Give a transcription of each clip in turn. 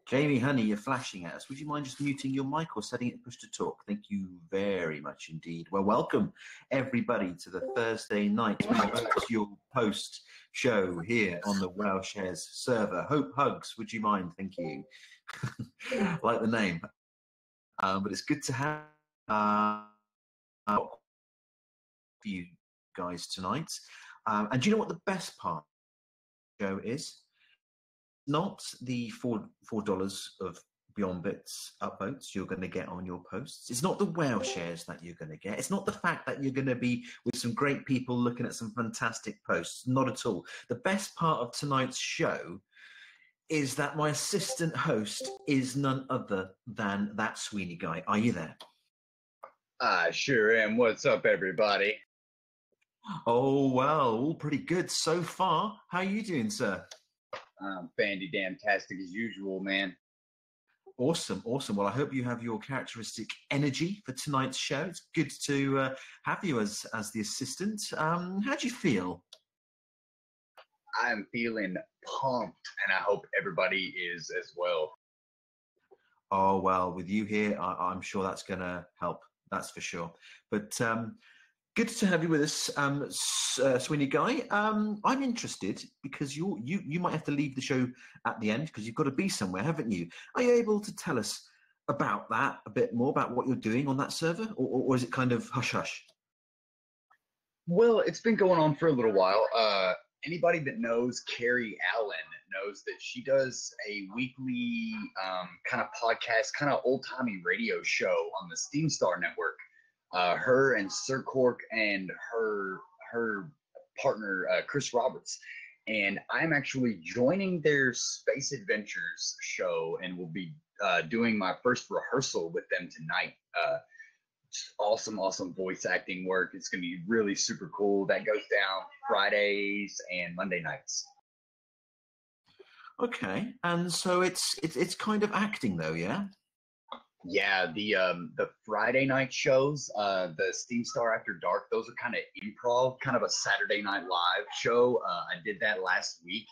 Jamie Honey, you're flashing at us. Would you mind just muting your mic or setting it to push to talk? Thank you very much indeed. Well, welcome everybody to the Thursday night Upvotes Your Post show here on the WowShares server. Hope Hugs, would you mind? Thank you. Like the name. But it's good to have you guys tonight. And do you know what the best part of the show is? Not the $4 of Beyond Bits upvotes you're going to get on your posts. It's not the whale shares that you're going to get. It's not the fact that you're going to be with some great people looking at some fantastic posts. Not at all. The best part of tonight's show is that my assistant host is none other than that Sweeney guy. Are you there? I sure am. What's up, everybody? Oh, well, all pretty good so far. How are you doing, sir? Fandy-damn-tastic as usual, man. Awesome, awesome. Well, I hope you have your characteristic energy for tonight's show. It's good to have you as the assistant. How do you feel? I'm feeling pumped, and I hope everybody is as well. Oh, well, with you here, I'm sure that's going to help. That's for sure. But good to have you with us, Sweeney Guy. I'm interested because you might have to leave the show at the end because you've got to be somewhere, haven't you? Are you able to tell us about that a bit more, about what you're doing on that server, or is it kind of hush-hush? Well, it's been going on for a little while. Anybody that knows Carrie Allen knows that she does a weekly kind of podcast, kind of old-timey radio show on the SteemStar Network. Her and Sir Cork and her partner, Chris Roberts. And I'm actually joining their Space Adventures show and will be doing my first rehearsal with them tonight. Awesome voice acting work. It's going to be really super cool. That goes down Fridays and Monday nights. Okay. And so it's kind of acting though, yeah? Yeah, the Friday night shows, the SteemStar After Dark, those are kind of improv, kind of a Saturday Night Live show. I did that last week,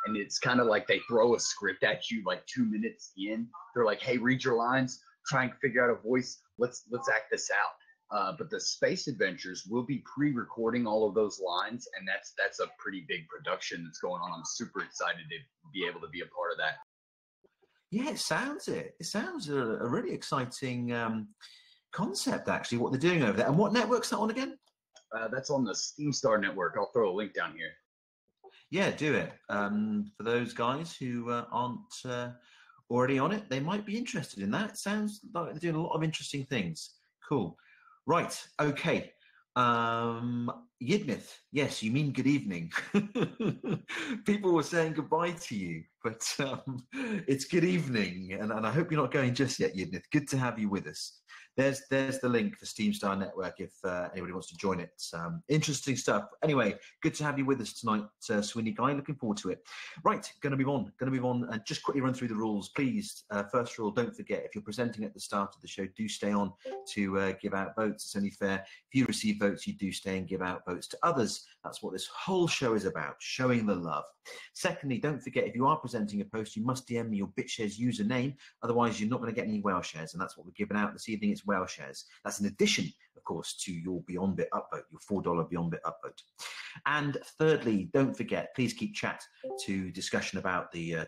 and it's kind of like they throw a script at you like 2 minutes in. They're like, "Hey, read your lines, try and figure out a voice. Let's act this out." But the Space Adventures will be pre-recording all of those lines, and that's a pretty big production that's going on. I'm super excited to be able to be a part of that. Yeah, it sounds it. It sounds a really exciting concept, actually, what they're doing over there. And what network's that on again? That's on the SteemStar Network. I'll throw a link down here. Yeah, do it. For those guys who aren't already on it, they might be interested in that. It sounds like they're doing a lot of interesting things. Cool. Right. Okay. Yidnith, yes, you mean good evening. People were saying goodbye to you, but it's good evening, and I hope you're not going just yet, Yidnith. Good to have you with us. There's the link for SteemStar Network if anybody wants to join it. Interesting stuff. Anyway, good to have you with us tonight, Sweeney Guy. Looking forward to it. Right, going to move on. And just quickly run through the rules, please. First rule, don't forget, if you're presenting at the start of the show, do stay on to give out votes. It's only fair. If you receive votes, you do stay and give out votes to others. That's what this whole show is about, showing the love. Secondly, don't forget, if you are presenting a post, you must DM me your BitShares username. Otherwise, you're not going to get any whale shares, and that's what we're giving out this evening. It's whale shares. That's in addition, of course, to your Beyond Bit upvote, your $4 Beyond Bit upvote. And thirdly, don't forget, please keep chat to discussion about the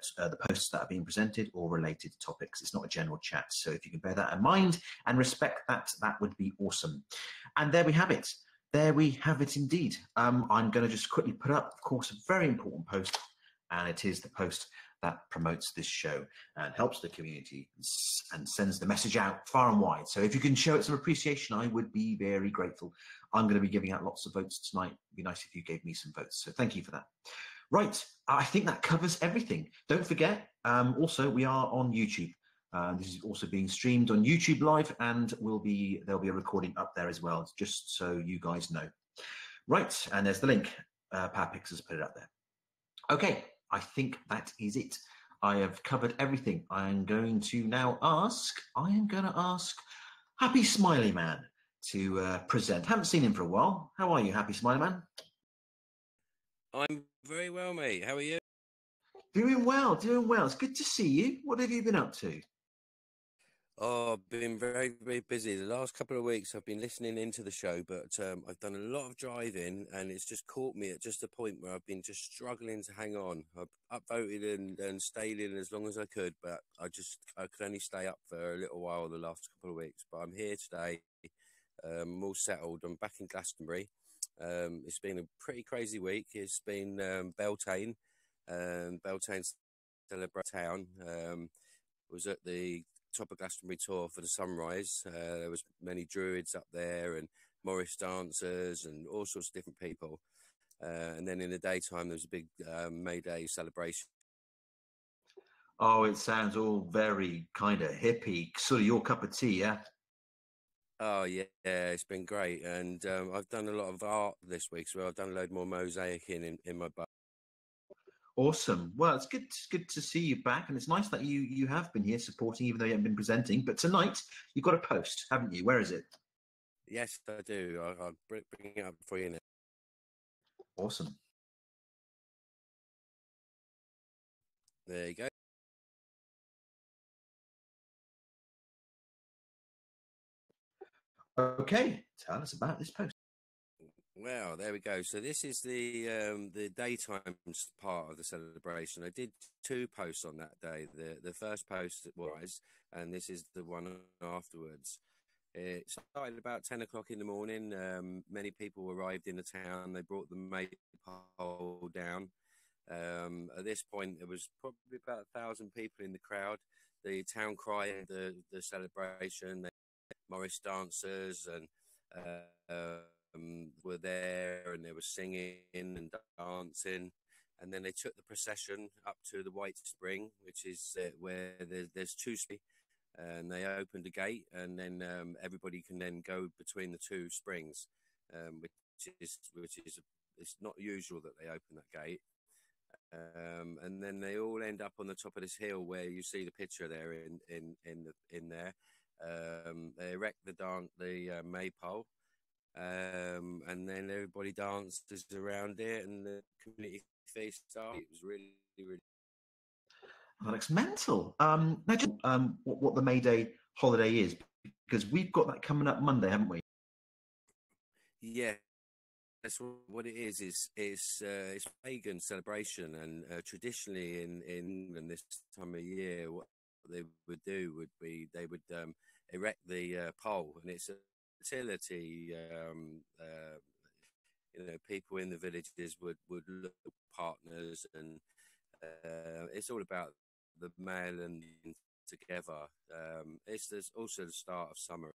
posts that are being presented or related topics. It's not a general chat, so if you can bear that in mind and respect that, that would be awesome. And there we have it. There we have it indeed. I'm going to just quickly put up, of course, a very important post, and it is the post that promotes this show and helps the community and sends the message out far and wide. So if you can show it some appreciation, I would be very grateful. I'm going to be giving out lots of votes tonight. It'd be nice if you gave me some votes. So thank you for that. Right, I think that covers everything. Don't forget, also, we are on YouTube. This is also being streamed on YouTube Live, and there'll be a recording up there as well, just so you guys know. Right, and there's the link. Powerpix has put it up there. Okay, I think that is it. I have covered everything. I'm going to now ask Happy Smiley Man to present. Haven't seen him for a while. How are you, Happy Smiley Man? I'm very well, mate. How are you? Doing well, doing well. It's good to see you. What have you been up to? Oh, I've been very, very busy. The last couple of weeks, I've been listening into the show, but I've done a lot of driving, and it's just caught me at just a point where I've been just struggling to hang on. I've upvoted and stayed in as long as I could, but I could only stay up for a little while the last couple of weeks. But I'm here today. I'm all settled. I'm back in Glastonbury. It's been a pretty crazy week. It's been Beltane, Beltane Celebrate Town. Was at the top of Glastonbury tour for the sunrise. There was many druids up there and Morris dancers and all sorts of different people. And then in the daytime, there was a big May Day celebration. Oh, it sounds all very kind of hippie, sort of your cup of tea, yeah? Oh, yeah, it's been great. And I've done a lot of art this week, so I've done a load more mosaicing in my boat. Awesome. Well, it's good to see you back, and it's nice that you have been here supporting, even though you haven't been presenting. But tonight you've got a post, haven't you? Where is it? Yes, I do. I'll bring it up for you now. Awesome. There you go. Okay, tell us about this post. Well, there we go. So this is the daytime part of the celebration. I did two posts on that day. The first post was, and this is the one afterwards. It started about 10 o'clock in the morning. Many people arrived in the town. They brought the maypole down. At this point, there was probably about 1,000 people in the crowd. The town cried the celebration. They Morris dancers and were there, and they were singing and dancing. And then they took the procession up to the White Spring, which is where there's two springs, and they opened a gate, and then everybody can then go between the two springs, which is it's not usual that they open that gate. And then they all end up on the top of this hill where you see the picture there in there. They erect the maypole, and then everybody dances around it, and the community feast started. It was really, really. That looks mental. Now, what the May Day holiday is, because we've got that coming up Monday, haven't we? Yeah, that's what it is. It's pagan celebration, and traditionally in England this time of year, what they would do would be they would erect the pole, and it's a fertility. People in the villages would look for partners, and it's all about the male and together. It's also the start of summer.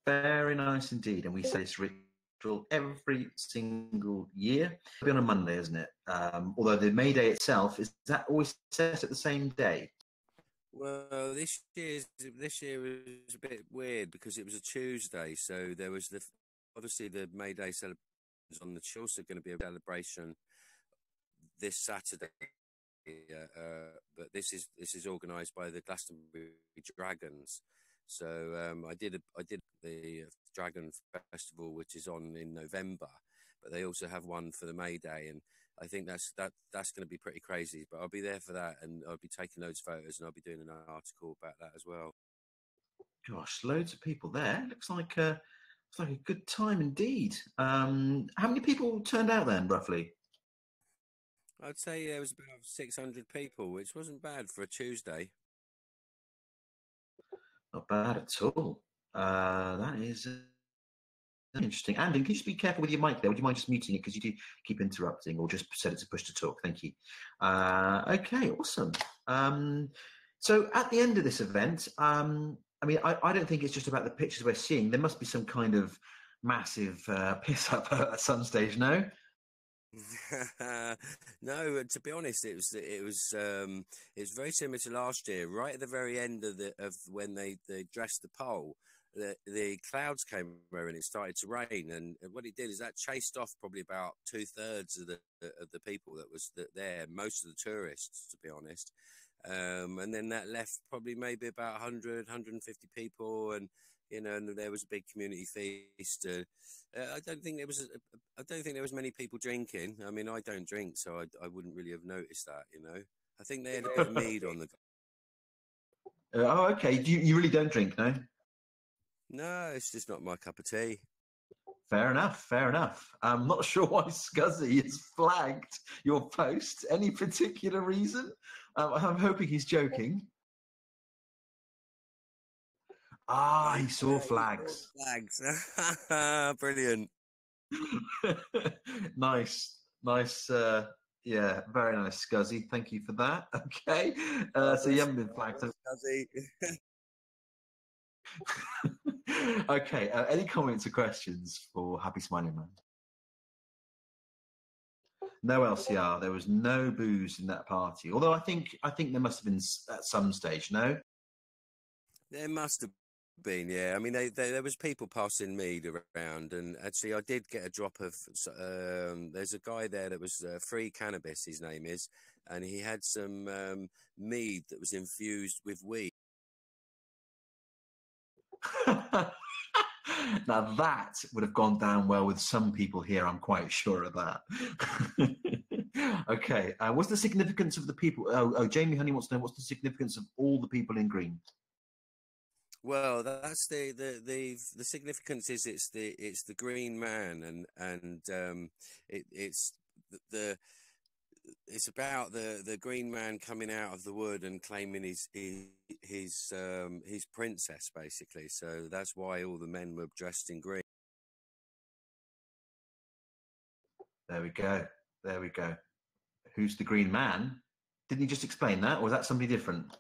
Very nice indeed, and we say this ritual every single year. It'll be on a Monday, isn't it? Although the May Day itself is that always set at the same day. Well, this year was a bit weird because it was a Tuesday, so there was obviously the May Day celebrations on the Tuesday. Also going to be a celebration this Saturday, but this is organised by the Glastonbury Dragons. So I did the Dragon Festival, which is on in November, but they also have one for the May Day, and I think that's going to be pretty crazy. But I'll be there for that, and I'll be taking those photos, and I'll be doing an article about that as well. Gosh, loads of people there. Looks like a good time indeed. How many people turned out then, roughly? I'd say there was about 600 people, which wasn't bad for a Tuesday. Not bad at all. That is interesting. Andy, can you just be careful with your mic there? Would you mind just muting it, because you do keep interrupting, or just set it to push to talk? Thank you. Okay, awesome. So at the end of this event, I mean, I don't think it's just about the pictures we're seeing. There must be some kind of massive piss up at some stage, no? No, to be honest, it was very similar to last year. Right at the very end of when they dressed the pole, the clouds came over and it started to rain. And what it did is that chased off probably about 2/3 of the people that was there, most of the tourists, to be honest. And then that left probably maybe about 100, 150 people, and and there was a big community feast. I don't think there was many people drinking. I mean, I don't drink, so I wouldn't really have noticed that. I think they had a bit of mead on the. Oh, okay. You really don't drink, no? No, it's just not my cup of tea. Fair enough. Fair enough. I'm not sure why Scuzzy has flagged your post. Any particular reason? I'm hoping he's joking. Ah, he saw flags. Flags. Brilliant. Nice. Yeah, very nice, Scuzzy. Thank you for that. Okay. So you haven't been flagged. Scuzzy. Okay. Any comments or questions for Happy Smiling Man? No LCR. There was no booze in that party. Although I think there must have been at some stage. No. There must have been, yeah. I mean, there was people passing mead around, and actually, I did get a drop of. There's a guy there that was Free Cannabis. His name is, and he had some mead that was infused with weed. Now that would have gone down well with some people here. I'm quite sure of that. Okay. What's the significance of the people? Oh, Jamie Honey wants to know what's the significance of all the people in green. Well, that's the significance is it's the green man, and it's about the green man coming out of the wood and claiming his princess, basically. So that's why all the men were dressed in green. There we go. There we go. Who's the green man? Didn't you just explain that, or was that somebody different?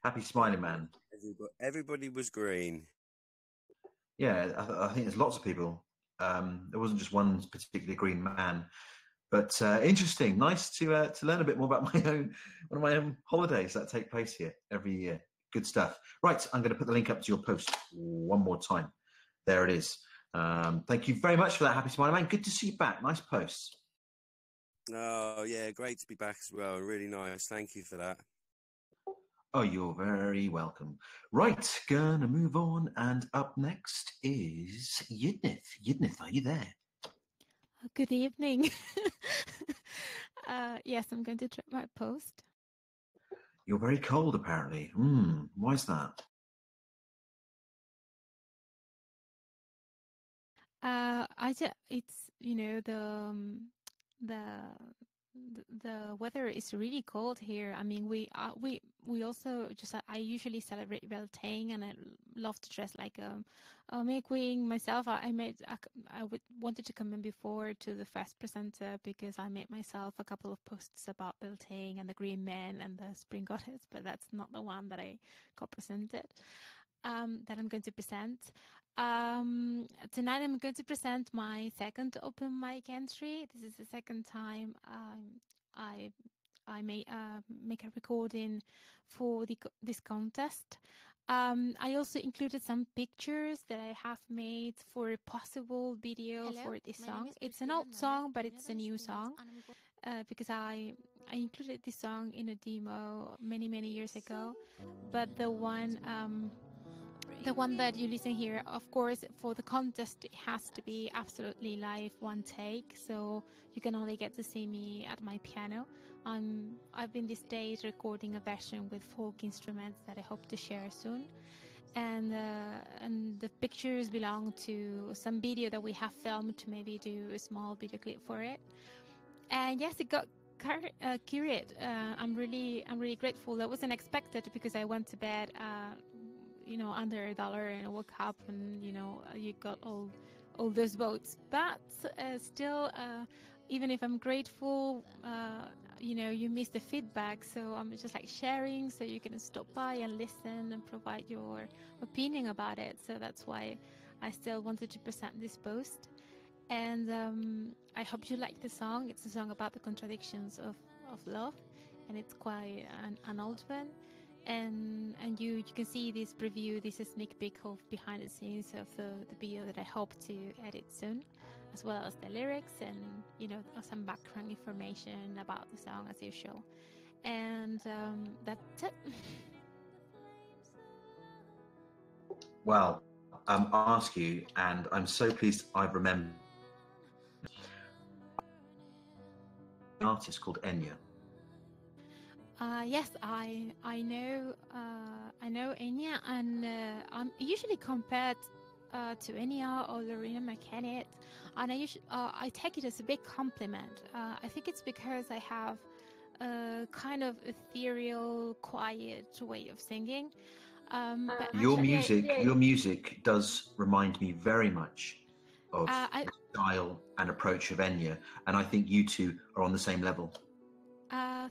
Happy Smiling Man. Everybody was green. Yeah, I think there's lots of people. There wasn't just one particular green man, but interesting. Nice to learn a bit more about one of my own holidays that take place here every year. Good stuff. Right, I'm going to put the link up to your post one more time. There it is. Thank you very much for that, Happy Smiling Man. Good to see you back. Nice posts. Oh yeah, great to be back as well. Really nice. Thank you for that. Oh, you're very welcome. Right, gonna move on, and up next is Yidnith. Yidnith, are you there? Good evening. Yes, I'm going to try my post. You're very cold, apparently. Why is that? It's the weather is really cold here. I mean, we also just I usually celebrate Beltane, and I love to dress like a May Queen myself. I wanted to come in before to the first presenter because I made myself a couple of posts about Beltane and the Green Men and the Spring Goddess, but that's not the one that I got presented. That I'm going to present. Tonight I'm going to present my second open mic entry. This is the second time I make a recording for this contest. I also included some pictures that I have made for a possible video for this song. It's an old song, but it's a new song because I included this song in a demo many years ago. But the one that you listen here, of course, for the contest, it has to be absolutely live, one take. So you can only get to see me at my piano. I've been this days recording a version with folk instruments that I hope to share soon. And the pictures belong to some video that we have filmed to maybe do a small video clip for it. And yes, it got curated. I'm really grateful. That wasn't expected because I went to bed under $1, and I woke up and you got all those votes. But still, even if I'm grateful, you miss the feedback. So I'm just like sharing, so you can stop by and listen and provide your opinion about it. So that's why I still wanted to present this post. And I hope you like the song. It's a song about the contradictions of love, and it's quite an old one. And you can see this preview, this is a sneak peek of behind the scenes of the video that I hope to edit soon. as well as the lyrics and, you know, some background information about the song as usual. And that's it. Well, I'll ask you, and I'm so pleased I've remembered an artist called Enya. Yes, I know Enya, and I'm usually compared to Enya or Lorena McKennitt, and I take it as a big compliment. I think it's because I have a kind of ethereal, quiet way of singing. But Your actually, music does remind me very much of the style and approach of Enya, and I think you two are on the same level.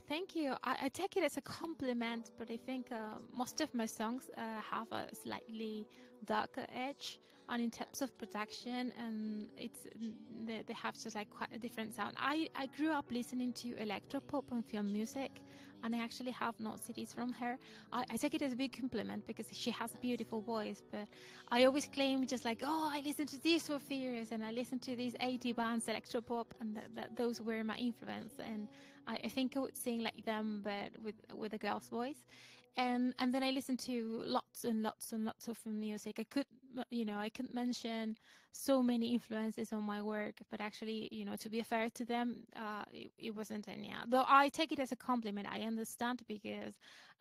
Thank you. I take it as a compliment, but I think most of my songs have a slightly darker edge, and in terms of production, and they have just like quite a different sound. I grew up listening to electropop and film music, and I actually have no CDs from her. I take it as a big compliment because she has a beautiful voice, but I always claim just like, oh, I listened to this for years, and I listened to these 80 bands electropop, and those were my influence, and I think I would sing like them, but with a girl's voice. And then I listened to lots and lots and lots of music. I could mention so many influences on my work, but actually, you know, to be fair to them, it wasn't any. Though I take it as a compliment. I understand because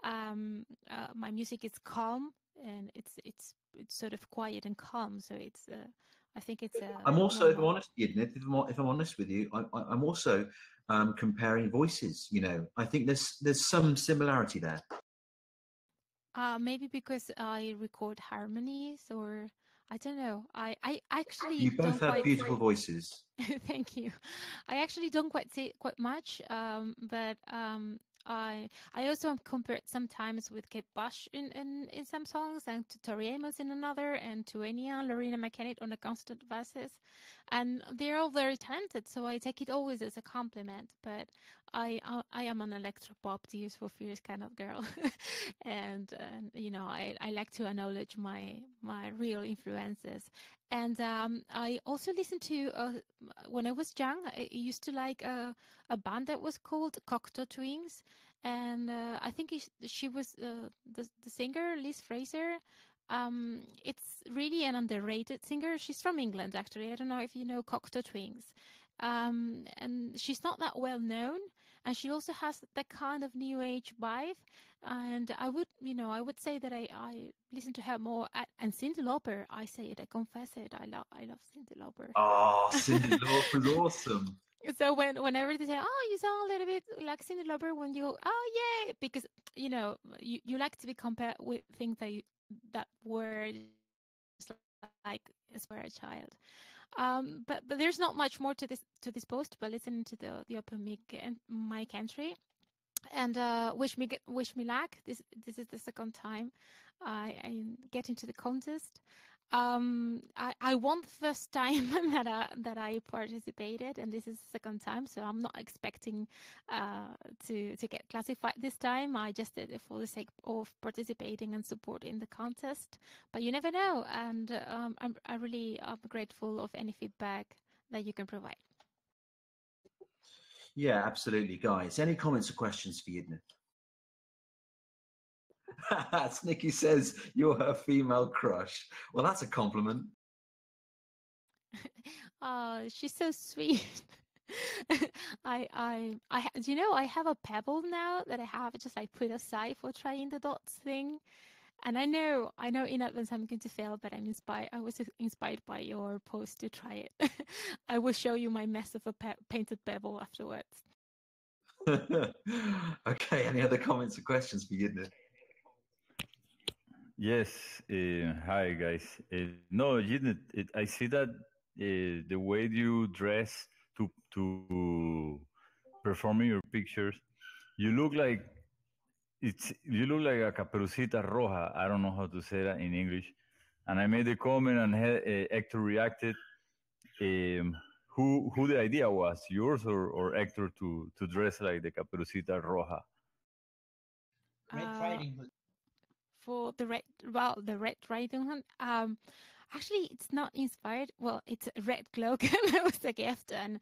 my music is calm and it's sort of quiet and calm. So it's I think it's. I'm also, if I'm honest, if I'm honest with you, I'm also comparing voices. You know, I think there's some similarity there. Maybe because I record harmonies, or I don't know. I actually You both have beautiful voices. Thank you. I actually don't quite say quite much, but I also am compared sometimes with Kate Bush in some songs, and to Tori Amos in another, and to Enya, Lorena McKennitt on a constant basis, and they're all very talented. So I take it always as a compliment. But I am an electropop Tears for Fears kind of girl, and you know, I like to acknowledge my real influences. And I also listened to, when I was young, I used to like a band that was called Cocteau Twins. And I think she was the singer, Liz Fraser. It's really an underrated singer. She's from England, actually. I don't know if you know Cocteau Twins. And she's not that well known. And she also has that kind of new age vibe. And I would say that I listen to her more. And Cyndi Lauper, I say it, I confess it. I love Cyndi Lauper. Oh, Cyndi Lauper's awesome. So whenever they say, "Oh, you sound a little bit like Cyndi Lauper," when you go, "Oh yeah," because you know you like to be compared with things that were just like as were a child. But there's not much more to this post, but listening to the open mic and my country. And wish me luck. This is the second time I get into the contest. I won the first time that I participated, and this is the second time, so I'm not expecting to get classified this time. I just did it for the sake of participating and supporting the contest. But you never know, and I really am grateful of any feedback that you can provide. Yeah, absolutely, guys. Any comments or questions for Yidna? Snicky says you're her female crush. Well, that's a compliment. Oh, she's so sweet. You know, I have a pebble now that I have just like put aside for trying the dots thing. And I know in advance I'm going to fail, but I was inspired by your post to try it. I will show you my mess of a painted pebble afterwards. Okay, any other comments or questions for Yidna? Yes. Hi, guys. No, Yidna, I see that the way you dress to performing your pictures, you look like a Caperucita Roja. I don't know how to say that in English. And I made a comment, and Hector reacted. Who the idea was, yours or Hector, to dress like the Caperucita Roja? For the Red Riding Hood, actually, it's not inspired. Well, it's a red cloak, and it was a gift. And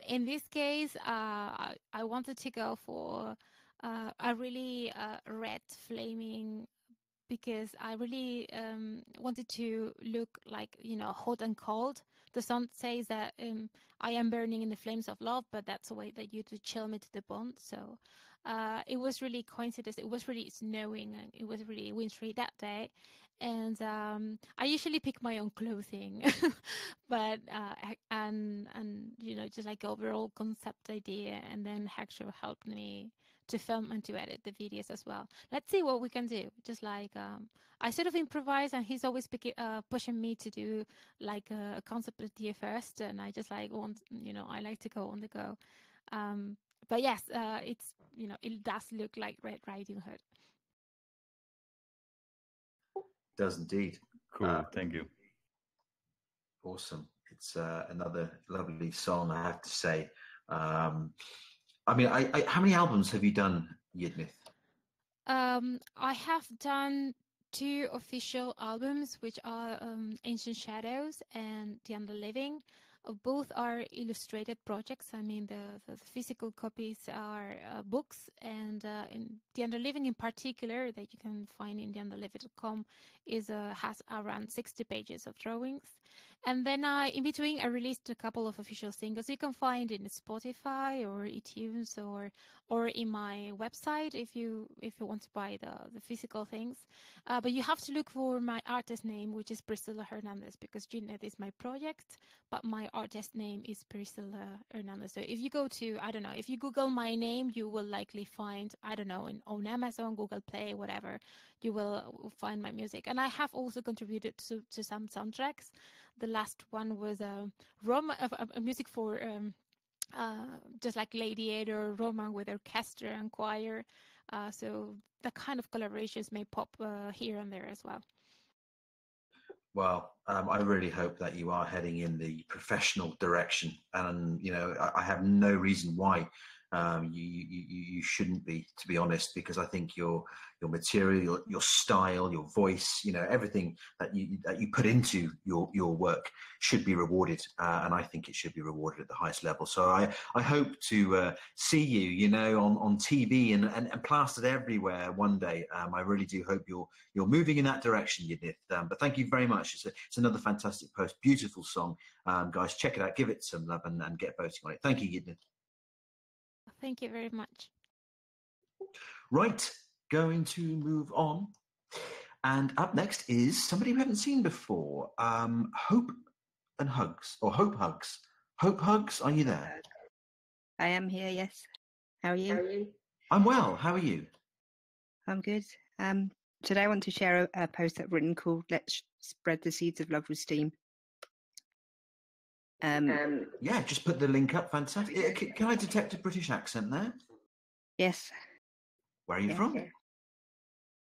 in this case, I wanted to go for a really red flaming, because I really wanted to look like, hot and cold. The song says that I am burning in the flames of love, but that's a way that you to chill me to the bone. So it was really coincidence. It was really snowing and it was really wintry that day. And I usually pick my own clothing, but just like overall concept idea, and then Hector helped me to film and to edit the videos as well. Let's see what we can do. Just like I sort of improvise, and he's always pushing me to do like a concept idea first, and I just like I like to go on the go. But yes, it does look like Red Riding Hood. Does indeed. Cool. Thank you. Awesome. It's another lovely song, I have to say. I mean, how many albums have you done, Yidnith? I have done 2 official albums, which are Ancient Shadows and The Underliving. Both are illustrated projects. I mean, the physical copies are books, and in The Underliving in particular, that you can find in theunderliving.com, has around 60 pages of drawings. And then in between, I released a couple of official singles you can find in Spotify or iTunes or in my website if you want to buy the physical things. But you have to look for my artist name, which is Priscilla Hernandez, because Yidnith is my project, but my artist name is Priscilla Hernandez. So if you go to, I don't know, if you Google my name, you will likely find, I don't know, on Amazon, Google Play, whatever, you will find my music. And I have also contributed to some soundtracks. The last one was a music for just like Gladiator, Roma with orchestra and choir. So that kind of collaborations may pop here and there as well. Well, I really hope that you are heading in the professional direction, and I have no reason why you shouldn't be, to be honest, because I think your material, your style, your voice, everything that you put into your work should be rewarded, and I think it should be rewarded at the highest level. So I hope to see you, on TV and plastered everywhere one day. I really do hope you're moving in that direction, Yidnith. But thank you very much. It's another fantastic post, beautiful song, guys. Check it out, give it some love, and get voting on it. Thank you, Yidnith. Thank you very much. Right, going to move on. And up next is somebody we haven't seen before, Hope and Hugs, or Hope Hugs. Hope Hugs, are you there? I am here, yes. How are you? I'm well, how are you? I'm good. Today I want to share a post I've written called Let's Spread the Seeds of Love with Steam. Yeah, just put the link up. Fantastic. Can I detect a British accent there? Yes. Where are you from?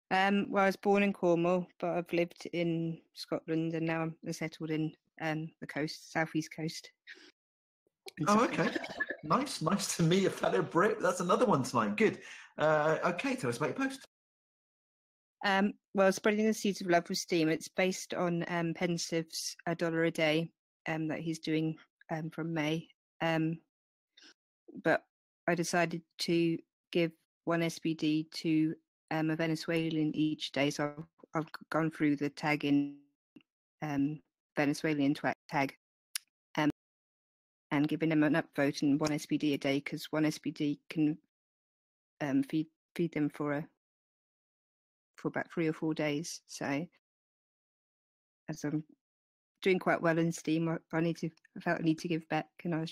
Well, I was born in Cornwall, but I've lived in Scotland, and now I'm settled in the coast, southeast coast. Oh, okay. Nice to meet a fellow Brit. That's another one tonight. Good. Okay, tell us about your post. Well, Spreading the Seeds of Love with Steam. It's based on Pensiv's $1 a day that he's doing from May. But I decided to give 1 SBD to a Venezuelan each day. So I've gone through the tag in Venezuelan tag and given them an upvote and 1 SBD a day, because 1 SBD can feed them for about 3 or 4 days. So as I'm doing quite well in Steam, I felt I need to give back, and it was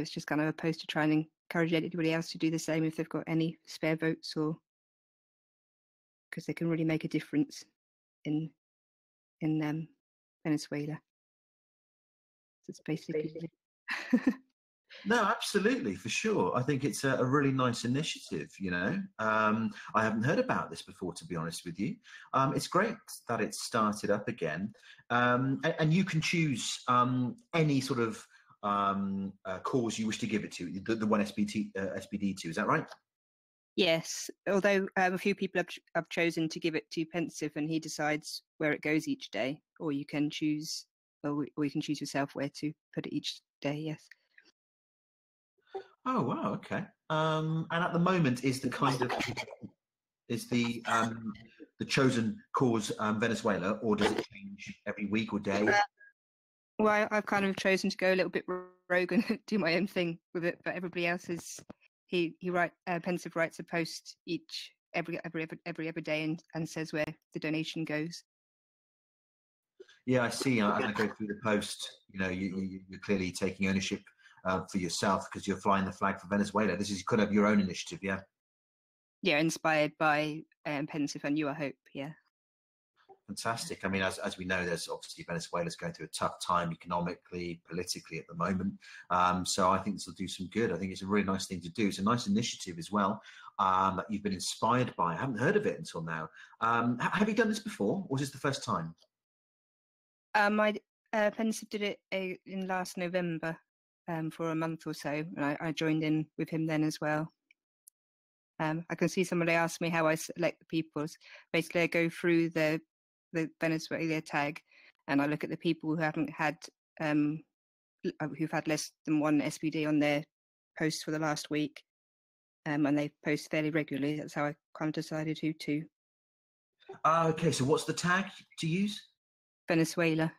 just kind of a post to try and encourage anybody else to do the same if they've got any spare votes, or because they can really make a difference in Venezuela. So it's basically. No, absolutely, for sure. I think it's a really nice initiative, I haven't heard about this before, to be honest with you. It's great that it's started up again. And you can choose any sort of cause you wish to give it to, the 1 SBD to, is that right? Yes, although a few people have chosen to give it to Pensive, and he decides where it goes each day, or you can choose, or you can choose yourself where to put it each day. Yes. Oh wow, okay. And at the moment, is the chosen cause Venezuela, or does it change every week or day? Well, I've kind of chosen to go a little bit rogue and do my own thing with it, but everybody else is Pensive writes a post every other day and says where the donation goes. Yeah, I see. As I go through the post, you know, you're clearly taking ownership for yourself because you're flying the flag for Venezuela. This is kind of your own initiative, yeah. Yeah, inspired by Pensive and You, I Hope. Yeah. Fantastic. I mean, as we know, there's obviously Venezuela's going through a tough time economically, politically at the moment. So I think this will do some good. I think it's a really nice thing to do. It's a nice initiative as well that you've been inspired by. I haven't heard of it until now. Have you done this before, or was this the first time? Pensive did it in last November for a month or so, and I joined in with him then as well. I can see somebody asked me how I select the peoples. Basically, I go through the Venezuela tag, and I look at the people who haven't had who've had less than one SPD on their posts for the last week, and they post fairly regularly. That's how I kind of decided who to. Okay, so what's the tag to use? Venezuela.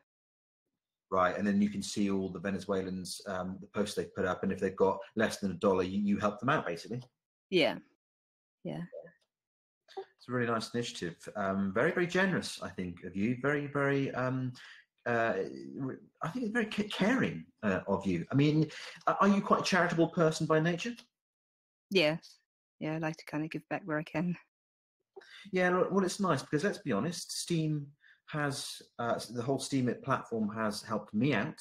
Right, and then you can see all the Venezuelans, the posts they've put up, and if they've got less than $1, you help them out, basically. Yeah, yeah. It's a really nice initiative. Very, very generous, I think, of you. Very, very. I think it's very caring of you. I mean, are you quite a charitable person by nature? Yes. Yeah, I like to kind of give back where I can. Yeah, well, it's nice because let's be honest, Steam has the whole Steam platform has helped me out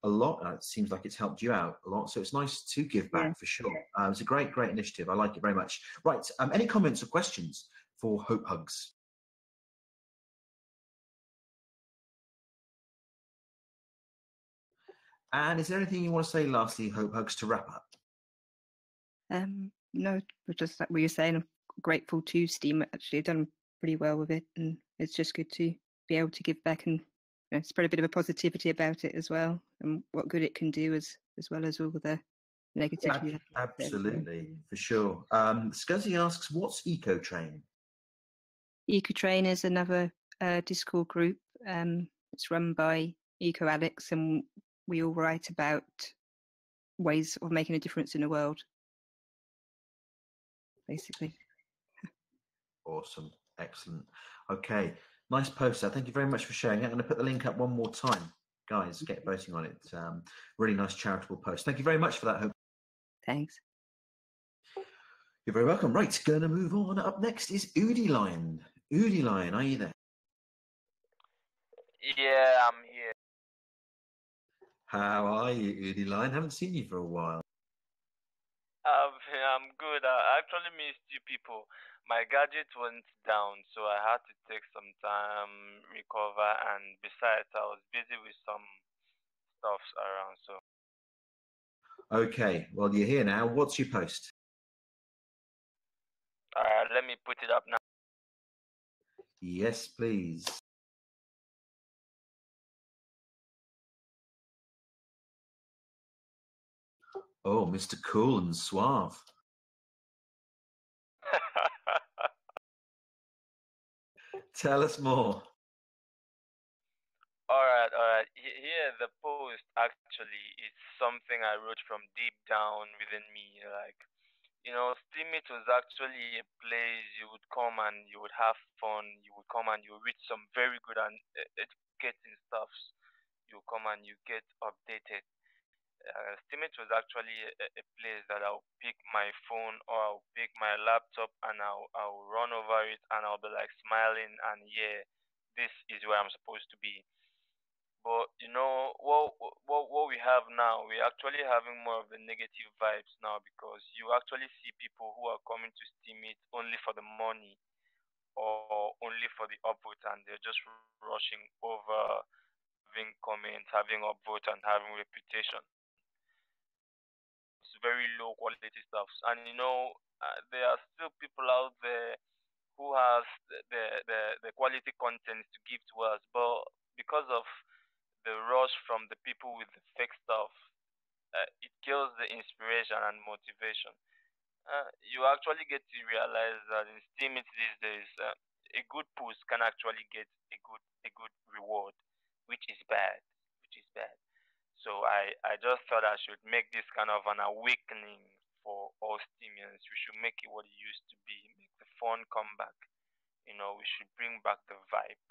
a lot. It seems like it's helped you out a lot, so it's nice to give back for sure. It's a great initiative. I like it very much. Right, any comments or questions for Hope Hugs? And is there anything you want to say lastly, Hope Hugs, to wrap up? No, just like what you're saying, I'm grateful to Steam. Actually, I've done pretty well with it, and it's just good to be able to give back and spread a bit of a positivity about it as well, and what good it can do as well as all the negativity. Absolutely, for sure. Scuzzy asks, what's EcoTrain? EcoTrain is another Discord group. It's run by Eco Alex, and we all write about ways of making a difference in the world, basically. Awesome, excellent. Okay, nice poster. Thank you very much for sharing it. I'm going to put the link up one more time. Guys, get voting on it. Really nice charitable post. Thank you very much for that, Hope. Thanks. You're very welcome. Right, going to move on. Up next is Udi Lion. Udi Lion, are you there? Yeah, I'm here. How are you, Udi Lion? Haven't seen you for a while. I'm good. I actually missed you people. My gadget went down, so I had to take some time recover. And besides, I was busy with some stuffs around. So. Okay, well you're here now. What's your post? Let me put it up now. Yes, please. Oh, Mr. Cool and Suave. Tell us more. All right. Here, the post actually is something I wrote from deep down within me. Like, Steamit was actually a place you would come and you would have fun. You would come and you read some very good and educating stuffs. You come and you get updated. Steamit was actually a place that I'll pick my phone or I'll pick my laptop and I'll run over it and I'll be like smiling and yeah, this is where I'm supposed to be. But what we have now, we're actually having more of the negative vibes now because you actually see people who are coming to Steamit only for the money or only for the upvote, and they're just rushing over having comments, having upvote, and having reputation. It's very low quality stuff, and there are still people out there who has the quality content to give to us, but because of the rush from the people with the fake stuff, it kills the inspiration and motivation. You actually get to realize that in Steemit these days, a good post can actually get a good reward, which is bad, So I just thought I should make this kind of an awakening for all Steemians. We should make it what it used to be, make the fun come back. You know, we should bring back the vibe.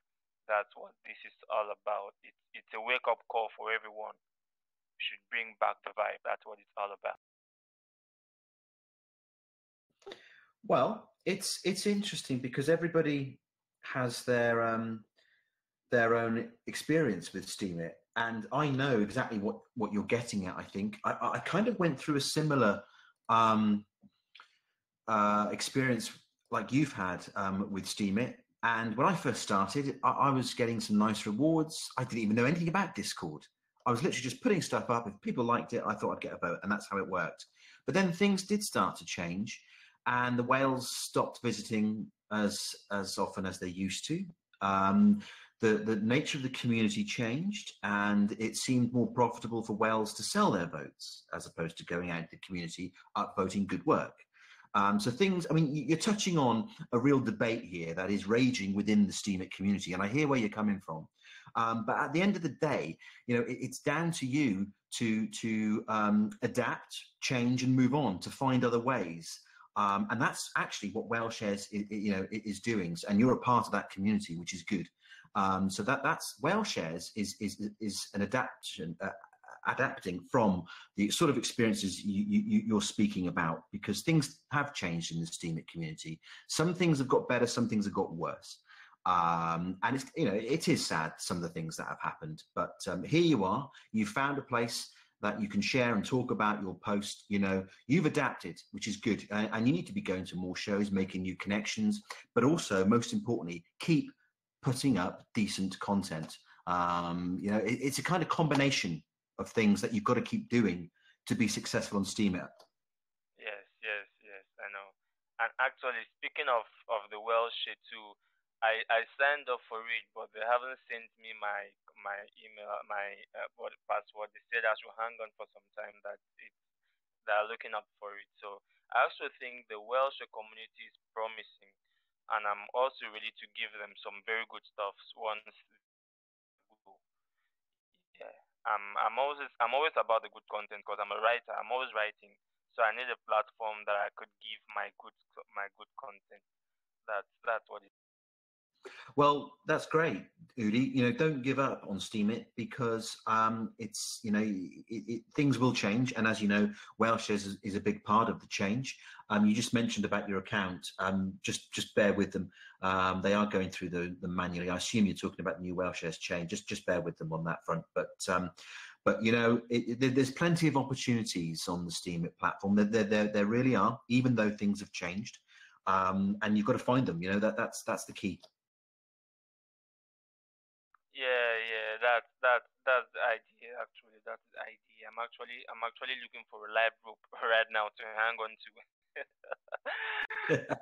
That's what this is all about. It's a wake up call for everyone. We should bring back the vibe. That's what it's all about. Well, it's interesting because everybody has their own experience with Steemit, and I know exactly what you're getting at. I think I kind of went through a similar experience like you've had with Steemit. And when I first started, I was getting some nice rewards. I didn't even know anything about Discord. I was literally just putting stuff up. If people liked it, I thought I'd get a vote, and that's how it worked. But then things did start to change, and the whales stopped visiting as often as they used to. The nature of the community changed, and it seemed more profitable for whales to sell their votes as opposed to going out to the community upvoting good work. So things, I mean, you're touching on a real debate here that is raging within the Steemit community, and I hear where you're coming from. But at the end of the day, you know, it's down to you to adapt, change, and move on, to find other ways. And that's actually what WhaleShares is doing, and you're a part of that community, which is good. So that's WhaleShares is an adapting from the sort of experiences you're speaking about, because things have changed in the Steemit community. Some things have got better, some things have got worse. And it's, you know, it is sad, some of the things that have happened, but here you are, you've found a place that you can share and talk about your post. You know, you've adapted, which is good, and you need to be going to more shows, making new connections, but also, most importantly, keep putting up decent content. You know, it's a kind of combination of things that you've got to keep doing to be successful on Steemit. Yes, I know. And actually, speaking of the WhaleShare too, I signed up for it, but they haven't sent me my email, my password. They said I should hang on for some time, that they're looking up for it. So I also think the WhaleShare community is promising, and I'm also ready to give them some very good stuff once. Yeah, I'm always about the good content, because I'm a writer. I'm always writing, so I need a platform that I could give my good content. That's what it is. Well, that's great, Udi. You know, don't give up on Steemit, because it's, you know, things will change, and as you know, WhaleShares is a big part of the change. You just mentioned about your account. Just bear with them. They are going through the manually. I assume you're talking about the new WhaleShares change. Just bear with them on that front. But you know, there's plenty of opportunities on the Steemit platform. There really are, even though things have changed. And you've got to find them. You know, that's the key. Yeah, that's the idea. Actually, that's the idea. I'm actually looking for a live group right now to hang on to.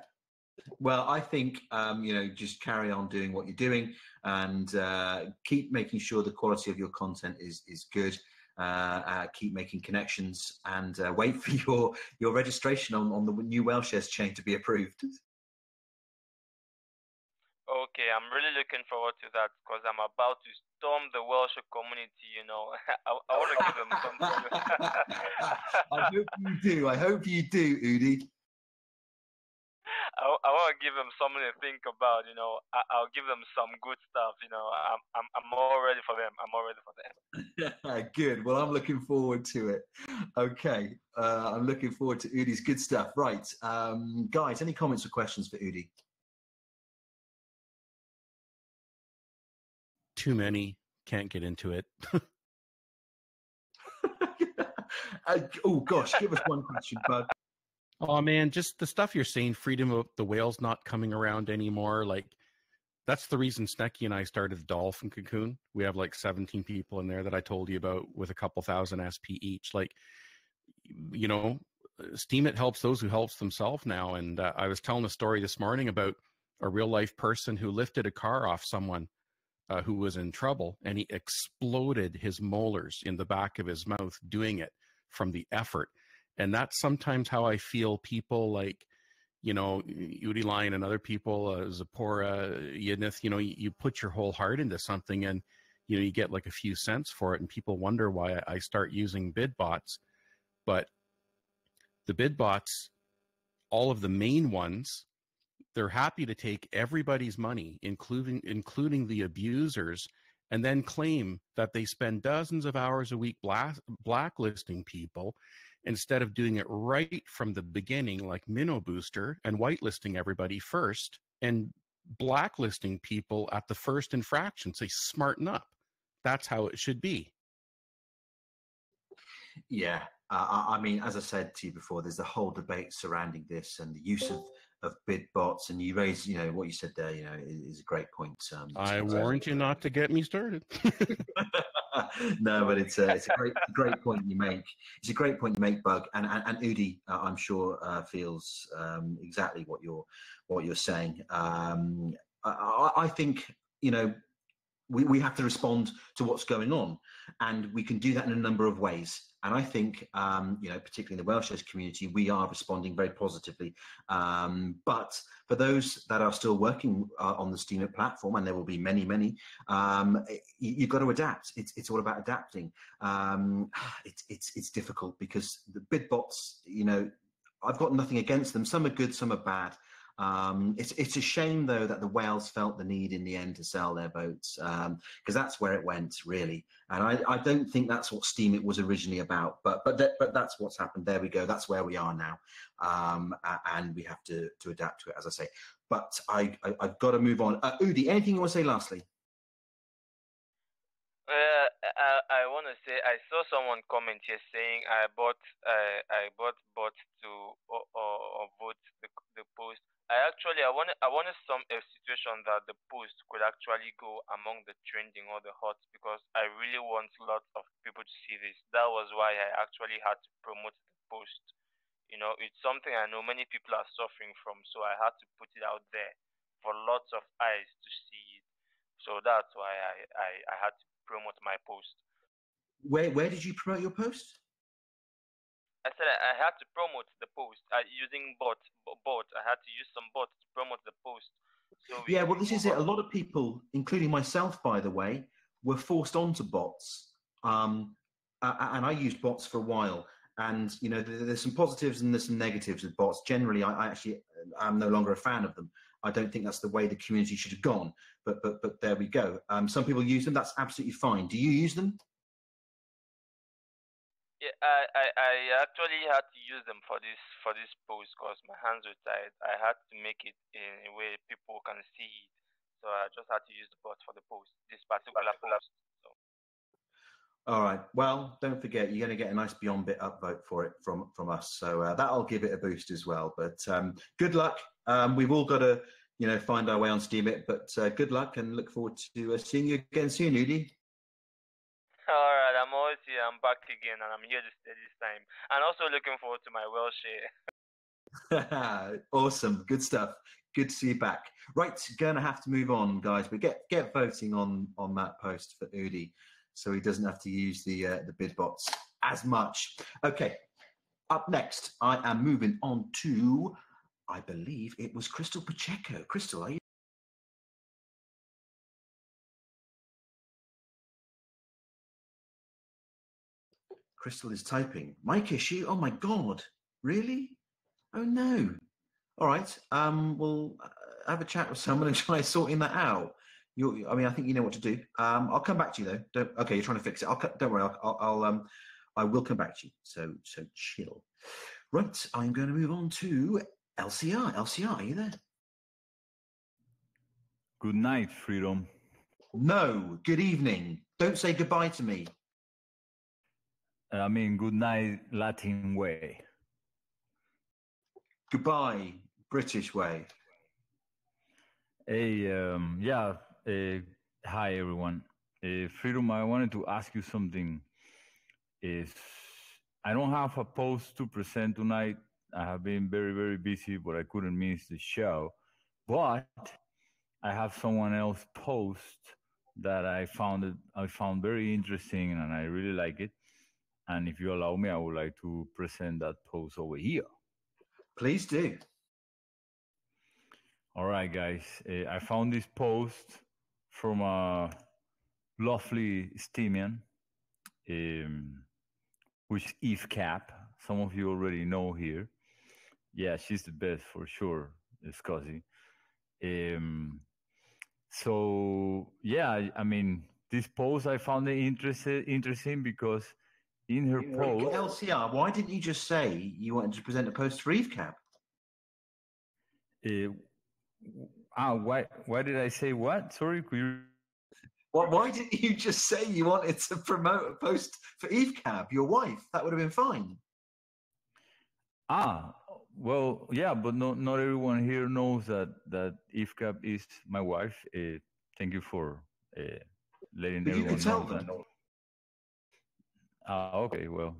Well, I think you know, just carry on doing what you're doing, and keep making sure the quality of your content is good. Keep making connections, and wait for your registration on the new WhaleShares chain to be approved. Okay, I'm really looking forward to that, because I'm about to storm the WhaleShare community. You know, I want to give them something. I hope you do, Udi. I want to give them something to think about. You know, I'll give them some good stuff. You know, I'm all ready for them. I'm all ready for them. Good. Well, I'm looking forward to it. Okay, I'm looking forward to Udi's good stuff. Right, guys, any comments or questions for Udi? Too many, can't get into it. Oh gosh, give us one question, bud. Oh man, just the stuff you're saying, freedom of the whales not coming around anymore. Like, that's the reason Snecky and I started the Dolphin Cocoon. We have like 17 people in there that I told you about, with a couple thousand SP each. Like, you know, Steemit helps those who helps themselves now. And I was telling a story this morning about a real life person who lifted a car off someone who was in trouble, and he exploded his molars in the back of his mouth doing it from the effort. And that's sometimes how I feel people like, you know, Udi Lion and other people, Zipporah, Yidnith, you know, you put your whole heart into something and, you know, you get like a few cents for it, and people wonder why I start using bid bots. But the bid bots, all of the main ones, they're happy to take everybody's money, including the abusers, and then claim that they spend dozens of hours a week blacklisting people instead of doing it right from the beginning, like Minnow Booster, and whitelisting everybody first and blacklisting people at the first infraction. Say, smarten up. That's how it should be. Yeah. I mean, as I said to you before, there's a whole debate surrounding this and the use of bid bots, and you raise, you know, what you said there, you know, is a great point. I warned you not to get me started. No, but it's a great point you make. It's a great point you make, Bug, and Udi, I'm sure feels exactly what you're saying. I think, you know, we have to respond to what's going on, and we can do that in a number of ways. And I think, you know, particularly in the Welsh community, we are responding very positively. But for those that are still working on the Steemit platform, and there will be many, you've got to adapt. It's all about adapting. It's difficult because the bid bots, you know, I've got nothing against them. Some are good, some are bad. It's a shame, though, that the whales felt the need in the end to sell their votes, because that's where it went, really. And I don't think that's what Steemit was originally about. But that's what's happened. There we go. That's where we are now, and we have to adapt to it, as I say. But I've got to move on. Udi, anything you want to say lastly? I want to say I saw someone comment here saying I bought bots to vote the post. I wanted a situation that the post could actually go among the trending or the hot, because I really want lots of people to see this. That was why I actually had to promote the post. You know, it's something I know many people are suffering from, so I had to put it out there for lots of eyes to see it. So that's why I had to promote my post. Where did you promote your post? I said I had to promote the post using bots. I had to use some bots to promote the post. So yeah, well, this is it. A lot of people, including myself, by the way, were forced onto bots. And I used bots for a while. And, you know, there's some positives and there's some negatives with bots. Generally, I'm no longer a fan of them. I don't think that's the way the community should have gone. But there we go. Some people use them. That's absolutely fine. Do you use them? Yeah, I actually had to use them for this post because my hands were tied. I had to make it in a way people can see it. So I just had to use the bot for the post, this particular post. So. All right. Well, don't forget, you're going to get a nice Beyond Bit upvote for it from us. So that'll give it a boost as well. But good luck. We've all got to, you know, find our way on Steemit. But good luck, and look forward to seeing you again soon, Udi. All right, I'm always here. I'm back again, and I'm here to stay this time. And also looking forward to my Welsh share. Awesome, good stuff. Good to see you back. Right, gonna have to move on, guys. But get voting on that post for Udi, so he doesn't have to use the bid bots as much. Okay, up next, I am moving on to, I believe it was Crystal Pacheco. Crystal, are you? Crystal is typing. Mic issue? Oh my God. Really? Oh no. All right. We'll have a chat with someone and try sorting that out. I mean, I think you know what to do. I'll come back to you though. Okay, you're trying to fix it. Don't worry. I will come back to you. So chill. Right. I'm going to move on to LCR. LCR, are you there? Good night, Freedom. No. Good evening. Don't say goodbye to me. I mean, good night, Latin way. Goodbye, British way. Hey, hi everyone. Freedom, I wanted to ask you something. I don't have a post to present tonight. I have been very, very busy, but I couldn't miss the show. But I have someone else post that I found very interesting, and I really like it. And if you allow me, I would like to present that post over here. Please do. All right, guys. I found this post from a lovely Steemian, which is Eve Cap. Some of you already know here. Yeah, she's the best for sure, Scuzzy. So yeah, I mean, this post I found it interesting because in her post, LCR, why didn't you just say you wanted to present a post for EveCap? Why did I say what? Sorry, could you? Why didn't you just say you wanted to promote a post for EveCap, your wife? That would have been fine. Well, yeah, but not everyone here knows that EveCap is my wife. Thank you for letting but everyone you can tell know them. Okay, well,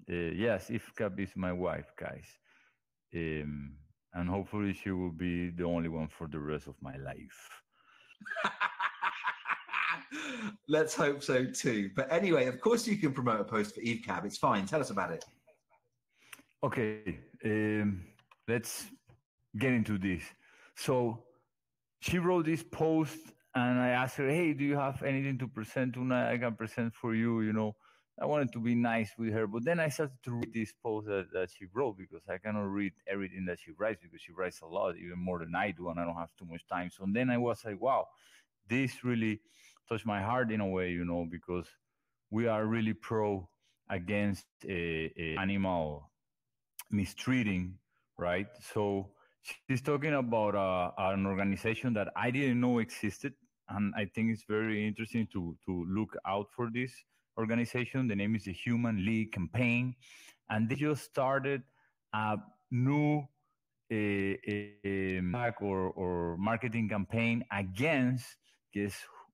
yes, EveCap is my wife, guys. And hopefully she will be the only one for the rest of my life. Let's hope so too. But anyway, of course you can promote a post for EveCab. It's fine. Tell us about it. Okay, let's get into this. So she wrote this post, and I asked her, "Hey, do you have anything to present tonight? I can present for you." You know, I wanted to be nice with her, but then I started to read this post that she wrote because I cannot read everything that she writes because she writes a lot, even more than I do, and I don't have too much time. So then I was like, wow, this really touched my heart in a way, you know, because we are really pro against animal mistreating, right? So she's talking about an organization that I didn't know existed, and I think it's very interesting to look out for this organization. The name is the Human League Campaign, and they just started a new or marketing campaign against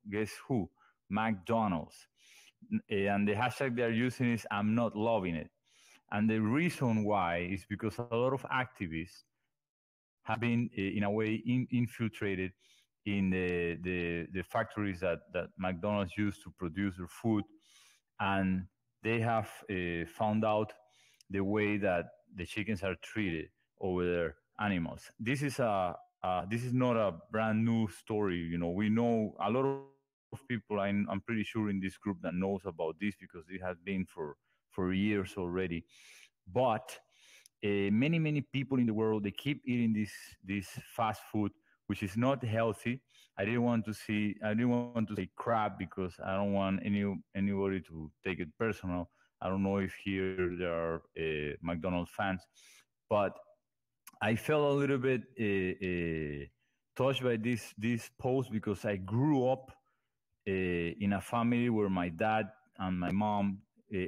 guess who? McDonald's. And the hashtag they're using is "I'm not loving it." And the reason why is because a lot of activists have been, in a way, infiltrated in the factories that McDonald's used to produce their food. And they have found out the way that the chickens are treated over their animals. This is not a brand new story. You know, we know a lot of people. I'm pretty sure in this group that knows about this because it has been for years already. But many people in the world, they keep eating this fast food, which is not healthy. I didn't want to say crap because I don't want anybody to take it personal. I don't know if here there are McDonald's fans, but I felt a little bit touched by this post because I grew up in a family where my dad and my mom,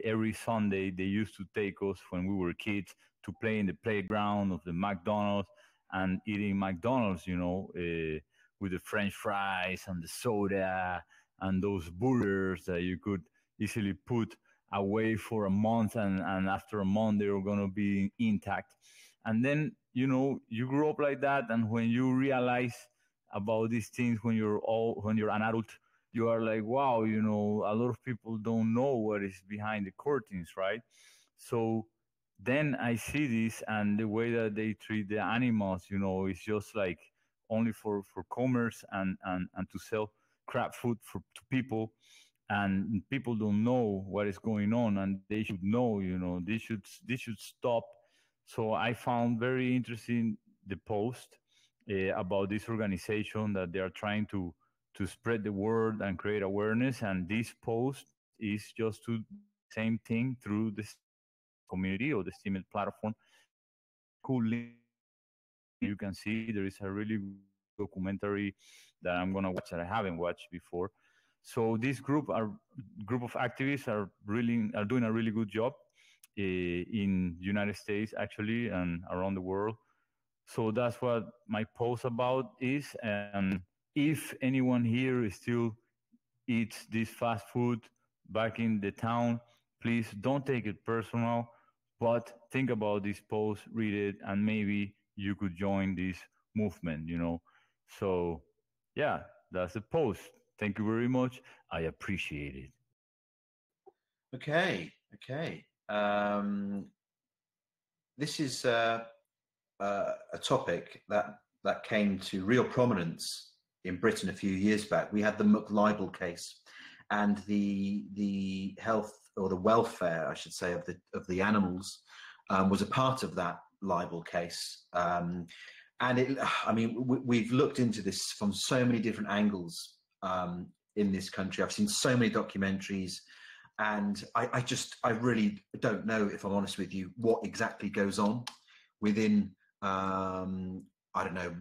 every Sunday, they used to take us when we were kids to play in the playground of the McDonald's and eating McDonald's, you know, with the French fries and the soda and those burgers that you could easily put away for a month, and after a month they were going to be intact. And then, you know, you grew up like that, and when you realize about these things when you're an adult, you are like, wow, you know, a lot of people don't know what is behind the curtains, right? So then I see this, and the way that they treat the animals, you know, is just like only for commerce and to sell crap food to people. And people don't know what is going on, and they should know, you know, they should stop. So I found very interesting the post about this organization that they are trying to spread the word and create awareness. And this post is just to same thing through the community or the Steemit platform. Cool link. You can see there is a really good documentary that I'm gonna watch that I haven't watched before. So this group of activists are doing a really good job in United States actually and around the world. So that's what my post about is. And if anyone here still eats this fast food back in the town, please don't take it personal, but think about this post, read it, and maybe you could join this movement, you know. So, yeah, that's the post. Thank you very much. I appreciate it. Okay. This is a topic that came to real prominence in Britain a few years back. We had the McLibel case, and the health, or the welfare, I should say, of the animals was a part of that libel case. And we've looked into this from so many different angles in this country. I've seen so many documentaries, and I really don't know, if I'm honest with you, what exactly goes on within I don't know,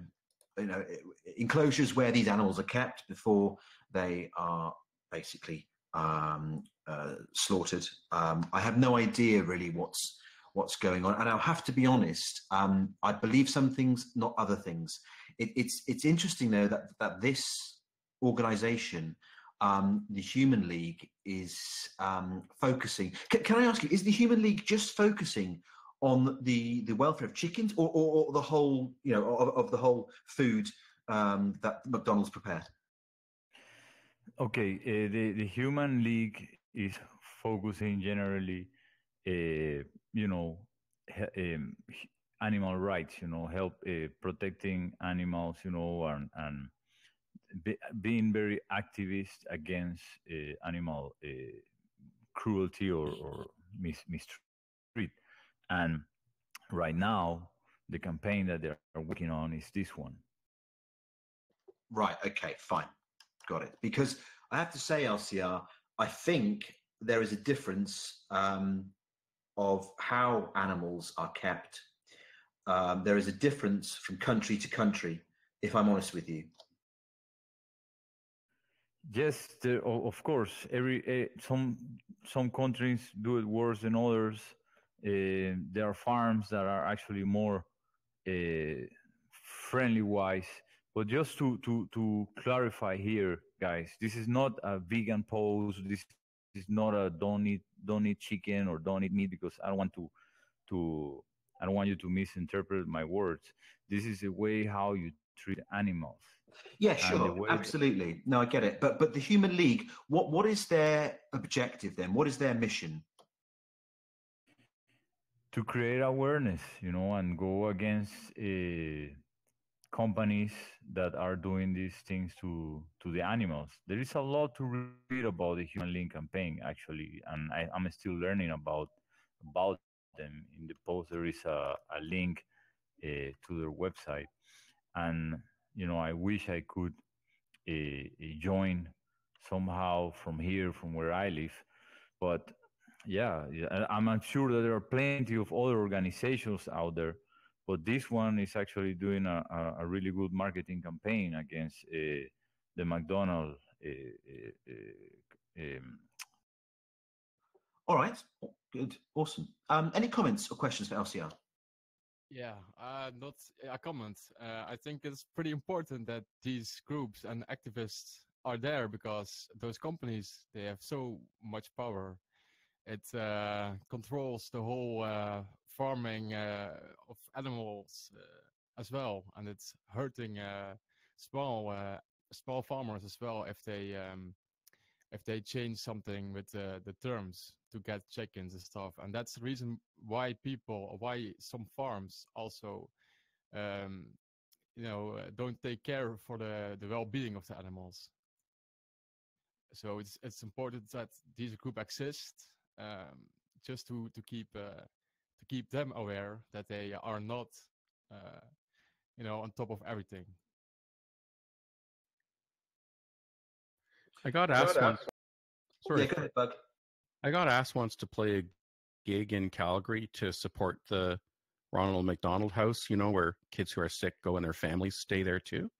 enclosures where these animals are kept before they are basically slaughtered. I have no idea really what's going on, and I'll have to be honest. I believe some things, not other things. It's interesting though that this organization, the Human League, is focusing. Can I ask you, is the Human League just focusing on the welfare of chickens, or the whole, of the whole food that McDonald's prepared? Okay, the Human League is focusing generally, animal rights, help protecting animals, and being very activist against animal cruelty or mistreat. And right now, the campaign that they're working on is this one. Right. Okay. Fine. Got it. Because I have to say, LCR, I think there is a difference of how animals are kept. There is a difference from country to country, if I'm honest with you. Yes, of course. Some countries do it worse than others. There are farms that are actually more friendly-wise. But just to clarify here, guys, this is not a vegan post. This is not a don't eat chicken or don't eat meat, because I don't want I don't want you to misinterpret my words. This is a way how you treat animals. Yeah, sure, absolutely. No, I get it. But the Human League, what is their objective then? What is their mission? To create awareness, and go against companies that are doing these things to the animals. There is a lot to read about the Human League campaign, actually, and I'm still learning about them. In the post, there is a link to their website, and I wish I could join somehow from here, from where I live, but yeah, I'm sure that there are plenty of other organizations out there, but this one is actually doing a really good marketing campaign against the McDonald's. All right, good, awesome. Any comments or questions for LCR? Yeah, not a comment. I think it's pretty important that these groups and activists are there, because those companies, they have so much power. It controls the whole farming of animals as well, and it's hurting small farmers as well if they change something with the terms to get chickens and stuff. And that's the reason why some farms also don't take care for the well-being of the animals. So it's important that these groups exist, just to keep them aware that they are not on top of everything. I got asked once. Sorry, yeah, go ahead, Bug. I got asked once to play a gig in Calgary to support the Ronald McDonald House, where kids who are sick go and their families stay there too.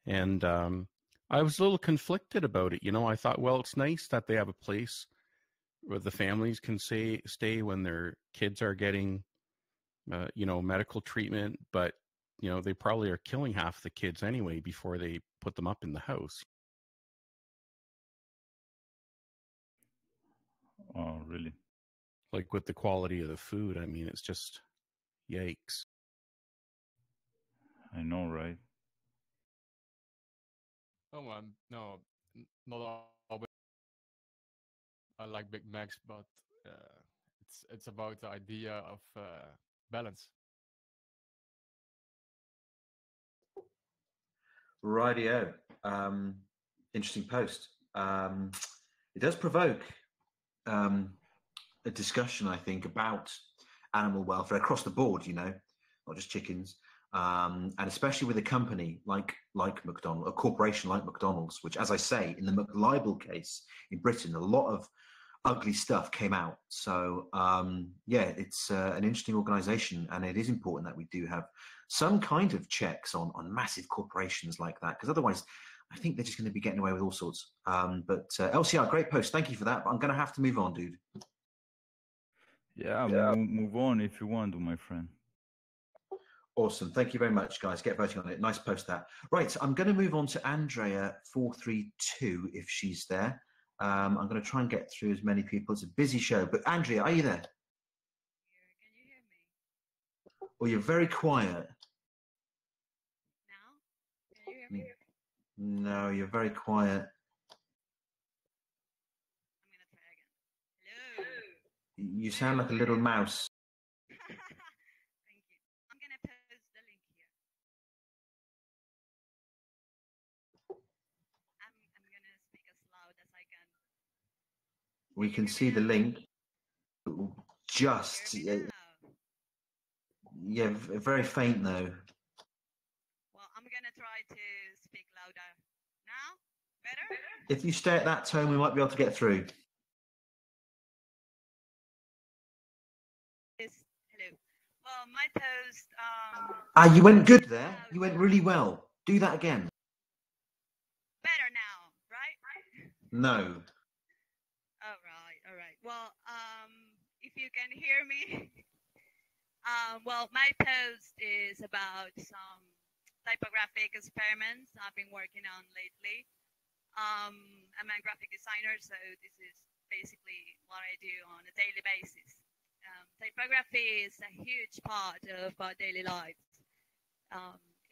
And I was a little conflicted about it. I thought, well, it's nice that they have a place where the families can stay when their kids are getting, medical treatment. But, they probably are killing half the kids anyway before they put them up in the house. Oh, really? Like with the quality of the food, I mean, it's just yikes. I know, right? Oh man, no, not all. I like Big Macs, but it's about the idea of balance. Rightio. Interesting post. It does provoke a discussion, I think, about animal welfare across the board, you know, not just chickens. And especially with a company like McDonald's, a corporation like McDonald's, which, as I say, in the McLibel case in Britain, a lot of ugly stuff came out. So yeah, it's an interesting organization, and it is important that we do have some kind of checks on massive corporations like that, because otherwise I think they're just going to be getting away with all sorts. But LCR, great post. Thank you for that. But I'm going to have to move on, dude. Yeah, move on if you want to, my friend. Awesome. Thank you very much, guys. Get voting on it. Nice post that. Right, I'm going to move on to Andrea432 if she's there. I'm going to try and get through as many people. It's a busy show. But Andrea, are you there? Can you hear me? Well, you're very quiet. Now? Can you hear me? No, you're very quiet. I'm going to try again. Hello? You sound like a little mouse. Thank you. I'm going to post the link here. I'm going to speak as loud as I can. We can see the link. Just, yeah, very faint though. Well, I'm going to try to speak louder. Now? Better? If you stay at that tone, we might be able to get through. Hello. Well, my post... you went good there. You went really well. Do that again. Better now, right? No. All right. Well, if you can hear me, well, my post is about some typographic experiments I've been working on lately. I'm a graphic designer, so this is basically what I do on a daily basis. Typography is a huge part of our daily lives.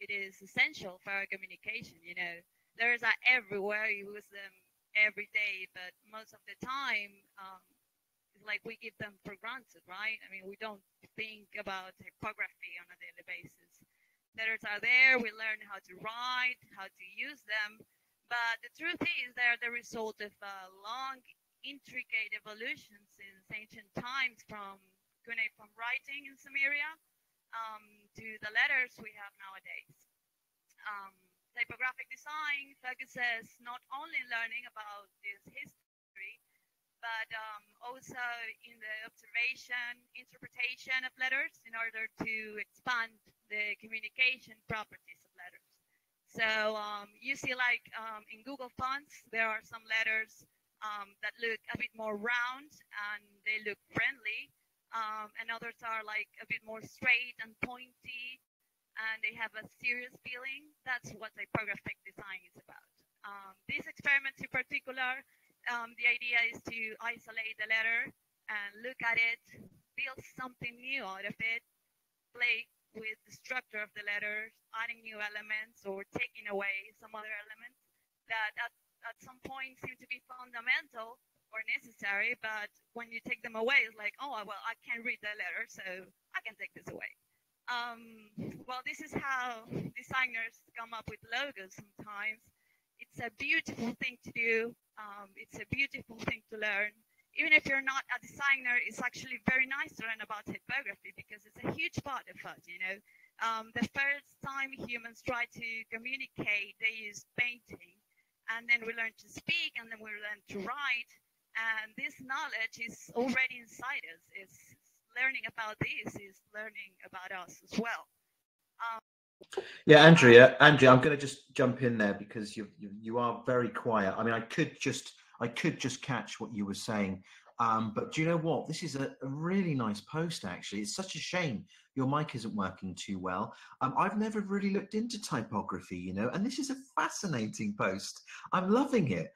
It is essential for our communication, you know. Letters are everywhere, you use them every day, but most of the time, it's like we give them for granted, right? I mean, we don't think about typography on a daily basis. Letters are there, we learn how to write, how to use them, but the truth is they're the result of long, intricate evolution since ancient times, from cuneiform writing in Sumeria to the letters we have nowadays. Typographic design focuses not only in learning about this history, but also in the observation, interpretation of letters in order to expand the communication properties of letters. So you see, like in Google fonts, there are some letters that look a bit more round and they look friendly, and others are like a bit more straight and pointy, and they have a serious feeling. That's what typographic design is about. These experiments in particular, the idea is to isolate the letter and look at it, build something new out of it, play with the structure of the letters, adding new elements or taking away some other elements that at some point seem to be fundamental or necessary, but when you take them away, it's like, oh, well, I can't read the letter, so I can take this away. Well, this is how designers come up with logos sometimes. It's a beautiful thing to do. It's a beautiful thing to learn. Even if you're not a designer, it's actually very nice to learn about typography because it's a huge part of it, you know. The first time humans tried to communicate, they used painting. And then we learned to speak, and then we learned to write. And this knowledge is already inside us. It's learning about this is learning about us as well. Yeah, Andrea, I'm going to just jump in there because you are very quiet. I mean, I could just catch what you were saying. But do you know what? This is a really nice post, actually. It's such a shame your mic isn't working too well. I've never really looked into typography, you know, and this is a fascinating post. I'm loving it.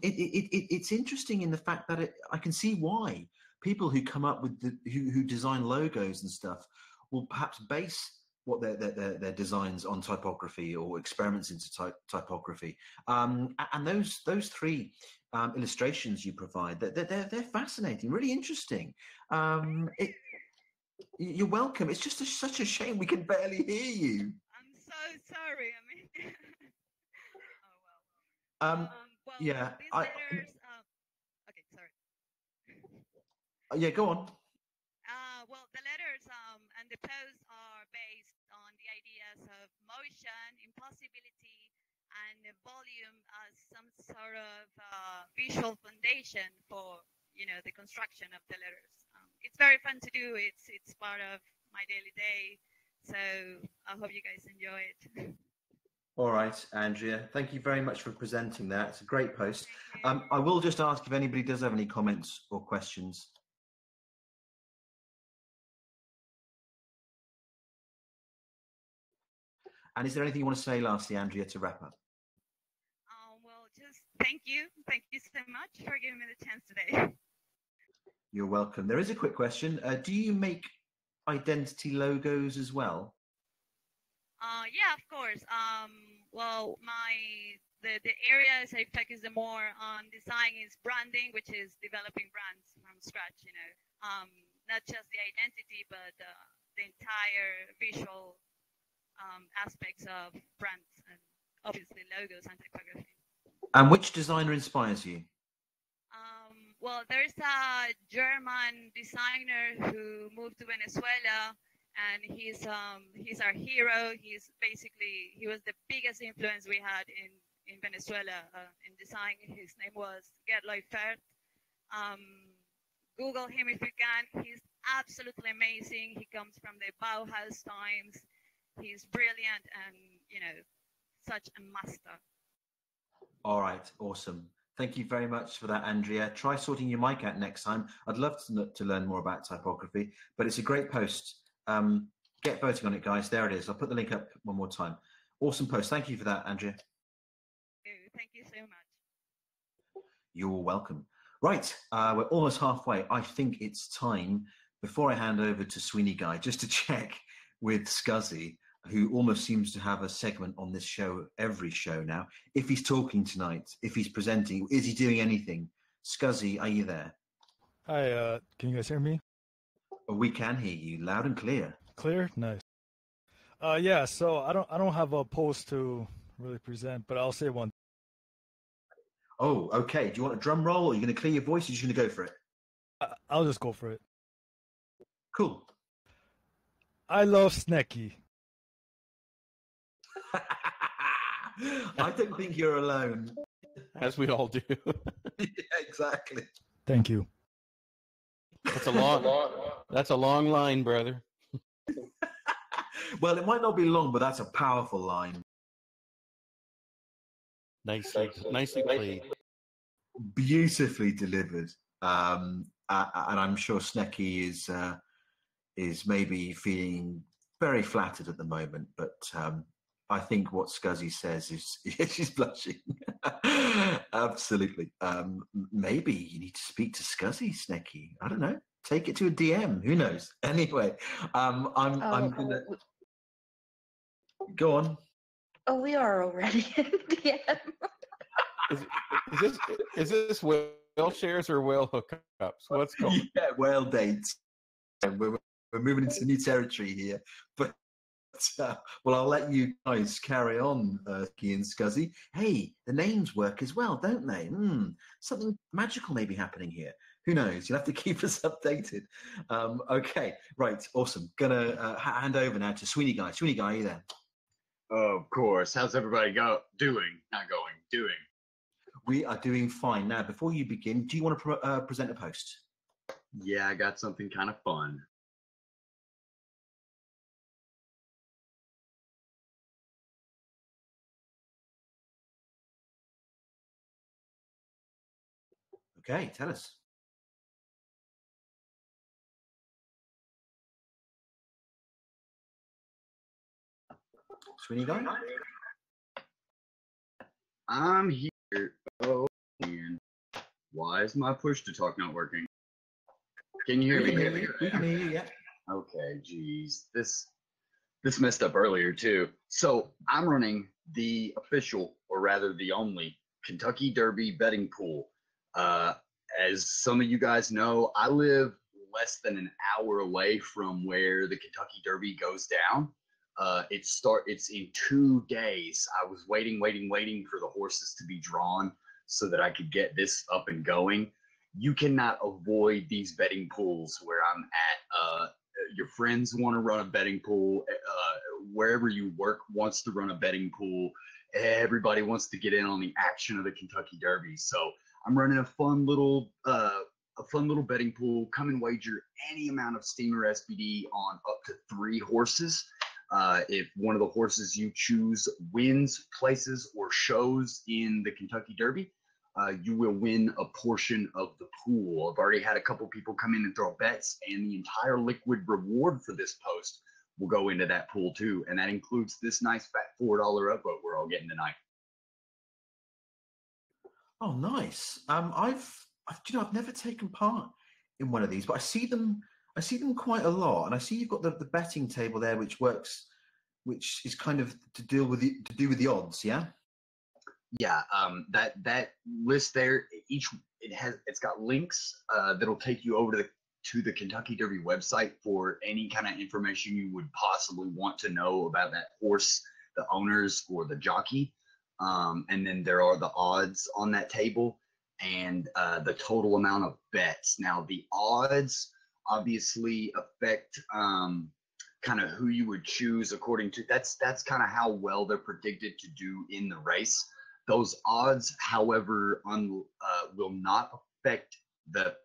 It's interesting in the fact that I can see why people who come up with who design logos and stuff will perhaps base what their designs on typography or experiments into typography. And those three illustrations you provide, they're fascinating, really interesting. You're welcome. It's just such a shame we can barely hear you. I'm so sorry. I mean, oh well. Well, yeah. these letters. Okay, sorry. Yeah, go on. Well, the letters and the posts are based on the ideas of motion, impossibility, and volume as some sort of visual foundation for the construction of the letters. It's very fun to do. It's part of my daily day. So I hope you guys enjoy it. All right, Andrea. Thank you very much for presenting that. It's a great post. I will just ask if anybody does have any comments or questions. And is there anything you want to say lastly, Andrea, to wrap up? Well, just thank you. Thank you so much for giving me the chance today. You're welcome. There is a quick question. Do you make identity logos as well? Yeah, of course. Well, the areas I focus more on design is branding, which is developing brands from scratch. Not just the identity, but the entire visual aspects of brands and obviously logos and typography. And which designer inspires you? Well, there's a German designer who moved to Venezuela, and he's our hero. He was the biggest influence we had in Venezuela in design. His name was Gerd Leufert. Google him if you can. He's absolutely amazing. He comes from the Bauhaus times. He's brilliant and such a master. All right, awesome. Thank you very much for that, Andrea. Try sorting your mic out next time. I'd love to learn more about typography, but it's a great post. Get voting on it, guys. There it is. I'll put the link up one more time. Awesome post. Thank you for that, Andrea. Thank you so much. You're welcome. Right, we're almost halfway. I think it's time, before I hand over to Sweeney Guy, just to check with Scuzzy, who almost seems to have a segment on this show, every show now. If he's talking tonight, if he's presenting, is he doing anything? Scuzzy, are you there? Hi, can you guys hear me? We can hear you loud and clear. Clear? Nice. Yeah, so I don't have a post to really present, but I'll say one. Oh, okay. Do you want a drum roll, or are you going to clear your voice, or are you just going to go for it? I'll just go for it. Cool. I love Snecky. I don't think you're alone. As we all do. Yeah, exactly. Thank you. That's a long line, brother. Well, it might not be long, but that's a powerful line. Nicely played. Beautifully delivered. And I'm sure Snecky is maybe feeling very flattered at the moment, but I think what Scuzzy says is she's blushing. Absolutely. Maybe you need to speak to Scuzzy, Snecky. I don't know. Take it to a DM. Who knows? Anyway, I'm gonna go on. Oh, we are already in DM. Is this whale shares or whale hookups? What's going on? Yeah, whale dates. We're moving into new territory here, but. Well, I'll let you guys carry on, Key and Scuzzy. Hey, the names work as well, don't they? Something magical may be happening here. Who knows? You'll have to keep us updated. Okay, right, awesome. Gonna hand over now to Sweeney Guy. Sweeney Guy, are you there? Of course. How's everybody doing? Not going, doing. We are doing fine. Now, before you begin, do you want to present a post? Yeah, I got something kind of fun. Okay, tell us. Sweeney guy? I'm here. Oh, man. Why is my push to talk not working? Can you hear me? We can hear you, yeah. Okay, geez. This messed up earlier, too. So I'm running the official, or rather the only, Kentucky Derby betting pool. As some of you guys know, I live less than an hour away from where the Kentucky Derby goes down. It's in 2 days. I was waiting for the horses to be drawn so that I could get this up and going. You cannot avoid these betting pools where I'm at. Your friends want to run a betting pool. Wherever you work wants to run a betting pool. Everybody wants to get in on the action of the Kentucky Derby. So I'm running a fun little betting pool. Come and wager any amount of Steamer SBD on up to 3 horses. If one of the horses you choose wins places or shows in the Kentucky Derby, you will win a portion of the pool. I've already had a couple people come in and throw bets, and the entire liquid reward for this post will go into that pool too. And that includes this nice fat $4 upvote we're all getting tonight. Oh, nice. I've never taken part in one of these, but I see them quite a lot, and I see you've got the betting table there, which is kind of to do with the odds, yeah. Yeah, that list there, it's got links that'll take you over to the Kentucky Derby website for any kind of information you would possibly want to know about that horse, the owners, or the jockey. And then there are the odds on that table and the total amount of bets. Now, the odds obviously affect kind of who you would choose according to that's kind of how well they're predicted to do in the race. Those odds, however, will not affect the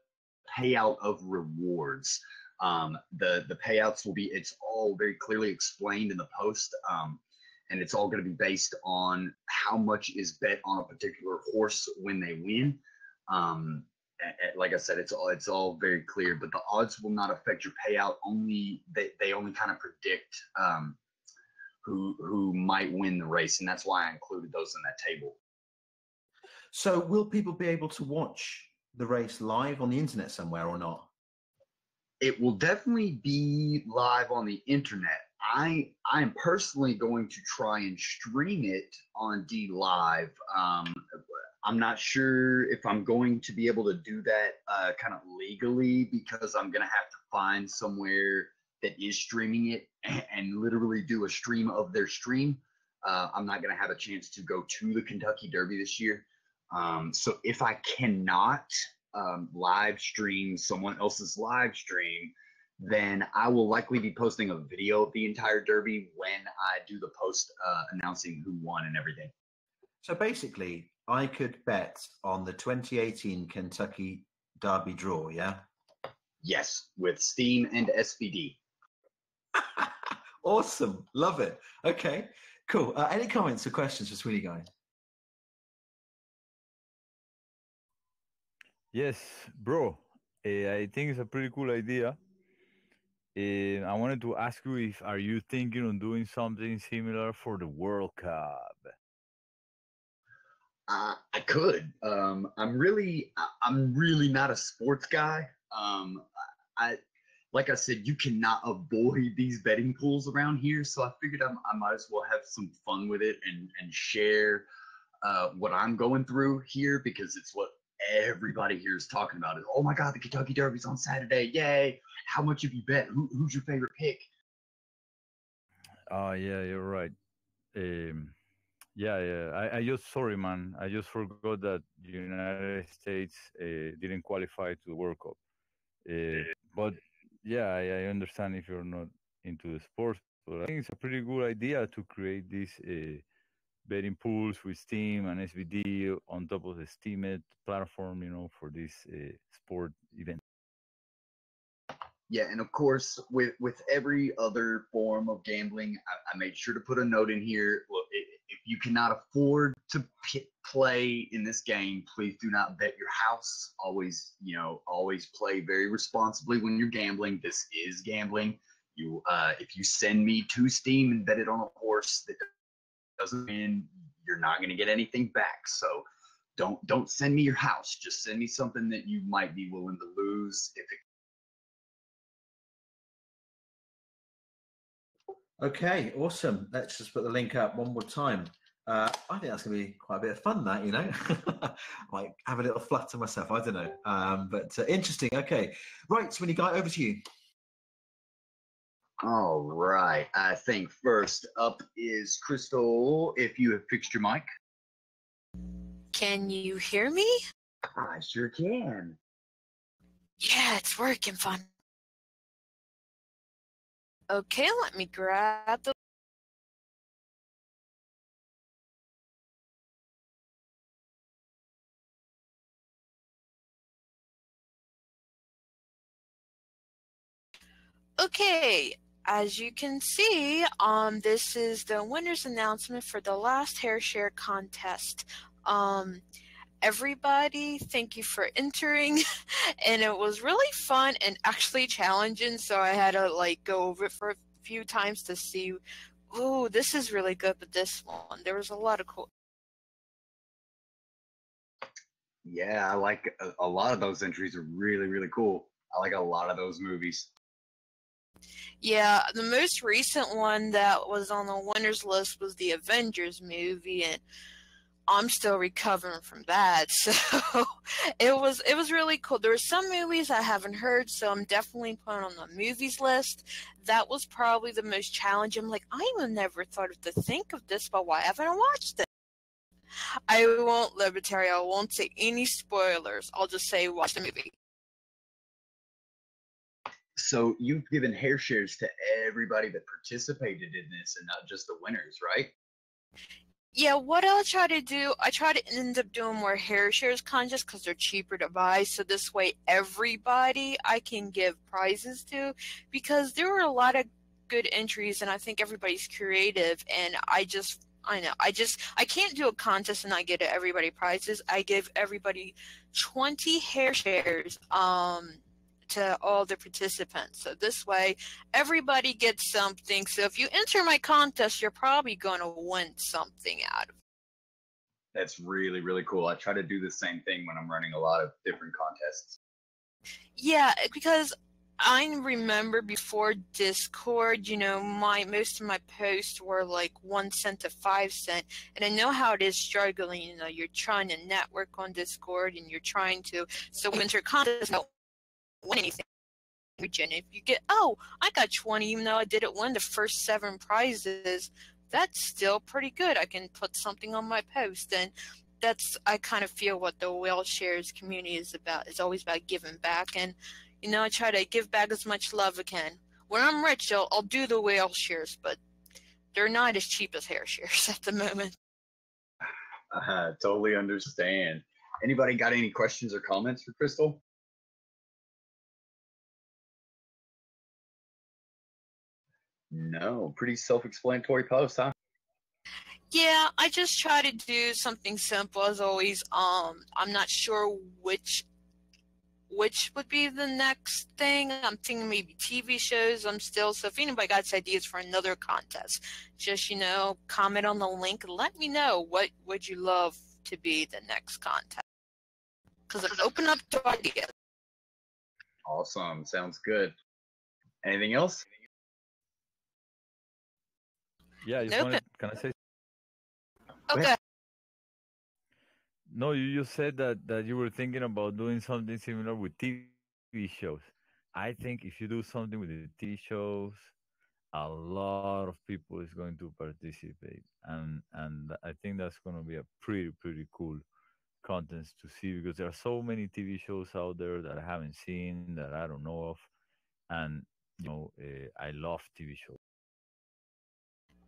payout of rewards. The payouts will be, it's all very clearly explained in the post, and it's all going to be based on how much is bet on a particular horse when they win. Like I said, it's all very clear, but the odds will not affect your payout. They only kind of predict who might win the race, and that's why I included those in that table. So will people be able to watch the race live on the internet somewhere or not? It will definitely be live on the internet. I am personally going to try and stream it on D Live. I'm not sure if I'm going to be able to do that kind of legally, because I'm going to have to find somewhere that is streaming it and literally do a stream of their stream. I'm not going to have a chance to go to the Kentucky Derby this year. So if I cannot live stream someone else's live stream, then I will likely be posting a video of the entire Derby when I do the post announcing who won and everything. So basically, I could bet on the 2018 Kentucky Derby draw, yeah? Yes, with Steam and SBD. Awesome. Love it. Okay, cool. Any comments or questions for Sweeney Guy? Yes, bro. I think it's a pretty cool idea. I wanted to ask you are you thinking on doing something similar for the World Cup? I could. I'm really not a sports guy. Like I said, you cannot avoid these betting pools around here, so I figured I might as well have some fun with it and share what I'm going through here, because it's what everybody here is talking about. Is, oh my God, the Kentucky Derby's on Saturday! Yay! How much have you bet? Who's your favorite pick? Oh yeah, you're right. Yeah. I just sorry, man. I just forgot that the United States didn't qualify to the World Cup. But yeah, I understand if you're not into the sports, but I think it's a pretty good idea to create these betting pools with Steam and SBD on top of the Steemit platform, for this sport event. Yeah, and of course, with every other form of gambling, I made sure to put a note in here. Look, if you cannot afford to play in this game, please do not bet your house. Always play very responsibly when you're gambling. This is gambling. If you send me to Steam and bet it on a horse that doesn't win, you're not going to get anything back. So don't send me your house. Just send me something that you might be willing to lose. Okay, awesome. Let's just put the link up one more time. I think that's going to be quite a bit of fun, that, you know. Might have a little flutter myself, I don't know. But interesting. Okay. Right, so when you guy, over to you. All right. I think first up is Crystal, if you have fixed your mic. Can you hear me? I sure can. Yeah, it's working fine. Okay, let me grab the... Okay, as you can see, this is the winner's announcement for the last hair share contest. Everybody, thank you for entering, and it was really fun and actually challenging, so I had to like go over it for a few times to see, ooh, this is really good, but this one, there was a lot of cool. Yeah, I like a lot of those entries are really, really cool. I like a lot of those movies. Yeah, the most recent one that was on the winners list was the Avengers movie, and I'm still recovering from that. So it was really cool. There were some movies I haven't heard, so I'm definitely putting on the movies list. That was probably the most challenging. I'm like, I even never thought to think of this, but why haven't I watched it? I won't, Libertary, I won't say any spoilers. I'll just say watch the movie. So you've given hair shares to everybody that participated in this and not just the winners, right? Yeah, what I'll try to do, I try to end up doing more hair shares contests because they're cheaper to buy. So this way, everybody I can give prizes to, because there were a lot of good entries, and I think everybody's creative. And I can't do a contest and not get everybody prizes. I give everybody 20 hair shares. To all the participants. So this way, everybody gets something. So if you enter my contest, you're probably going to win something out of it. That's really, really cool. I try to do the same thing when I'm running a lot of different contests. Yeah, because I remember before Discord, you know, most of my posts were like 1 cent to 5 cent, and I know how it is struggling. You know, you're trying to network on Discord, and you're trying to enter contests. Win anything. And if you get, oh, I got 20, even though I didn't win the first 7 prizes, that's still pretty good. I can put something on my post, and I kind of feel what the whale shares community is about. It's always about giving back, and you know, I try to give back as much love I can. When I'm rich, I'll do the whale shares, but they're not as cheap as hair shares at the moment. Totally understand. Anybody got any questions or comments for Crystal? No, pretty self-explanatory post, huh? Yeah, I just try to do something simple as always. I'm not sure which would be the next thing. I'm thinking maybe TV shows. So if anybody got ideas for another contest, just, you know, comment on the link and let me know what would you love to be the next contest. Because it'll open up to ideas. Awesome. Sounds good. Anything else? Yeah, can I say? Okay. No, you just said that you were thinking about doing something similar with TV shows. I think if you do something with the TV shows, a lot of people is going to participate, and I think that's going to be a pretty cool contest to see, because there are so many TV shows out there that I haven't seen, that I don't know of, and you know, I love TV shows.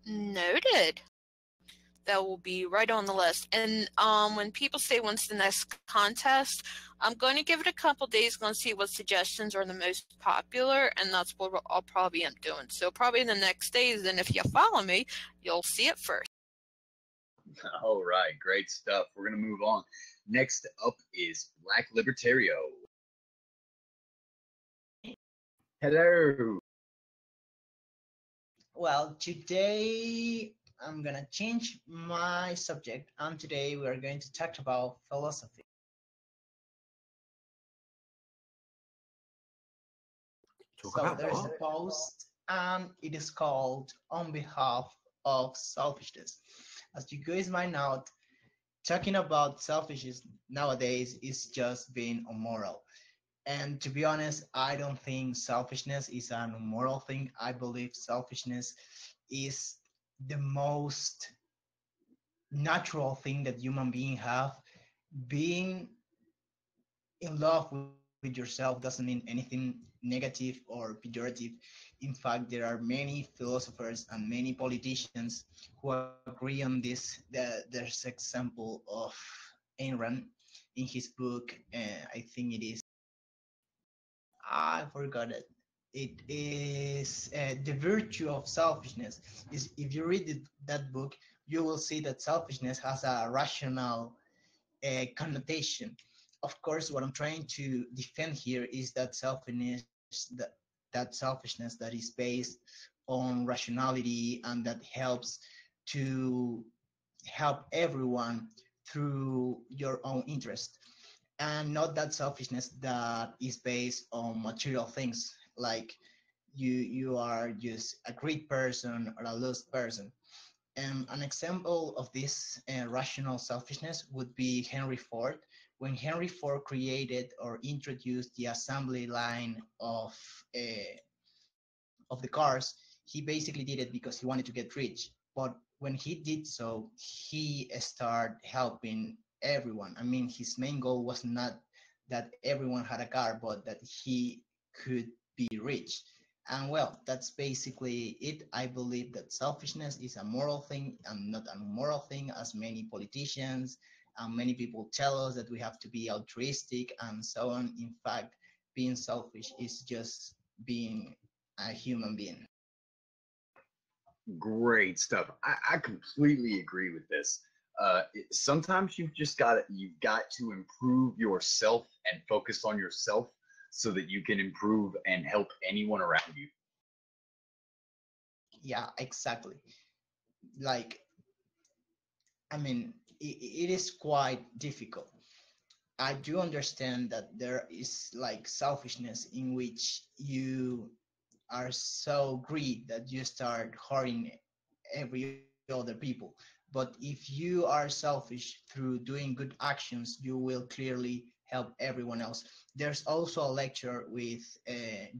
Noted. That will be right on the list. And when people say when's the next contest, I'm going to give it a couple days, going to see what suggestions are the most popular, and that's what I'll probably end up doing. So probably in the next days, and if you follow me, you'll see it first. All right, great stuff. We're going to move on. Next up is Black Libertario. Hello. Well, today I'm gonna change my subject, and today we are going to talk about philosophy. Talk So about there's a what? post, and it is called "On Behalf of Selfishness." As you guys might know, talking about selfishness nowadays is just being immoral. And to be honest, I don't think selfishness is an immoral thing. I believe selfishness is the most natural thing that human beings have. Being in love with yourself doesn't mean anything negative or pejorative. In fact, there are many philosophers and many politicians who agree on this. There's example of Ayn Rand in his book, I think it is, I forgot it. It is The Virtue of Selfishness. Is If you read that book, you will see that selfishness has a rational connotation. Of course, what I'm trying to defend here is that that selfishness that is based on rationality and that helps to help everyone through your own interest, and not that selfishness that is based on material things, like you are just a great person or a lost person. An example of this rational selfishness would be Henry Ford. When Henry Ford created or introduced the assembly line of the cars, he basically did it because he wanted to get rich. But when he did so, he started helping everyone. I mean, his main goal was not that everyone had a car, but that he could be rich. And well, that's basically it. I believe that selfishness is a moral thing and not a moral thing, as many politicians and many people tell us that we have to be altruistic and so on. In fact, being selfish is just being a human being. Great stuff. I completely agree with this. Sometimes you've got to improve yourself and focus on yourself so that you can improve and help anyone around you. Yeah, exactly. Like, I mean, it is quite difficult. I do understand that there is like selfishness in which you are so greedy that you start hurting every other people. But if you are selfish through doing good actions, you will clearly help everyone else. There's also a lecture with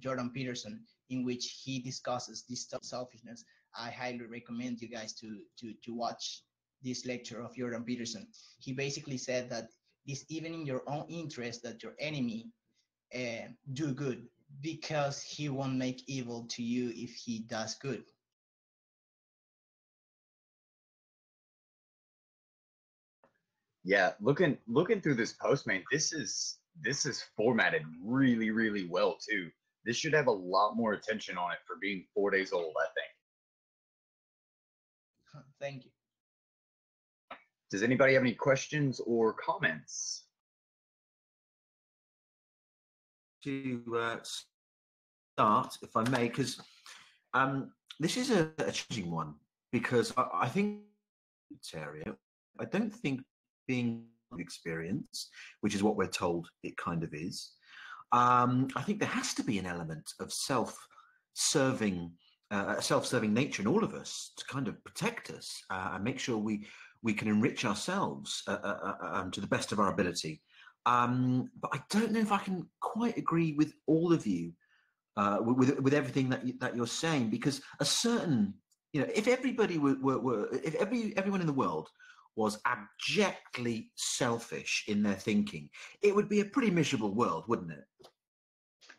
Jordan Peterson in which he discusses this topic of selfishness. I highly recommend you guys to watch this lecture of Jordan Peterson. He basically said that it's even in your own interest that your enemy do good, because he won't make evil to you if he does good. Yeah, looking through this post, man, this is formatted really, really well too. This should have a lot more attention on it for being 4 days old, I think. Thank you. Does anybody have any questions or comments? To start, if I may, because this is a challenging one, because I think this area, I don't think being experience, which is what we're told it kind of is, I think there has to be an element of self-serving nature in all of us to kind of protect us and make sure we can enrich ourselves to the best of our ability. But I don't know if I can quite agree with all of you with everything that you're saying, because a certain, if everybody if everyone in the world was abjectly selfish in their thinking, it would be a pretty miserable world, wouldn't it?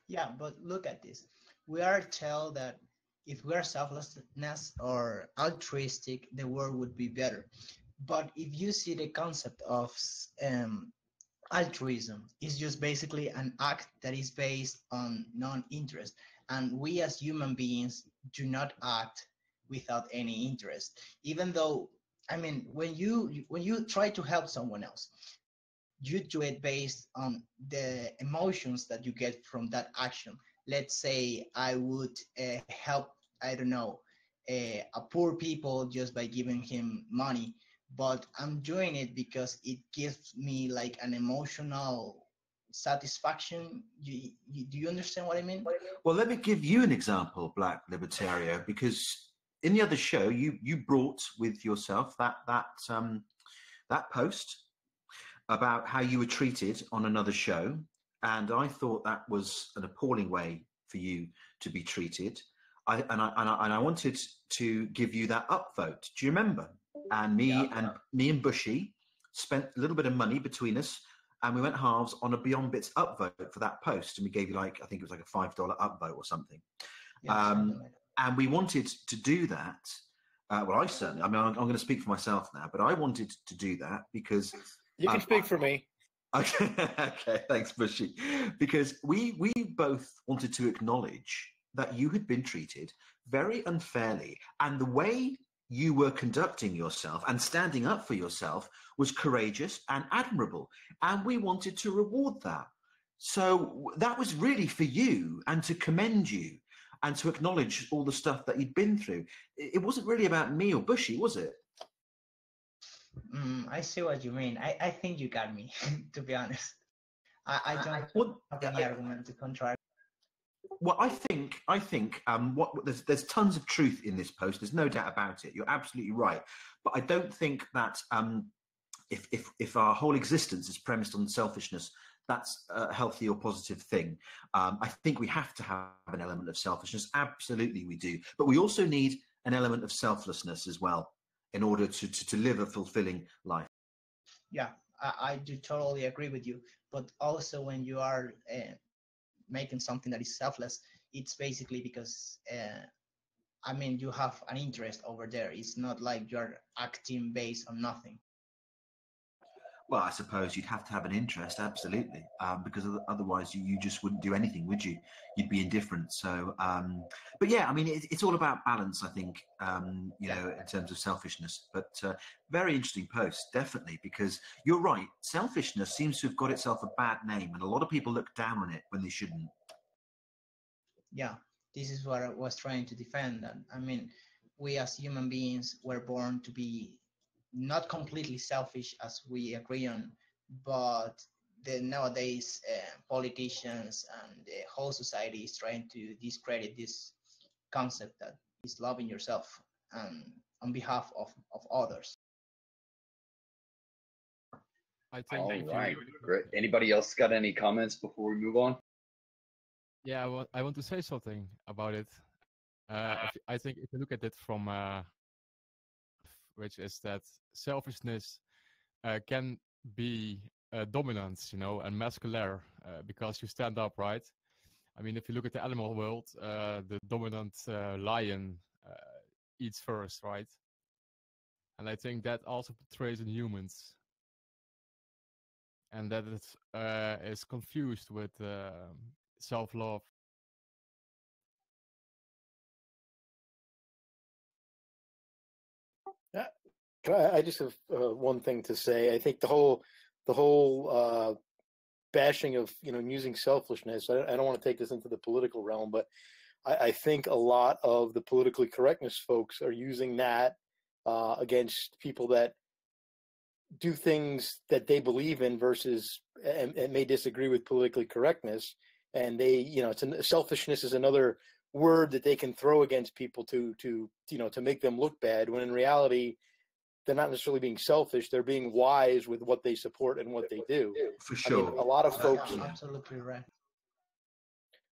Yeah, but look at this. We are told that if we are selflessness or altruistic, the world would be better. But if you see the concept of altruism, it's just basically an act that is based on non-interest. And we as human beings do not act without any interest. Even though, I mean, when you try to help someone else, you do it based on the emotions that you get from that action. Let's say I would help, I don't know, a poor people just by giving him money, but I'm doing it because it gives me like an emotional satisfaction. Do you understand what I mean? Well, let me give you an example, Black Libertario, because in the other show, you brought with yourself that post about how you were treated on another show, and I thought that was an appalling way for you to be treated. I wanted to give you that upvote. Do you remember? And me and Bushy spent a little bit of money between us, and we went halves on a Beyond Bits upvote for that post, and we gave you I think it was like a $5 upvote or something. And we wanted to do that. Well, I certainly. I mean, I'm going to speak for myself now, but I wanted to do that because you can speak for me. Okay, okay, thanks, Bushy. Because we both wanted to acknowledge that you had been treated very unfairly, and the way you were conducting yourself and standing up for yourself was courageous and admirable, and we wanted to reward that. So that was really for you, and to commend you and to acknowledge all the stuff that you'd been through. It wasn't really about me or Bushy, was it? I see what you mean. I think you got me, to be honest. I don't have any argument to contrary. Well, I think there's tons of truth in this post. There's no doubt about it. You're absolutely right. But I don't think that if our whole existence is premised on selfishness, that's a healthy or positive thing. I think we have to have an element of selfishness. Absolutely, we do. But we also need an element of selflessness as well in order to live a fulfilling life. Yeah, I do totally agree with you. But also when you are making something that is selfless, it's basically because, I mean, you have an interest over there. It's not like you're acting based on nothing. Well, I suppose you'd have to have an interest, absolutely, because otherwise you just wouldn't do anything, would you? You'd be indifferent. So, but yeah, I mean, it's all about balance, I think, you know, in terms of selfishness. But very interesting post, definitely, because you're right. Selfishness seems to have got itself a bad name, and a lot of people look down on it when they shouldn't. Yeah, this is what I was trying to defend. I mean, we as human beings were born to be not completely selfish, as we agree on, but nowadays politicians and the whole society is trying to discredit this concept that is loving yourself on behalf of others. I think. All right, great. Anybody else got any comments before we move on? Yeah, well, I want to say something about it. I think if you look at it from which is that selfishness can be dominance, you know, and muscular because you stand up, right? I mean, if you look at the animal world, the dominant lion eats first, right? And I think that also portrays in humans, and that it is confused with self-love. I just have one thing to say. I think the whole bashing of, you know, using selfishness. I don't want to take this into the political realm, but I think a lot of the politically correctness folks are using that against people that do things that they believe in versus and may disagree with politically correctness. And they, you know, selfishness is another word that they can throw against people to you know, to make them look bad, when in reality they're not necessarily being selfish. They're being wise with what they support and what they do. For sure. I mean, a lot of folks. Yeah, absolutely right.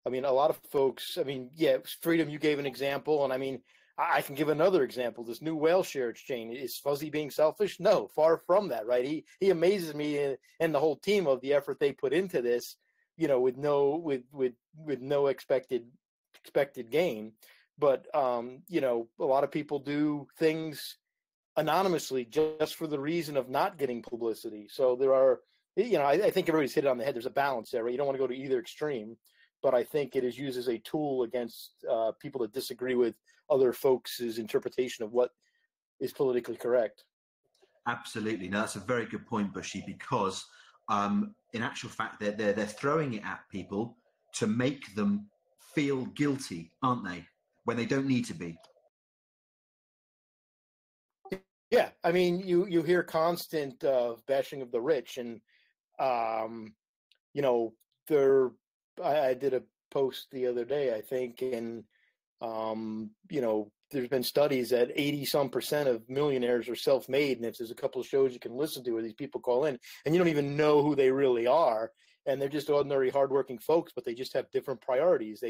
I mean, a lot of folks. I mean, yeah, Freedom. You gave an example, and I mean, I can give another example. This new whale share exchange, is Fuzzy being selfish? No, far from that. Right? He amazes me and the whole team of the effort they put into this. You know, with no expected gain. But you know, a lot of people do things anonymously just for the reason of not getting publicity. So there are, you know, I think everybody's hit it on the head. There's a balance there, right? You don't want to go to either extreme, but I think it is used as a tool against people that disagree with other folks' interpretation of what is politically correct. Absolutely. No, that's a very good point, Bushy, because in actual fact, they're throwing it at people to make them feel guilty, aren't they? When they don't need to be. Yeah, I mean, you hear constant bashing of the rich, and you know, I did a post the other day, I think, and you know, there's been studies that 80% of millionaires are self-made, and if there's a couple of shows you can listen to where these people call in, and you don't even know who they really are, and they're just ordinary, hardworking folks, but they just have different priorities.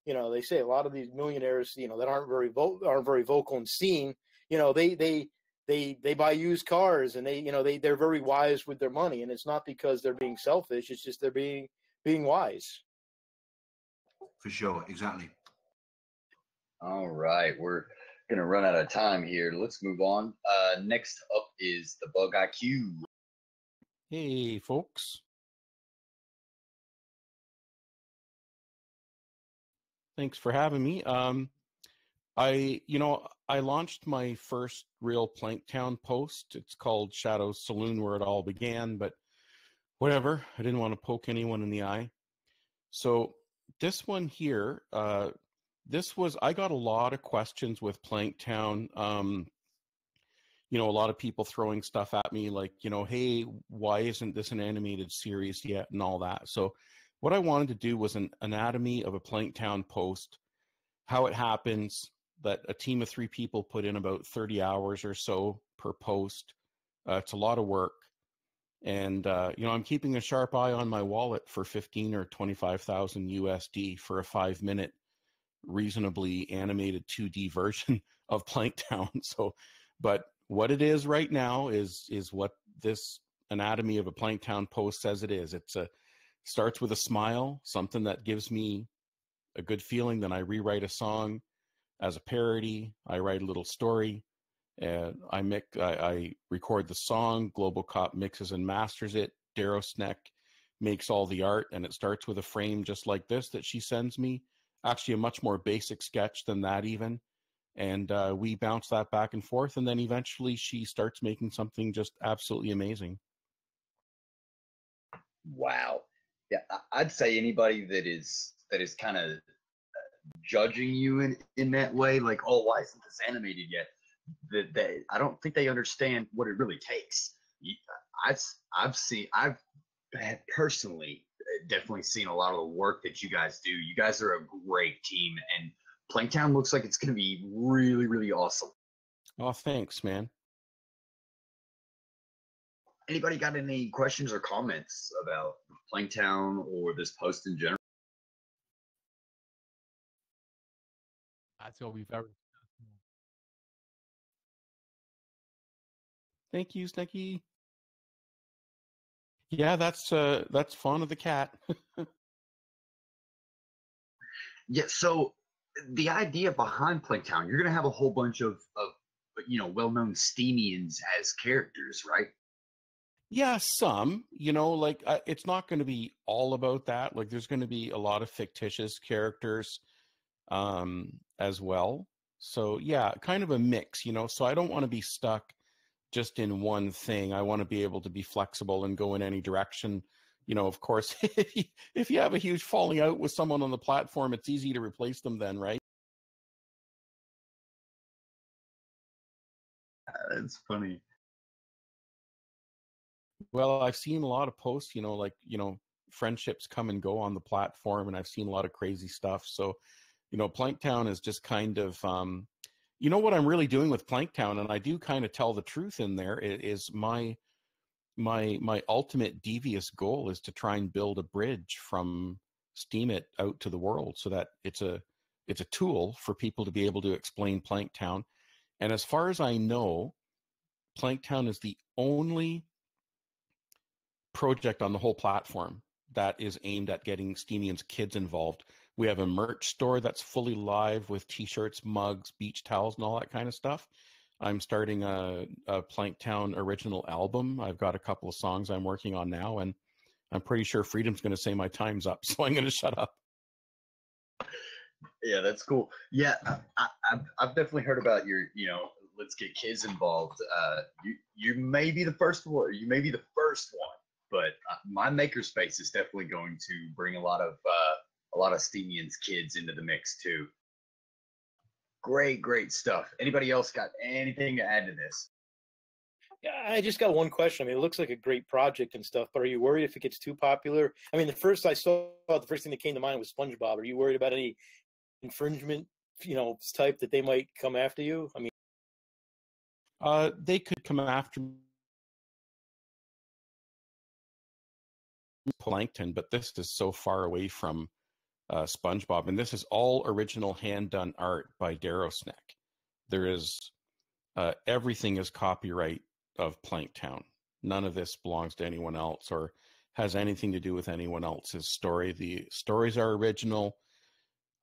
You know, they say a lot of these millionaires, you know, that aren't very vocal and seen, you know, they buy used cars, and they're very wise with their money, and it's not because they're being selfish, it's just they're being wise. For sure, exactly. All right, we're gonna run out of time here. Let's move on. Next up is the Bug IQ. Hey, folks. Thanks for having me. I launched my first real Planktown post. It's called Shadow Saloon, where it all began, but whatever. I didn't want to poke anyone in the eye. So this one here, I got a lot of questions with Planktown. You know, a lot of people throwing stuff at me like, you know, hey, why isn't this an animated series yet and all that. So what I wanted to do was an anatomy of a Planktown post, how it happens that a team of 3 people put in about 30 hours or so per post. It's a lot of work. And, you know, I'm keeping a sharp eye on my wallet for 15 or 25,000 USD for a 5-minute reasonably animated 2D version of Planktown. So, but what it is right now is what this anatomy of a Planktown post says it is. Starts with a smile, something that gives me a good feeling. Then I rewrite a song as a parody. I write a little story. I record the song. Global Cop mixes and masters it. Darrow Sneck makes all the art, and it starts with a frame just like this that she sends me. Actually, a much more basic sketch than that even. And we bounce that back and forth, and then eventually she starts making something just absolutely amazing. Wow. Yeah, I'd say anybody that is kind of judging you in that way, like, oh, why isn't this animated yet? That I don't think they understand what it really takes. I've personally definitely seen a lot of the work that you guys do. You guys are a great team, and Planktown looks like it's going to be really, really awesome. Oh, thanks, man. Anybody got any questions or comments about Planktown or this post in general? That's going to be very. Thank you, Snecky. Yeah, that's Fawn of the Cat. Yeah, so the idea behind Planktown, you're going to have a whole bunch of well-known Steemians as characters, right? Yeah, some, you know, like it's not going to be all about that. Like there's going to be a lot of fictitious characters as well. So yeah, kind of a mix, you know, so I don't want to be stuck just in one thing. I want to be able to be flexible and go in any direction. You know, of course, if you have a huge falling out with someone on the platform, it's easy to replace them then, right? That's funny. Well, I've seen a lot of posts, you know, like, you know, friendships come and go on the platform, and I've seen a lot of crazy stuff. So, you know, Planktown is just kind of, you know, what I'm really doing with Planktown, and I do kind of tell the truth in there, is my ultimate devious goal is to try and build a bridge from Steam it out to the world so that it's a tool for people to be able to explain Planktown. And as far as I know, Planktown is the only project on the whole platform that is aimed at getting Steemians kids involved. We have a merch store that's fully live with t-shirts, mugs, beach towels, and all that kind of stuff. I'm starting a Planktown original album. I've got a couple of songs I'm working on now, and I'm pretty sure Freedom's going to say my time's up, so I'm going to shut up. Yeah, that's cool. Yeah, I've definitely heard about your, let's get kids involved. You may be the first one. You may be the first one, but my makerspace is definitely going to bring a lot of Steemians kids into the mix too. Great stuff. Anybody else got anything to add to this? I just got one question. I mean, it looks like a great project and stuff, but are you worried if it gets too popular? I mean, the first thing that came to mind was SpongeBob. Are you worried about any infringement, type that they might come after you? I mean, they could come after Plankton, but this is so far away from SpongeBob, and this is all original hand-done art by Darrowsnack. There is everything is copyright of Planktown. None of this belongs to anyone else or has anything to do with anyone else's story. The stories are original.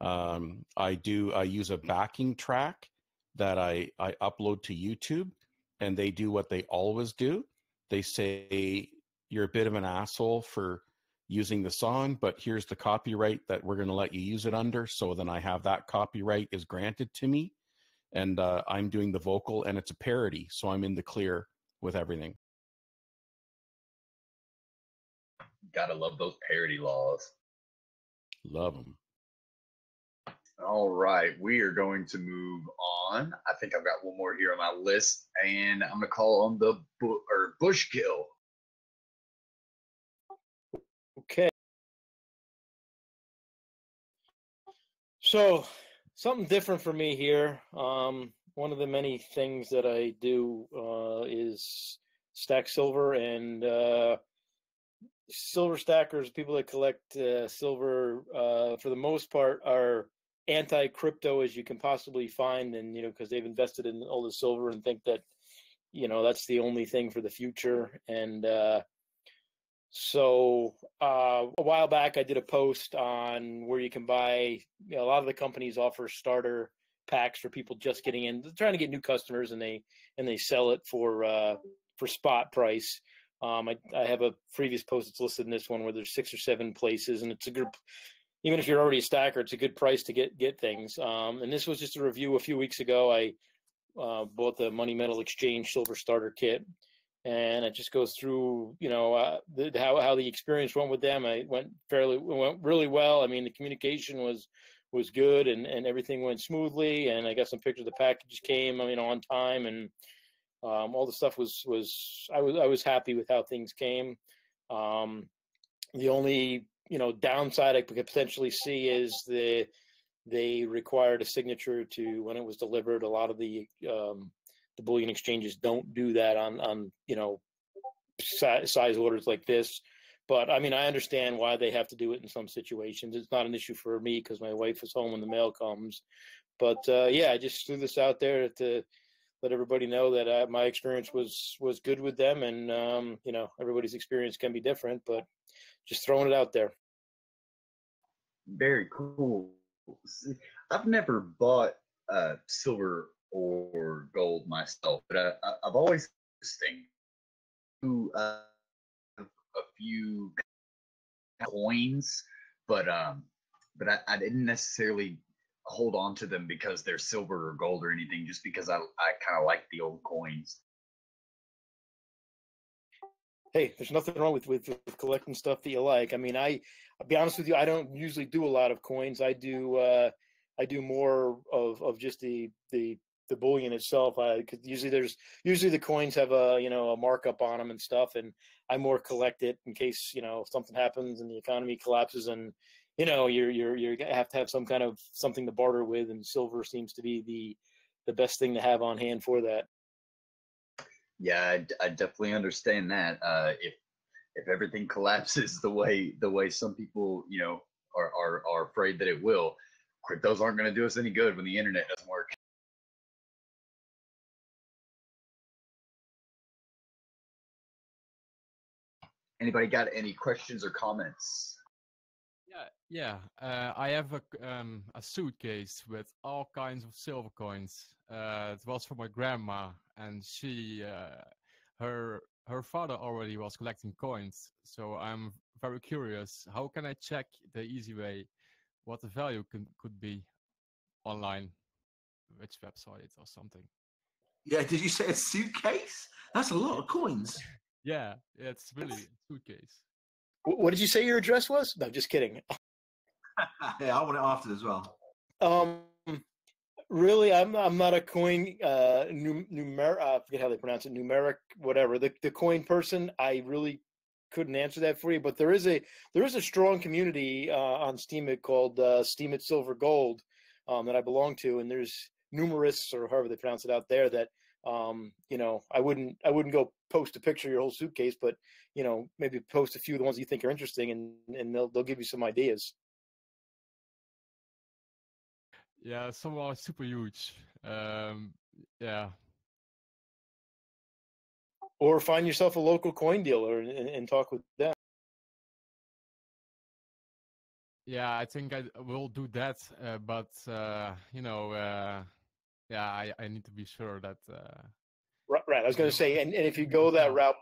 I use a backing track that I upload to YouTube, and they do what they always do. They say, you're a bit of an asshole for using the song, but here's the copyright that we're going to let you use it under. So then I have that copyright is granted to me, and I'm doing the vocal, and it's a parody. So I'm in the clear with everything. Gotta love those parody laws. Love them. All right, we are going to move on. I think I've got one more here on my list, and I'm going to call on the Bushkill. Okay. So something different for me here. One of the many things that I do is stack silver, and silver stackers, people that collect silver, for the most part, are anti-crypto as you can possibly find, and because they've invested in all the silver and think that that's the only thing for the future. And so a while back, I did a post on where you can buy. A lot of the companies offer starter packs for people just getting in, trying to get new customers, and they sell it for spot price. I have a previous post that's listed in this one where there's 6 or 7 places, and it's a good. Even if you're already a stacker, it's a good price to get things. And this was just a review a few weeks ago. I bought the Money Metal Exchange Silver Starter Kit, and it just goes through, how the experience went with them. It went really well. I mean, the communication was good, and everything went smoothly. And I got some pictures of the packages came, on time, and all the stuff I was happy with how things came. The only downside I could potentially see is they required a signature to when it was delivered. A lot of the bullion exchanges don't do that on size orders like this. But I understand why they have to do it in some situations. It's not an issue for me because my wife is home when the mail comes. But I just threw this out there to let everybody know that my experience was good with them, and everybody's experience can be different, but just throwing it out there. Very cool. I've never bought silver or gold myself, but I've always think a few coins, but I didn't necessarily hold on to them because they're silver or gold or anything, just because I kind of like the old coins. Hey, there's nothing wrong with collecting stuff that you like. I'll be honest with you, I don't usually do a lot of coins. I do more of just the bullion itself. Cause usually the coins have a markup on them and stuff, and I more collect it in case something happens and the economy collapses, and you have to have some kind of something to barter with, and silver seems to be the best thing to have on hand for that. Yeah, I definitely understand that. If everything collapses the way some people are afraid that it will, cryptos aren't going to do us any good when the internet doesn't work. Anybody got any questions or comments? Yeah. I have a suitcase with all kinds of silver coins. It was for my grandma, and she, her father already was collecting coins. So I'm very curious. How can I check the easy way what the value could be online? Which website or something? Yeah, did you say a suitcase? That's a lot of coins. Yeah, it's really a suitcase. What did you say your address was? No, just kidding. Yeah, I want it after as well. Really, I'm not a coin numeric. I forget how they pronounce it. Numeric, whatever. The coin person. I really couldn't answer that for you. But there is a strong community on Steemit called Steemit Silver Gold that I belong to, and there's numerous, or however they pronounce it out there, that you know, I wouldn't go post a picture of your whole suitcase, but you know, maybe post a few of the ones you think are interesting, and they'll give you some ideas. Yeah, some are super huge. Yeah. Or find yourself a local coin dealer and talk with them. Yeah, I think I will do that, but you know, yeah, I need to be sure that. Right. I was going to say, and if you go that route,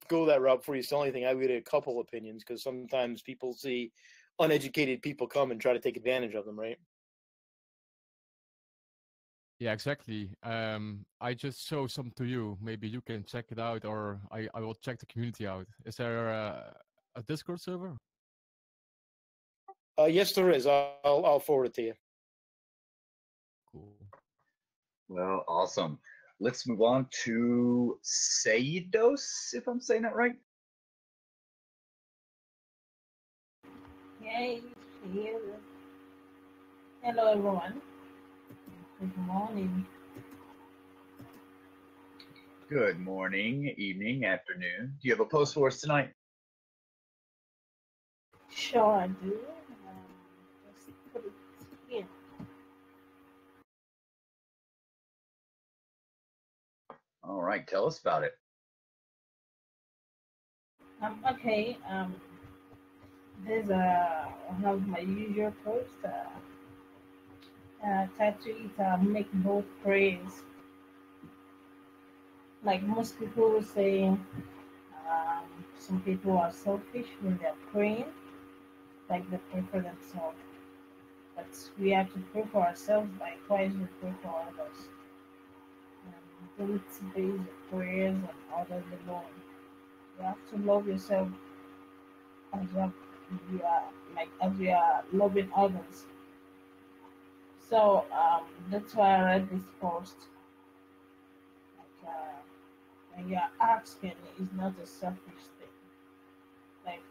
go that route before you sell anything, I would get a couple opinions, because sometimes people see uneducated people come and try to take advantage of them, right? Yeah, exactly. I just show some to you. Maybe you can check it out, or I will check the community out. Is there a Discord server? Yes, there is. I'll forward it to you. Cool. Well, awesome. Let's move on to Seidos, if I'm saying that right. Yay, here. Hello, everyone. Good morning. Good morning, evening, afternoon. Do you have a post for us tonight? Sure, I do. Just put it here. All right, tell us about it. Okay. There's one of my usual posts. Title it "Make Bold Praise." Like most people will say, some people are selfish when they're praying, like they pray for themselves. But we have to pray for ourselves, likewise we pray for others. Don't base your prayers on others alone. You have to love yourself as as we are loving others. So that's why I read this post. When you're asking, it's not a selfish thing. Like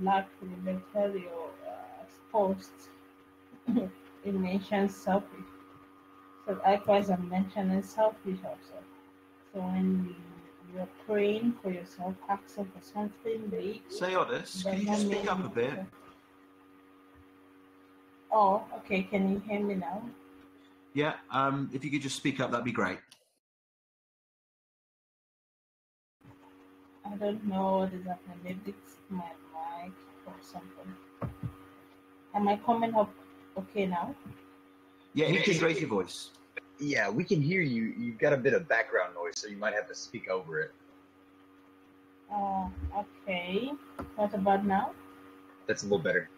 Black Libertario post, it mentions selfish. So likewise, I'm mentioning selfish also. So when you're praying for yourself, asking for something big. Seidos, can you just speak up a bit? Oh, okay. Can you hear me now? Yeah. If you could just speak up, that'd be great. I don't know what is happening. Maybe it's my mic or something. Am I coming up okay now? Yeah, you can raise your voice. Yeah, we can hear you. You've got a bit of background noise, so you might have to speak over it. Okay. What about now? That's a little better.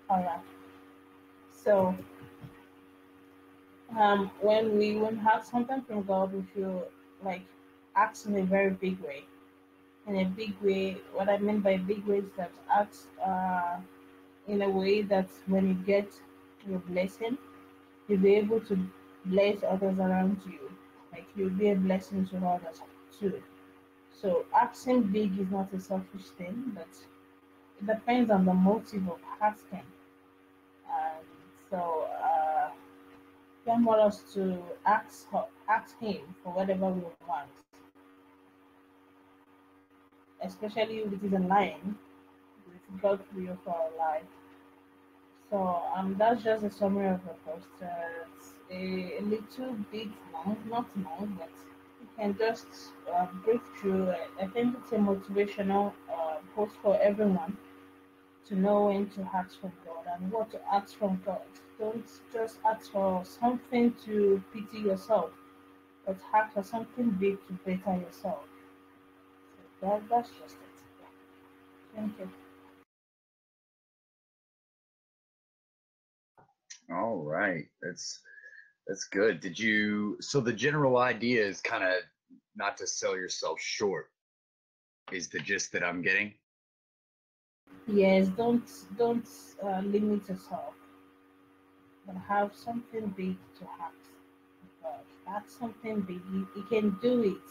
All right. So, when we have something from God, we feel like act in a very big way. In a big way, what I mean by big way is that act in a way that when you get your blessing, you'll be able to bless others around you. Like you'll be a blessing to others too. So asking big is not a selfish thing, but it depends on the motive of asking. And so God wants us to ask Him for whatever we want, especially if it is in line with God's will for our life. So that's just a summary of the post. It's a little bit long, not long, but you can just break through. I think it's a motivational post for everyone to know when to ask from God and what to ask from God. Don't just ask for something to pity yourself, but ask for something big to better yourself. So that's just it. Thank you. All right, that's good. So the general idea is kind of not to sell yourself short, is the gist that I'm getting? Yes, don't limit yourself. but have something big to ask. Because that's something big. You can do it.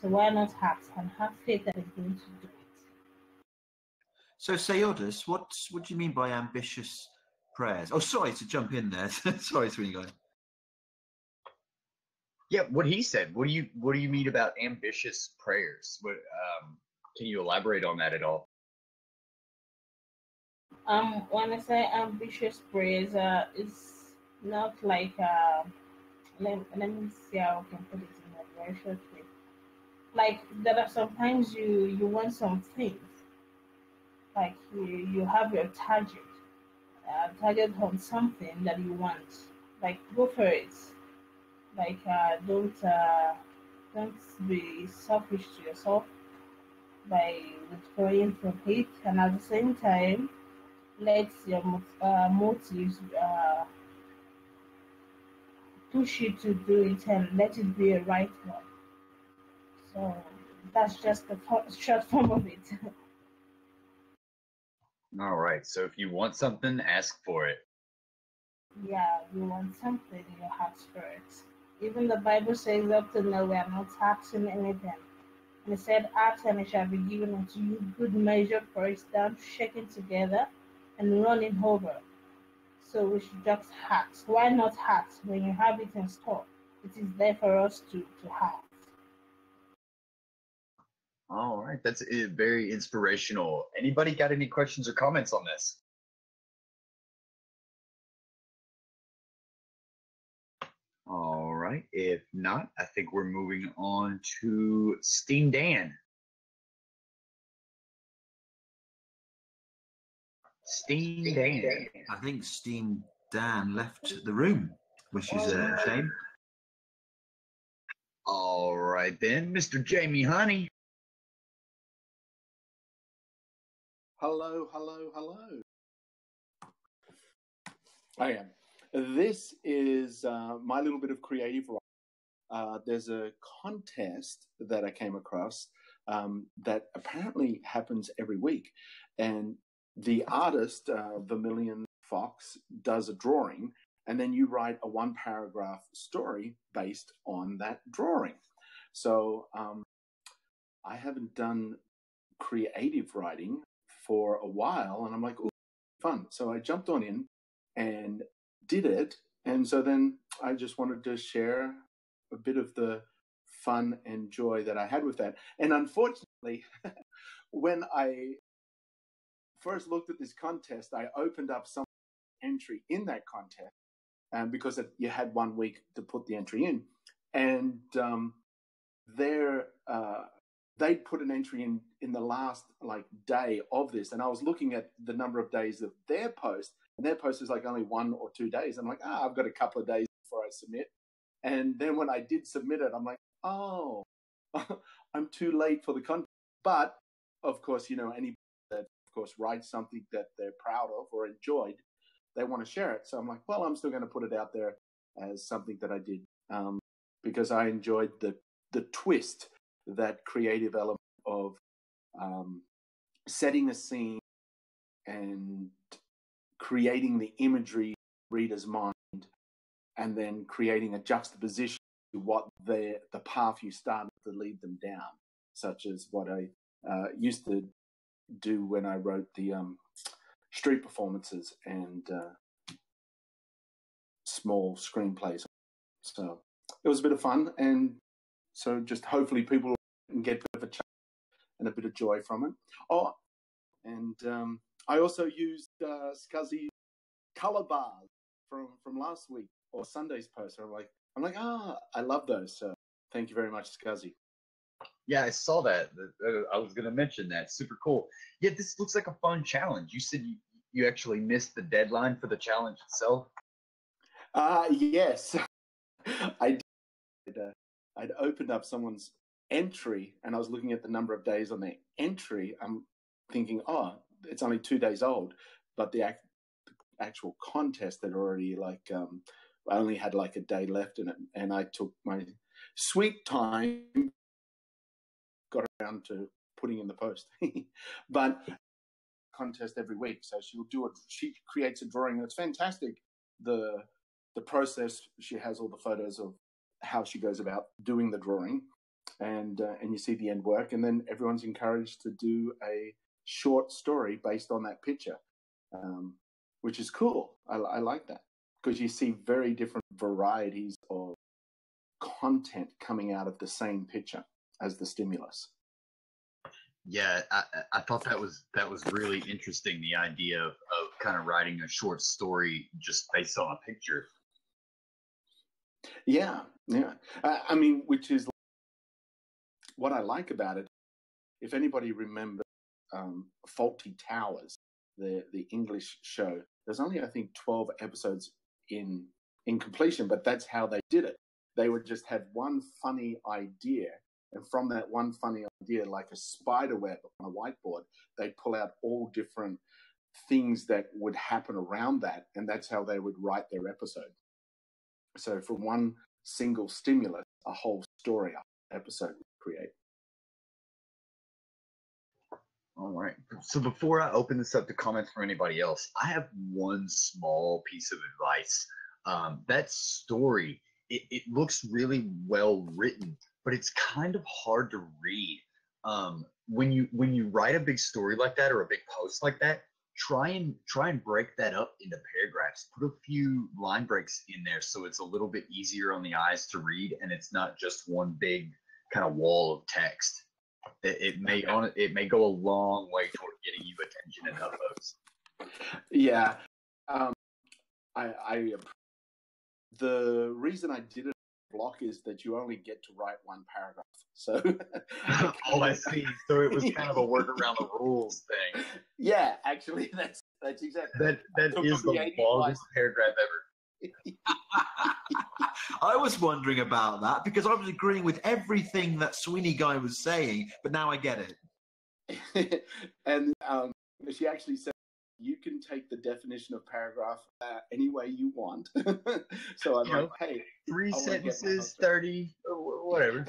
So why not ask and have faith that it's going to do it? So, Seodis, what do you mean by ambitious prayers? Oh, sorry to jump in there. Sorry, Sweeney guy. Yeah, what he said. What do you mean about ambitious prayers? What can you elaborate on that at all? When I say ambitious prayers, it's not like let me see how I can put it in a very short way. Like there are sometimes you want some things, like you have your target on something that you want, like go for it. Like don't be selfish to yourself by withdrawing from it, and at the same time let your motives push you to do it and let it be a right one. So that's just the short form of it. All right. So if you want something, ask for it. Yeah, you want something, you ask for it. Even the Bible says up to now we are not asking anything. And it said, ask and it shall be given unto you, good measure, pressed down, shaken together, and running over. So we should just ask. Why not ask when you have it in store? It is there for us to have. All right. That's very inspirational. Anybody got any questions or comments on this? All right. If not, I think we're moving on to Steam Dan. Steam Dan. I think Steam Dan left the room, which is a shame. All right then, Mr. Jamie Honey. Hello, hello, hello. I am. This is my little bit of creative writing. There's a contest that I came across that apparently happens every week. And the artist, Vermilion Fox, does a drawing, and then you write a one-paragraph story based on that drawing. So I haven't done creative writing for a while, and I'm like, oh, fun. So I jumped on in and did it. And so then I just wanted to share a bit of the fun and joy that I had with that. And unfortunately, when I first looked at this contest, I opened up some entry in that contest because you had 1 week to put the entry in. And they'd put an entry in the last day of this, and I was looking at the number of days of their post, and their post is like only 1 or 2 days. I'm like, I've got a couple of days before I submit. And then when I did submit it, I'm like, oh, I'm too late for the content. But of course, anybody that of course writes something that they're proud of or enjoyed, they want to share it. So I'm like, well, I'm still going to put it out there as something that I did because I enjoyed the twist, that creative element of setting a scene and creating the imagery in the reader's mind, and then creating a juxtaposition to what the path you started to lead them down, such as what I used to do when I wrote the street performances and small screenplays. So it was a bit of fun, and so just hopefully people can get a bit of a chance and a bit of joy from it. Oh, and I also used Scuzzy's color bars from last week or Sunday's post. I'm like, I love those. So thank you very much, Scuzzy. Yeah, I saw that. I was going to mention that. Super cool. Yeah, this looks like a fun challenge. You said you actually missed the deadline for the challenge itself? Yes. I did. I'd opened up someone's entry, and I was looking at the number of days on their entry. I'm thinking, it's only 2 days old, but the actual contest had already I only had a day left in it, and I took my sweet time, got around to putting in the post. But contest every week, so she'll do it. She creates a drawing that's fantastic, the process. She has all the photos of how she goes about doing the drawing, and you see the end work, and then everyone's encouraged to do a short story based on that picture, which is cool. I like that, because you see very different varieties of content coming out of the same picture as the stimulus. Yeah, I thought that was really interesting. The idea of kind of writing a short story just based on a picture. Yeah. I mean, which is what I like about it. If anybody remembers Faulty Towers, the English show, there's only, I think, 12 episodes in completion, but that's how they did it. They would just have one funny idea, and from that one funny idea, like a spider web on a whiteboard, they'd pull out all different things that would happen around that, and that's how they would write their episode. So from one single stimulus, a whole story episode would create. All right. So before I open this up to comments from anybody else, I have one small piece of advice. That story, it looks really well written, but it's kind of hard to read. When you write a big story like that or a big post like that, try and break that up into paragraphs. Put a few line breaks in there so it's a little bit easier on the eyes to read, and it's not just one big kind of wall of text. It may go a long way toward getting you attention and upvotes. Yeah, the reason I did it block is that you only get to write one paragraph. So I see. So it was kind of a work around the rules thing. Yeah, actually, that's exactly that is the longest paragraph ever. I was wondering about that because I was agreeing with everything that Sweeney guy was saying, but now I get it. And she actually said you can take the definition of paragraph any way you want. So I'm like, hey, 3 sentences, 30, whatever.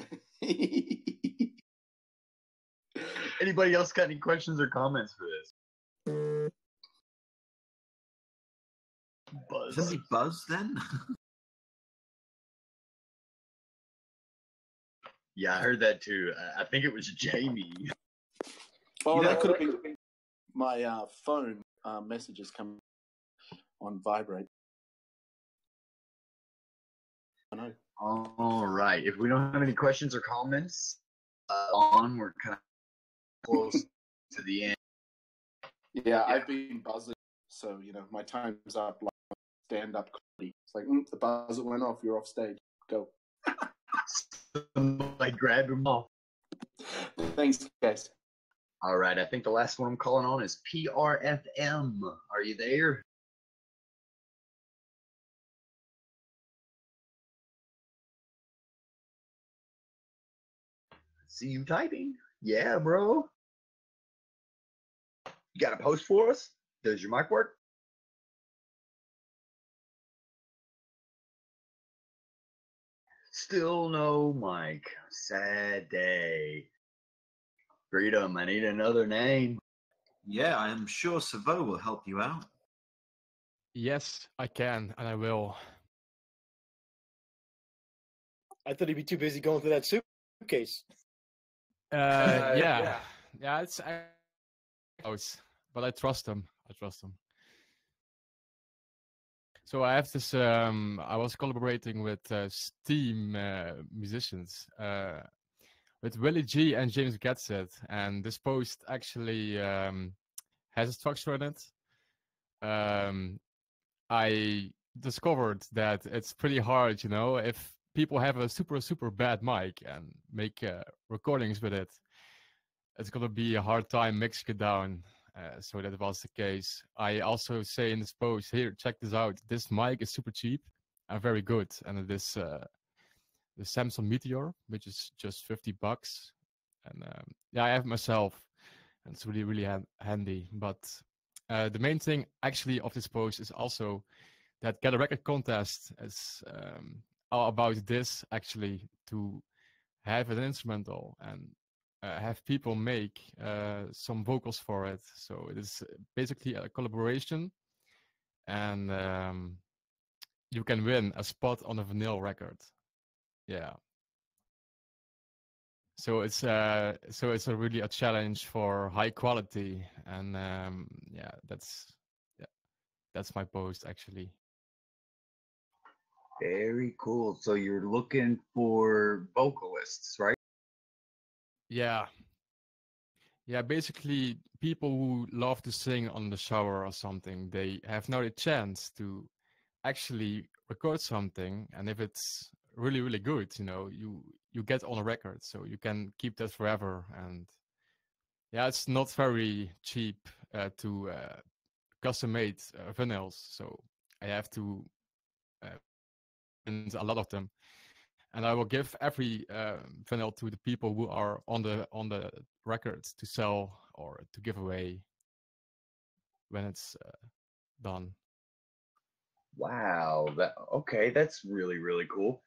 Anybody else got any questions or comments for this? Buzz. Somebody buzz then? Yeah, I heard that too. I think it was Jamie. Oh, that could have been my phone messages coming on vibrate. I know. All right. If we don't have any questions or comments, we're kind of close to the end. Yeah, I've been buzzing, so my time's up. Like stand-up comedy. It's like the buzzer went off. You're off stage. Go. I grabbed him off. Thanks, guys. All right. I think the last one I'm calling on is PRFM. Are you there? See you typing. Yeah, bro. You got a post for us? Does your mic work? Still no mic. Sad day. Freedom, I need another name. Yeah, I am sure Savo will help you out. Yes, I can, and I will. I thought he'd be too busy going through that suitcase. Yeah, it's close, but I trust him. So I have this. I was collaborating with Steam musicians, with Willie G and James Gatset, and this post actually has a structure in it. I discovered that it's pretty hard, if people have a super bad mic and make recordings with it, it's gonna be a hard time mixing it down. So that was the case. I also say in this post here, check this out. This mic is super cheap and very good, and it is the Samsung Meteor, which is just $50. And I have it myself, and it's really handy. But the main thing actually of this post is also that Get a Record contest is all about this, actually, to have an instrumental and have people make some vocals for it. So it is basically a collaboration, and you can win a spot on a vinyl record. Yeah. So it's a really a challenge for high quality, and yeah, that's my post actually. Very cool. So you're looking for vocalists, right? Yeah. Yeah, basically people who love to sing on the shower or something, they have now the chance to actually record something, and if it's really, really good, you know, you get on a record, so you can keep that forever. And yeah, it's not very cheap to custom made vinyls, so I have to print a lot of them, and I will give every vinyl to the people who are on the records to sell or to give away when it's done. Wow. Okay, that's really, really cool.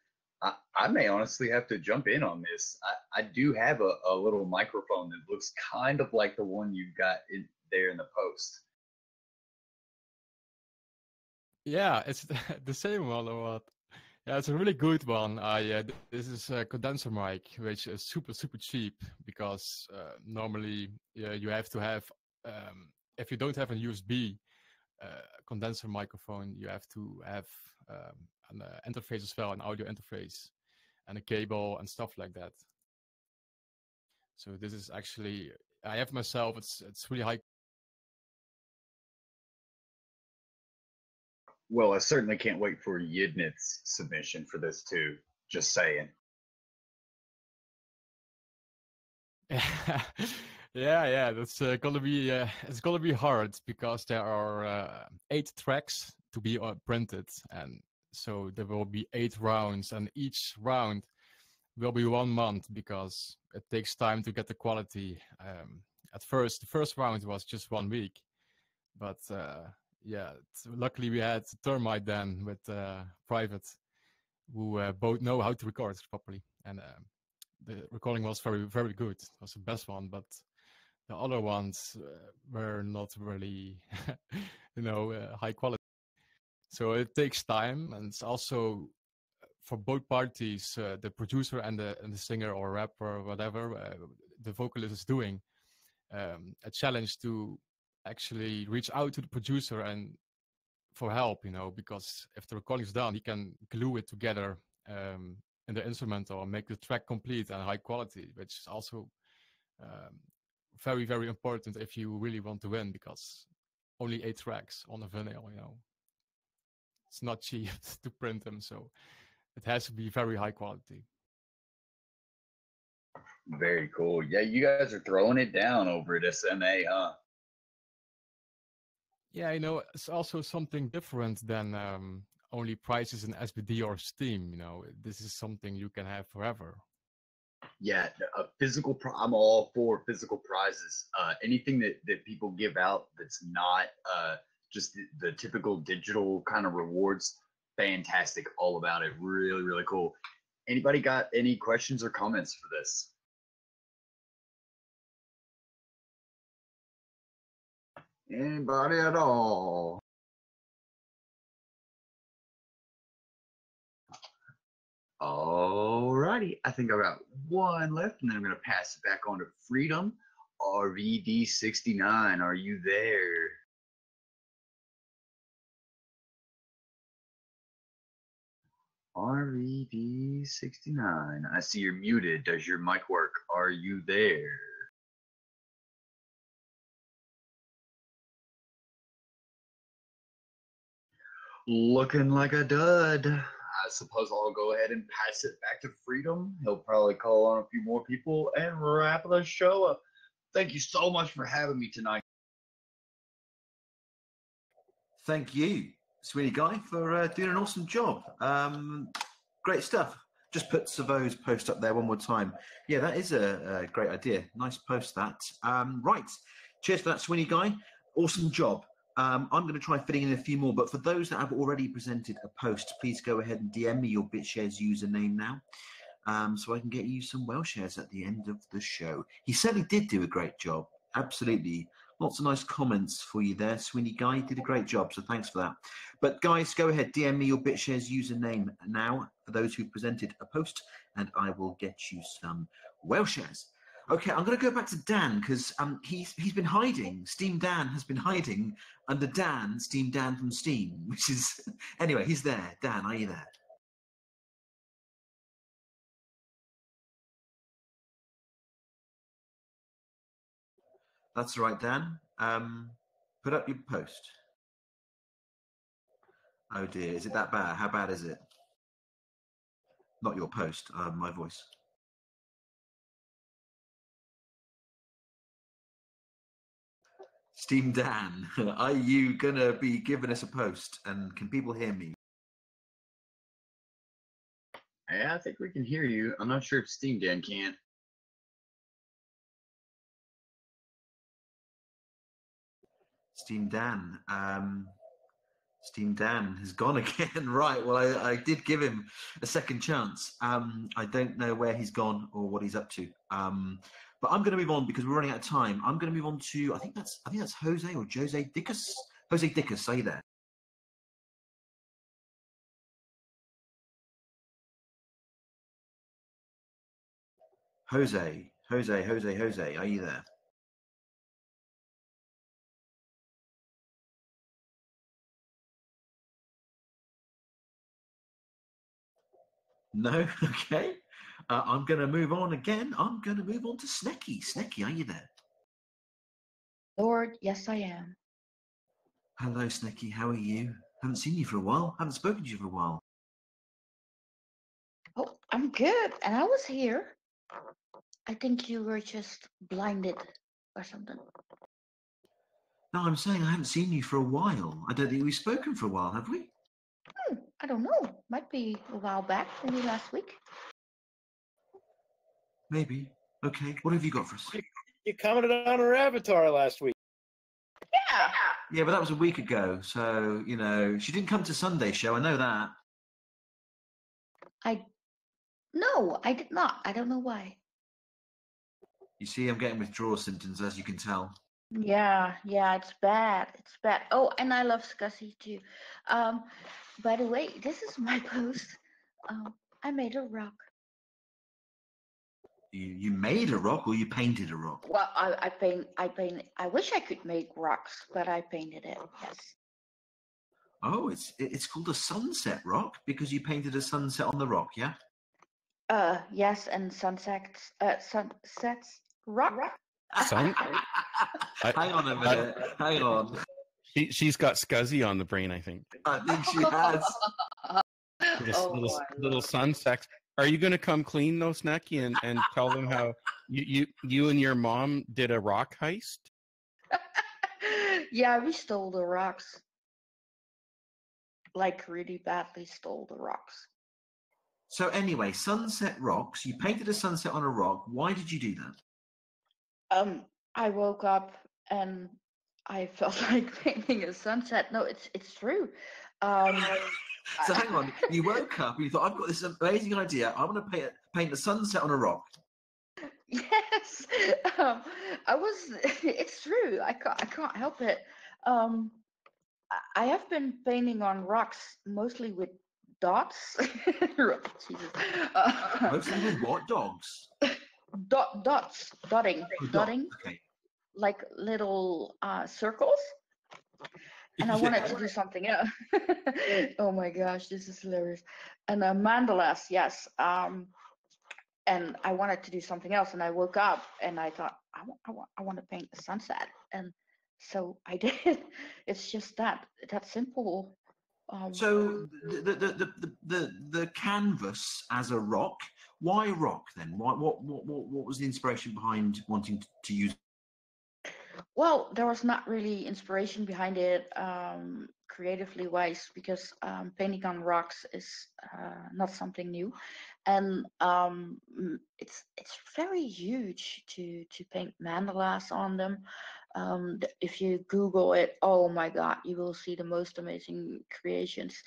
I may honestly have to jump in on this. I do have a little microphone that looks kind of like the one you got there in the post. Yeah, it's the same one or what? Yeah, it's a really good one. This is a condenser mic, which is super cheap because normally you have to have if you don't have a USB condenser microphone, you have to have an interface as well, an audio interface, and a cable and stuff like that. So this is actually I have myself. It's really high. Well, I certainly can't wait for Yidnit's submission for this too. Just saying. Yeah, that's gonna be it's gonna be hard because there are 8 tracks to be printed, and so there will be 8 rounds, and each round will be 1 month because it takes time to get the quality. At first, the first round was just 1 week, but yeah, luckily we had Termite then with Private, who both know how to record properly, and the recording was very good. It was the best one, but the other ones were not really, high quality. So it takes time, and it's also for both parties, the producer and the singer or rapper or whatever the vocalist is doing, a challenge to actually reach out to the producer and for help, because if the recording is done, he can glue it together in the instrumental and make the track complete and high quality, which is also very important if you really want to win, because only 8 tracks on a vinyl, it's not cheap to print them, so it has to be very high quality. Very cool. Yeah, you guys are throwing it down over at SMA, huh? Yeah, it's also something different than only prizes in SBD or Steam. This is something you can have forever. Yeah, I'm all for physical prizes. Anything that people give out that's not just the typical digital kind of rewards, fantastic. All about it. Really, really cool. Anybody got any questions or comments for this? Anybody at all? Alrighty, I think I got one left, and then I'm going to pass it back on to Freedom. RVD69, are you there? RVD69, I see you're muted. Does your mic work? Are you there? Looking like a dud. I suppose I'll go ahead and pass it back to Freedom. He'll probably call on a few more people and wrap the show up. Thank you so much for having me tonight. Thank you, Sweeney Guy, for doing an awesome job. Great stuff. Just put Savo's post up there one more time. Yeah, that is a great idea. Nice post, that. Right. Cheers for that, Sweeney Guy. Awesome job. I'm going to try fitting in a few more, but for those that have already presented a post, please go ahead and DM me your BitShares username now, so I can get you some well shares at the end of the show. He certainly did do a great job. Absolutely Lots of nice comments for you there, Sweeney Guy. You did a great job, so thanks for that. But guys, go ahead, DM me your BitShares username now for those who presented a post, and I will get you some whale shares. Okay, I'm going to go back to Dan because he's been hiding. Steam Dan has been hiding under Dan, Steam Dan from Steam, which is anyway. He's there. Dan, are you there? That's right, Dan. Put up your post. Oh dear, is it that bad? How bad is it? Not your post, my voice. Steam Dan, are you gonna be giving us a post? And can people hear me? Yeah, I think we can hear you. I'm not sure if Steam Dan can. Steam Dan. Steam Dan has gone again. Right. Well, I did give him a second chance. I don't know where he's gone or what he's up to. But I'm going to move on because we're running out of time. I'm going to move on to I think that's Jose or Jose Dickus. Jose Dickus, are you there? Jose, are you there? No? Okay. I'm going to move on again. I'm going to move on to Snecky. Snecky, are you there? Lord, yes, I am. Hello, Snecky. How are you? Haven't seen you for a while. Haven't spoken to you for a while. Oh, I'm good. And I was here. I think you were just blinded or something. No, I'm saying I haven't seen you for a while. I don't think we've spoken for a while, have we? I don't know. Might be a while back, maybe last week. Maybe. Okay. What have you got for us? You commented on her avatar last week. Yeah. Yeah, but that was a week ago. So, you know, she didn't come to Sunday show. I know that. No, I did not. I don't know why. You see, I'm getting withdrawal symptoms, as you can tell. Yeah, it's bad. It's bad. Oh, and I love Scuzzy too. By the way, this is my post. I made a rock. You made a rock or you painted a rock? Well, I paint. I wish I could make rocks, but I painted it. Yes. Oh, it's called a sunset rock because you painted a sunset on the rock, yeah? Yes, and sunsets. Sunsets. Rock. Sun? Hang on a minute. Hang on. She's got Scuzzy on the brain, I think. I think she has. Little sun sex. Are you going to come clean though, Snacky, and tell them how you and your mom did a rock heist? Yeah, we stole the rocks. Like really badly stole the rocks. So anyway, sunset rocks. You painted a sunset on a rock. Why did you do that? I woke up and I felt like painting a sunset. No, it's true. So hang on, you woke up and you thought, I've got this amazing idea. I want to paint a sunset on a rock. Yes, it's true. I can't help it. I have been painting on rocks mostly with dots. Jesus. Mostly with what? Dogs? Dots. Dotting. Dotting. Okay. Like little circles. And I wanted to do something else. Oh my gosh, this is hilarious. And mandalas, yes. And I wanted to do something else. And I woke up and I thought, I want to paint the sunset. And so I did. It's just that simple. So the canvas as a rock. Why rock then? What was the inspiration behind wanting to use? Well, there was not really inspiration behind it creatively wise because painting on rocks is not something new, and it's very huge to paint mandalas on them. If you Google it, oh my God, you will see the most amazing creations.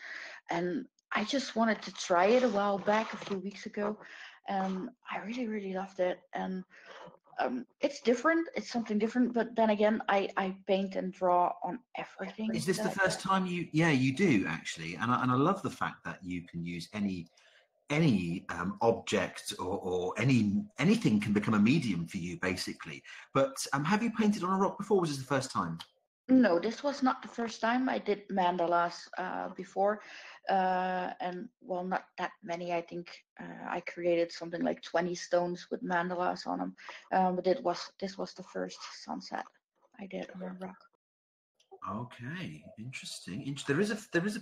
And I just wanted to try it a while back, a few weeks ago, and I really, really loved it. And it's different. It's something different. But then again, I paint and draw on everything. Is this the first time you? Yeah, you do actually, and I love the fact that you can use any object or anything can become a medium for you basically. But have you painted on a rock before? Or was this the first time? No, this was not the first time. I did mandalas before, and well, not that many. I think I created something like 20 stones with mandalas on them. But this was the first sunset I did on a rock. Okay, interesting. There is a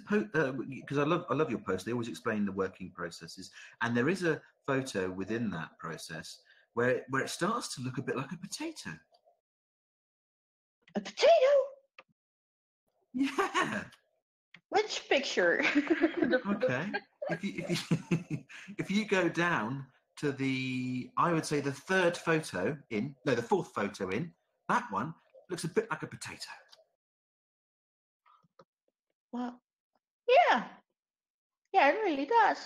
post because I love your post. They always explain the working processes, and there is a photo within that process where it starts to look a bit like a potato. A potato? Yeah. Which picture? Okay. If you go down to I would say the fourth photo in, that one looks a bit like a potato. Well, yeah, it really does.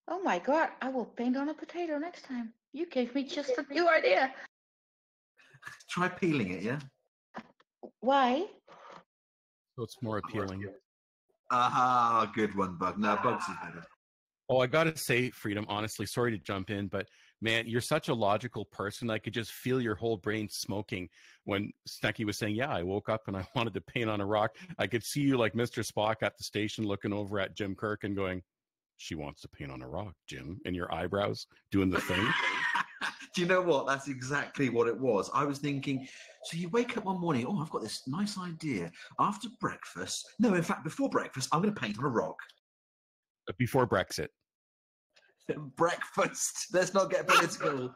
Oh my God, I will paint on a potato next time. You gave me just a new idea. Try peeling it, yeah? Why? So it's more appealing. Aha, good one, Bug. No, Bugs is better. Oh, I got to say, Freedom, honestly, sorry to jump in, but man, you're such a logical person. I could just feel your whole brain smoking when Snecky was saying, yeah, I woke up and I wanted to paint on a rock. I could see you like Mr. Spock at the station looking over at Jim Kirk and going, she wants to paint on a rock, Jim, and your eyebrows doing the thing. Do you know what? That's exactly what it was. I was thinking, so you wake up one morning, oh, I've got this nice idea. After breakfast, no, in fact, before breakfast, I'm going to paint on a rock. Before Brexit. Breakfast. Let's not get political.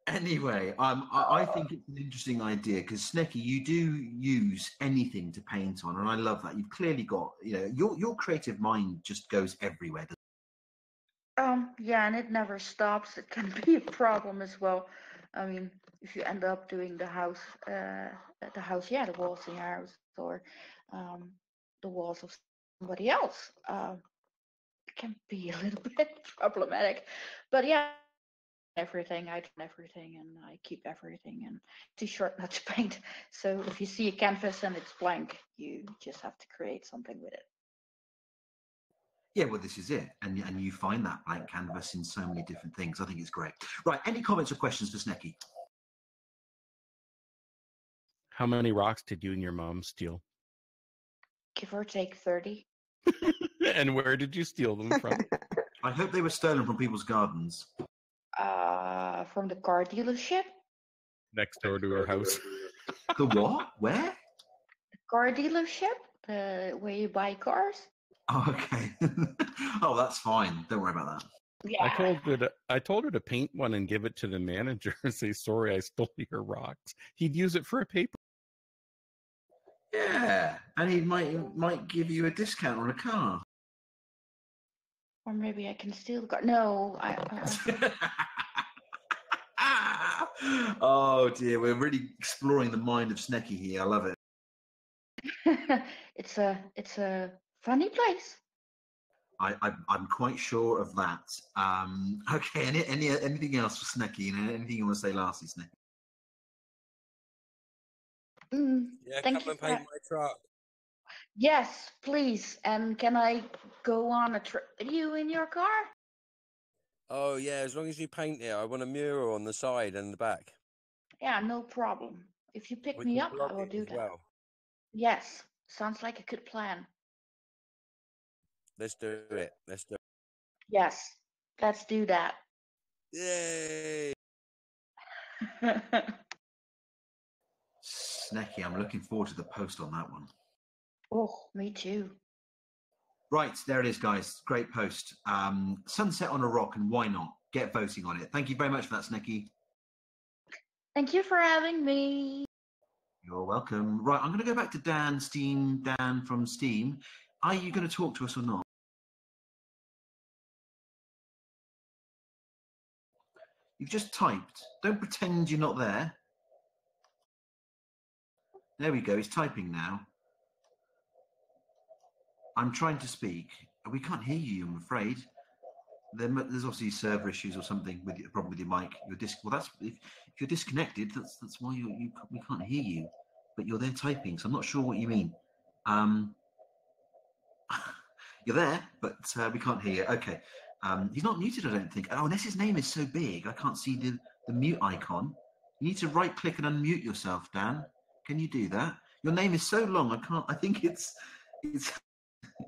Anyway, I think it's an interesting idea because Snecky, you do use anything to paint on, and I love that. You've clearly got, your creative mind just goes everywhere. Yeah, and it never stops. It can be a problem as well. I mean, if you end up doing the walls in your house, or the walls of somebody else, it can be a little bit problematic. But yeah, I turn everything, and I keep everything, and it's too short not to paint. So if you see a canvas and it's blank, you just have to create something with it. Yeah, well, this is it. And you find that blank canvas in so many different things. I think it's great. Right, any comments or questions for Snecky? How many rocks did you and your mom steal? Give or take 30. And where did you steal them from? I hope they were stolen from people's gardens. From the car dealership. Next door to her house. The what? Where? The car dealership, where you buy cars. Oh, okay. Oh, that's fine. Don't worry about that. Yeah. I told her to paint one and give it to the manager and say, sorry, I stole your rocks. He'd use it for a paper. Yeah, and he might give you a discount on a car. Or maybe I can steal the car. No, Oh dear, we're really exploring the mind of Snecky here. I love it. It's a funny place. I'm quite sure of that. Okay, anything else for Snecky? Anything you want to say lastly, Snecky? Yeah, Thank come you and paint my truck. Yes, please. And can I go on a trip with you in your car? Oh, yeah, as long as you paint it. I want a mural on the side and the back. Yeah, no problem. If you pick We me can up, blog I will it do as that. well. Yes, sounds like a good plan. Let's do it. Let's do it. Yes, let's do that. Yay! Snecky, I'm looking forward to the post on that one. Oh, me too. Right, there it is, guys. Great post. Sunset on a rock, and why not? Get voting on it. Thank you very much for that, Snecky. Thank you for having me. You're welcome. Right, I'm going to go back to Dan from Steam. Are you going to talk to us or not? You've just typed. Don't pretend you're not there. There we go. He's typing now. I'm trying to speak. We can't hear you, I'm afraid. There's obviously server issues or something with your problem with your mic. Well, that's if you're disconnected. That's why we can't hear you, but you're there typing. So I'm not sure what you mean. You're there, but we can't hear you. Okay. He's not muted, I don't think. Oh, unless his name is so big, I can't see the mute icon. You need to right click and unmute yourself, Dan. Can you do that? Your name is so long, I can't. I think it's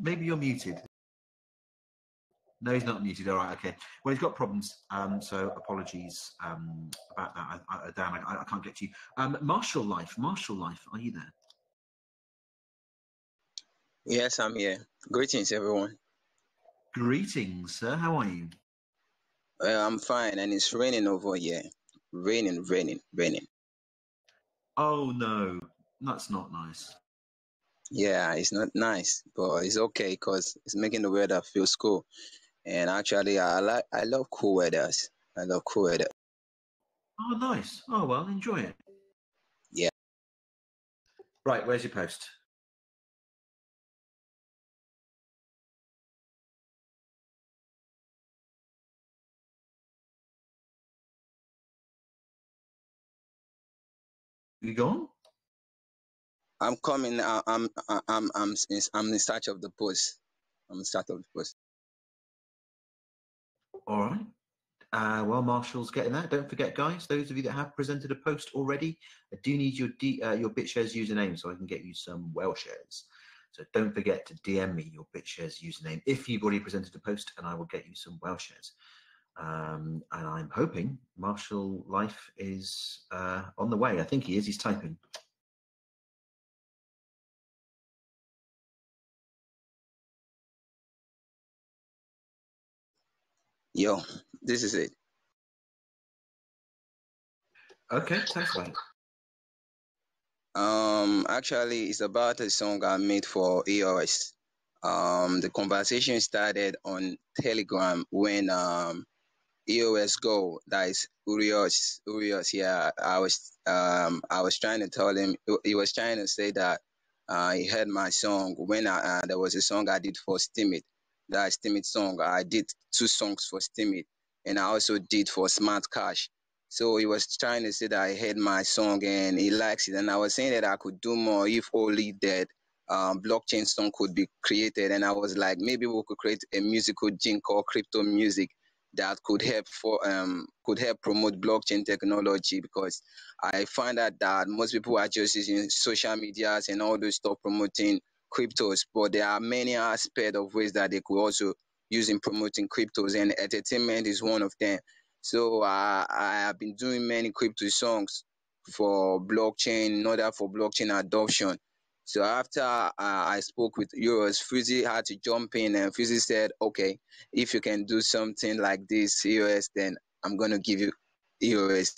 maybe you're muted. No, he's not muted. All right, okay. Well, he's got problems, so apologies about that, Dan. I can't get to you. Marshall Life, are you there? Yes, I'm here. Greetings, everyone. Greetings, sir. How are you? I'm fine, and it's raining over here. Raining. Oh, no. That's not nice. Yeah, it's not nice, but it's okay because it's making the weather feel cool. And actually, I love cool weathers. I love cool weather. Oh, nice. Oh, well, enjoy it. Yeah. Right, where's your post? You gone? I'm coming. I'm in search of the post. I'm in search of the post. All right. Well, Marshall's getting that. Don't forget, guys, those of you that have presented a post already, I do need your BitShares username so I can get you some well shares. So don't forget to DM me your BitShares username if you've already presented a post, and I will get you some well shares. And I'm hoping Marshall Life is on the way. I think he is. He's typing. Yo, this is it. Okay, thanks, mate. Actually, it's about a song I made for EOS. The conversation started on Telegram when EOS Go, that is Urios. Yeah, I was trying to tell him. He was trying to say that he heard my song when there was a song I did for Steemit. That Steemit song. I did 2 songs for Steemit, and I also did for Smart Cash. So he was trying to say that I heard my song and he likes it, and I was saying that I could do more if only that blockchain song could be created. And I was like, maybe we could create a musical gene called crypto music that could help promote blockchain technology, because I find out that most people are just using social medias and all those stuff promoting cryptos, but there are many aspects of ways that they could also use in promoting cryptos, and entertainment is one of them. So I have been doing many crypto songs for blockchain in order for blockchain adoption. So after I spoke with Euros, Fuzzy had to jump in, and Fuzzy said, okay, if you can do something like this, EOS, then I'm going to give you EOS.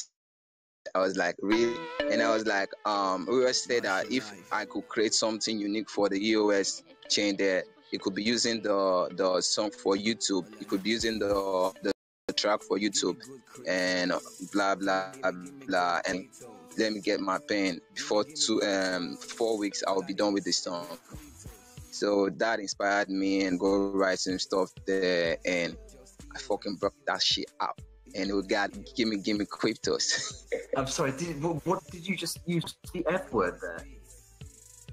I was like, really? And I was like, EOS said that if I could create something unique for the EOS chain there, it could be using the song for YouTube. It could be using the track for YouTube and blah, blah, blah. And let me get my pen. Before 4 weeks, I'll be done with the song. So that inspired me and go write some stuff there, and I fucking broke that shit out. And we got gimme cryptos. I'm sorry. What did you just use the F word there?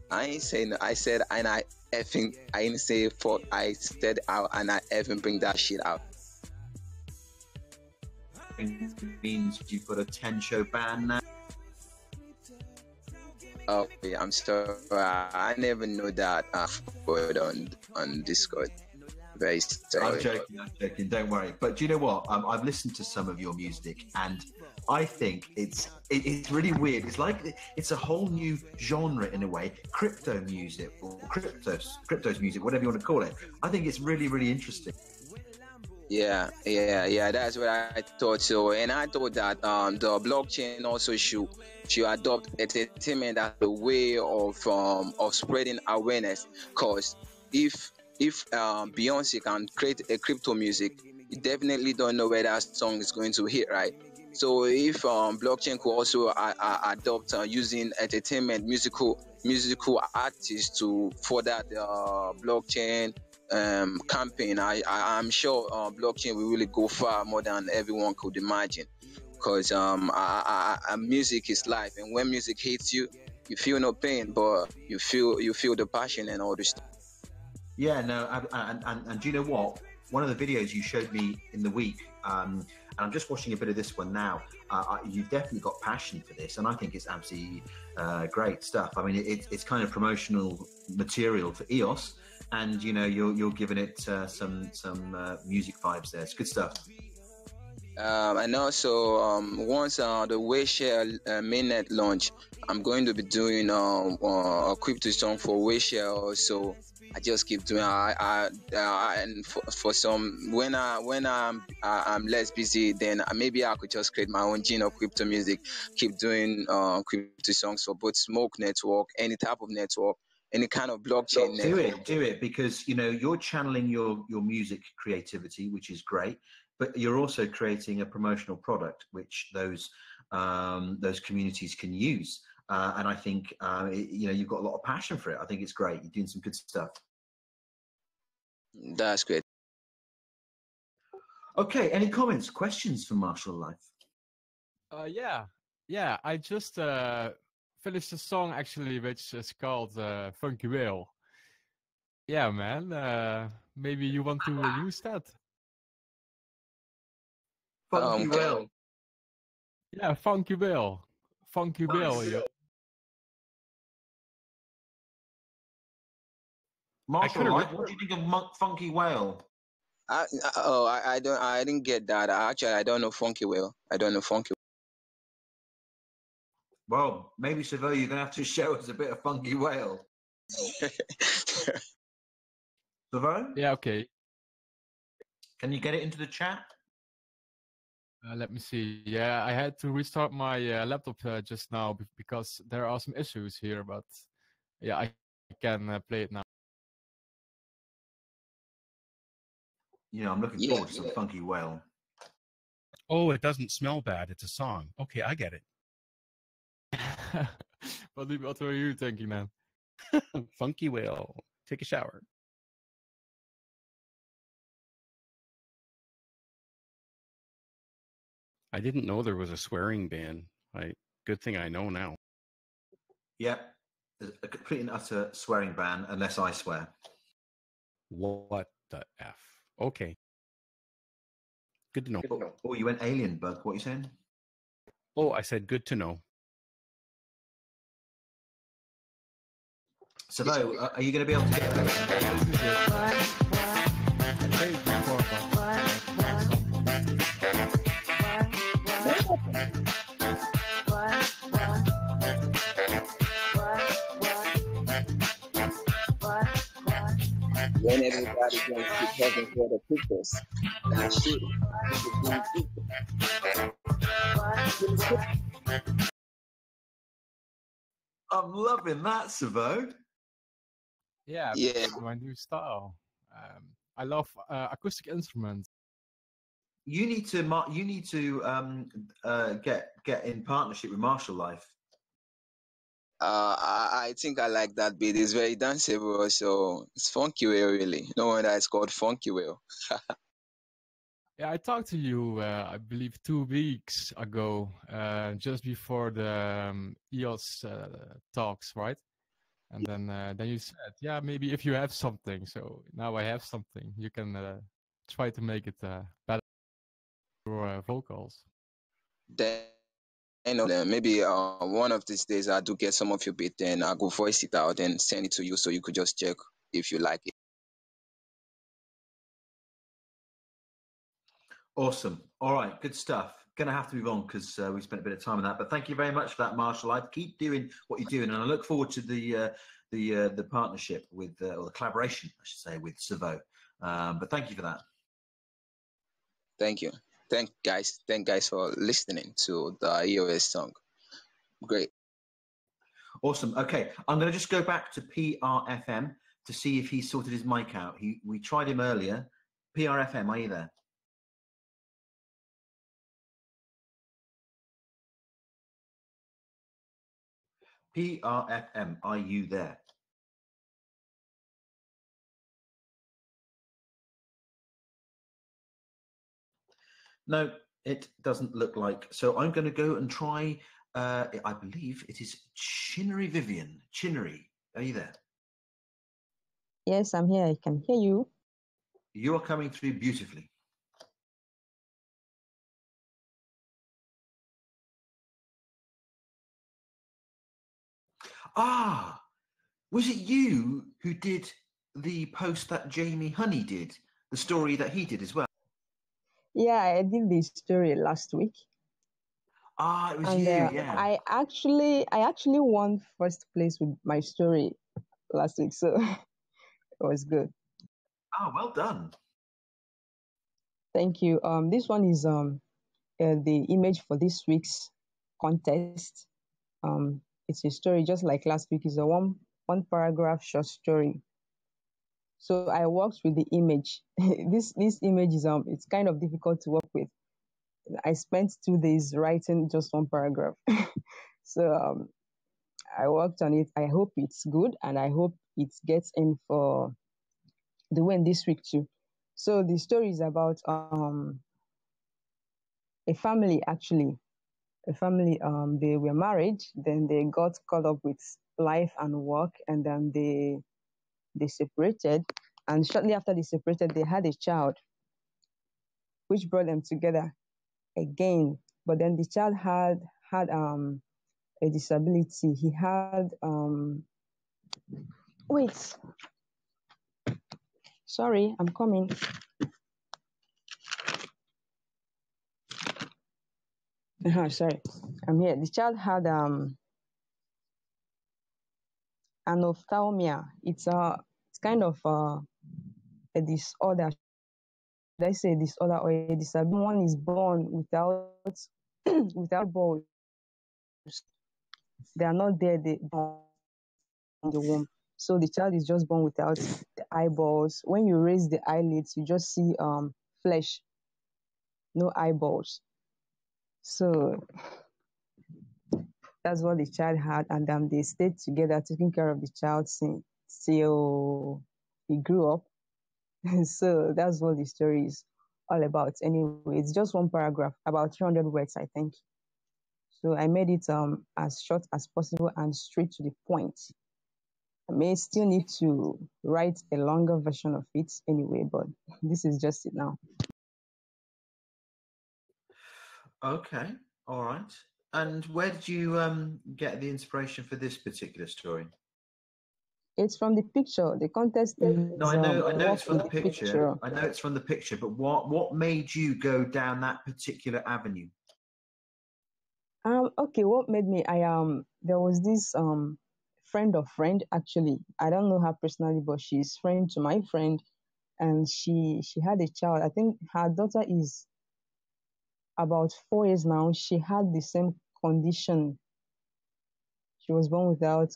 I ain't saying. I said and I didn't say fuck. I said out and I effing bring that shit out. It means you've got a 10-show ban now. Oh, yeah, I'm sorry. I never know that word on Discord. Very sorry. I'm joking. Don't worry. But do you know what? I've listened to some of your music, and I think it's really weird. It's like it's a whole new genre in a way, crypto music or cryptos music, whatever you want to call it. I think it's really, really interesting. Yeah. That's what I thought. So, and I thought that the blockchain also should adopt entertainment as a way of spreading awareness. Because if Beyonce can create a crypto music, you definitely don't know where that song is going to hit, right? So if blockchain could also adopt using entertainment musical artists to further the blockchain campaign, I'm sure blockchain will really go far more than everyone could imagine. Because music is life, and when music hits you, you feel no pain, but you feel the passion and all this stuff. Yeah, no, and do you know what? One of the videos you showed me in the week, and I'm just watching a bit of this one now. You've definitely got passion for this, and I think it's absolutely great stuff. I mean, it's kind of promotional material for EOS, and you know, you're giving it some music vibes there. It's good stuff. And also, once the Wayshare mainnet launch, I'm going to be doing a crypto song for Wayshare. Also, I just keep doing. And for some, when I'm less busy, then maybe I could just create my own gene of crypto music. Keep doing crypto songs for both Smoke Network, any type of network, any kind of blockchain network. Do it, because you know you're channeling your music creativity, which is great. But you're also creating a promotional product which those communities can use, and I think you know, you've got a lot of passion for it. I think it's great. You're doing some good stuff. That's great. Okay, any comments, questions for Martial Life? Yeah. I just finished a song actually, which is called "Funky Whale." Yeah, man. Maybe you want to use that. Funky Whale. Yeah, Funky Whale. Funky Whale. Yeah. Martial Life, what do you think of Funky Whale? I didn't get that. Actually, I don't know Funky Whale. I don't know Funky. Well, maybe Savo, you're gonna have to show us a bit of Funky Whale. Savo? Yeah, okay. Can you get it into the chat? Let me see. Yeah, I had to restart my laptop just now because there are some issues here, but yeah, I can play it now. You know, I'm looking forward to some Funky Whale. Oh, it doesn't smell bad. It's a song. Okay, I get it. What were you thinking, man? Funky Whale. Take a shower. I didn't know there was a swearing ban. Good thing I know now. Yep, a complete and utter swearing ban unless I swear. What the F? Okay. Good to know. Oh, you went alien, Bug. What are you saying? Oh, I said good to know. Savo, are you going to be able to get When everybody going to keep having for the pictures, that shit. I'm loving that, Savo. Yeah, my new style. I love acoustic instruments. You need to get in partnership with Martial Life. I think I like that beat. It's very danceable, so it's Funky Whale, really. No wonder it's called Funky Whale. Yeah, I talked to you, I believe, 2 weeks ago, just before the EOS talks, right? And then you said, yeah, maybe if you have something. So now I have something. You can try to make it better for vocals. Then, you know, maybe one of these days I do get some of your beat, then I'll go voice it out and send it to you so you could just check if you like it. Awesome. All right, good stuff. Gonna have to move on because we spent a bit of time on that. But thank you very much for that, Martial Life. Keep doing what you're doing, and I look forward to the partnership with or the collaboration, I should say, with Savo. But thank you for that. Thank you. Thank guys for listening to the EOS song. Great. Awesome. Okay, I'm going to just go back to PRFM to see if he sorted his mic out. We tried him earlier. PRFM, are you there? PRFM, are you there? No, it doesn't look like. So I'm going to go and try. I believe it is Chinnery Vivian. Chinnery, are you there? Yes, I'm here. I can hear you. You are coming through beautifully. Ah, was it you who did the post that Jamie Honey did, the story that he did as well? Yeah, I did the story last week. Ah, it was And you, yeah. I actually won first place with my story last week, so it was good. Ah, well done. Thank you. This one is the image for this week's contest. It's a story just like last week. It's a one paragraph short story. So I worked with the image. this image is it's kind of difficult to work with. I spent 2 days writing just one paragraph. So I worked on it. I hope it's good, and I hope it gets in for the win this week too. So the story is about a family, actually. A family, they were married, then they got caught up with life and work, and then they separated. And shortly after they separated, they had a child, which brought them together again. But then the child had a disability. He had wait. Sorry, I'm coming. Sorry, I'm here. The child had anophthalmia. It's kind of a disorder. Should I say disorder or a disability? One is born without without balls. They are not there. They born in the womb. So the child is just born without the eyeballs. When you raise the eyelids, you just see flesh, no eyeballs. So that's what the child had, and they stayed together, taking care of the child till he grew up. So that's what the story is all about. Anyway, it's just one paragraph, about 300 words, I think. So I made it as short as possible and straight to the point. I may still need to write a longer version of it anyway, but this is just it now. Okay, all right. And where did you get the inspiration for this particular story? It's from the picture. The contest is No, I know it's from the picture. I know it's from the picture, but what made you go down that particular avenue? Okay, what made me? There was this friend of friend, actually. I don't know her personally, but she's friend to my friend, and she had a child. I think her daughter is about 4 years now. She had the same condition. She was born without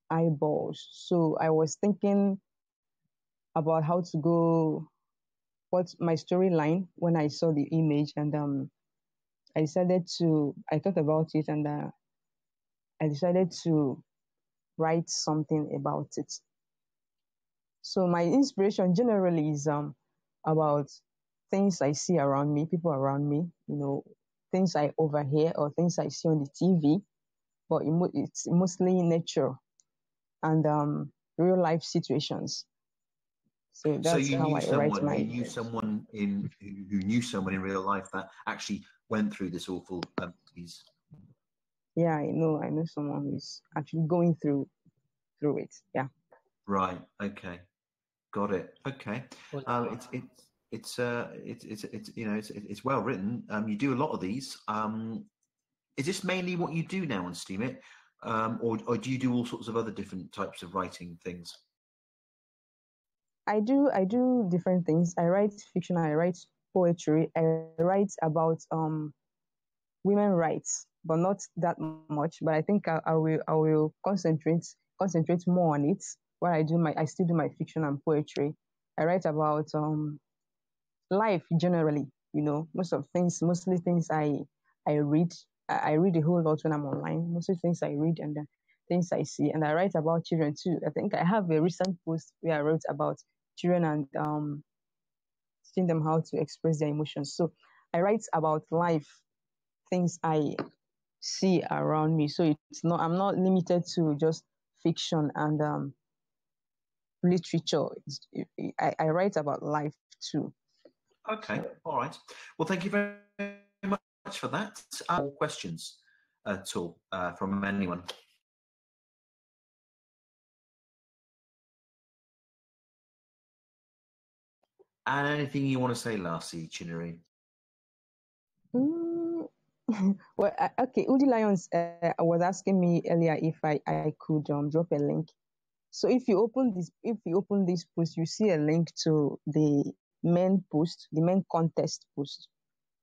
eyeballs. So I was thinking about how to go, what's my storyline when I saw the image, and I thought about it, and I decided to write something about it. So my inspiration generally is about things I see around me, people around me, things I overhear or things I see on the TV, but it's mostly nature and real life situations. So that's how I write my. You knew someone who knew someone in real life that actually went through this awful disease. Yeah, I know someone who's actually going through it. Yeah. Right. Okay. Got it. Okay. It's well written. You do a lot of these. Is this mainly what you do now on Steemit, or do you do all sorts of other different types of writing things? I do different things. I write fiction. I write poetry. I write about women rights, but not that much. But I think I will concentrate more on it. While I still do my fiction and poetry. I write about life generally. Mostly things I read. I read a whole lot when I'm online. Mostly things I read and things I see. And I write about children too. I think I have a recent post where I wrote about children and teaching them how to express their emotions. So I write about life, things I see around me. So I'm not limited to just fiction and literature. I write about life too. Okay, all right. Well, thank you very much for that. More questions at all from anyone? And anything you want to say, Lassie Chinnery? Well, okay. Udi Lions was asking me earlier if I could drop a link. So if you open this post, you see a link to the main post, the main contest post.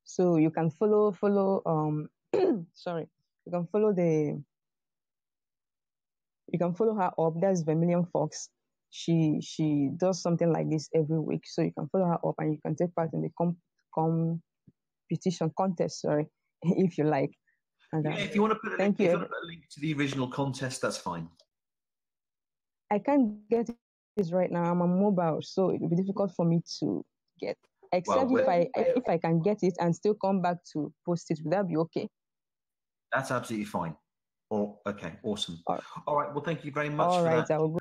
So you can follow sorry, you can follow her up. That's Vermilion Fox. She does something like this every week. So you can follow her up and you can take part in the competition contest, sorry, if you like. And, yeah, if you want to put a link, to the original contest, that's fine. I can't get this right now. I'm on mobile, so it will be difficult for me to get. Except if I can get it and still come back to post it, would that be okay? That's absolutely fine. Okay, awesome. All right. Well, thank you very much for that. I will go.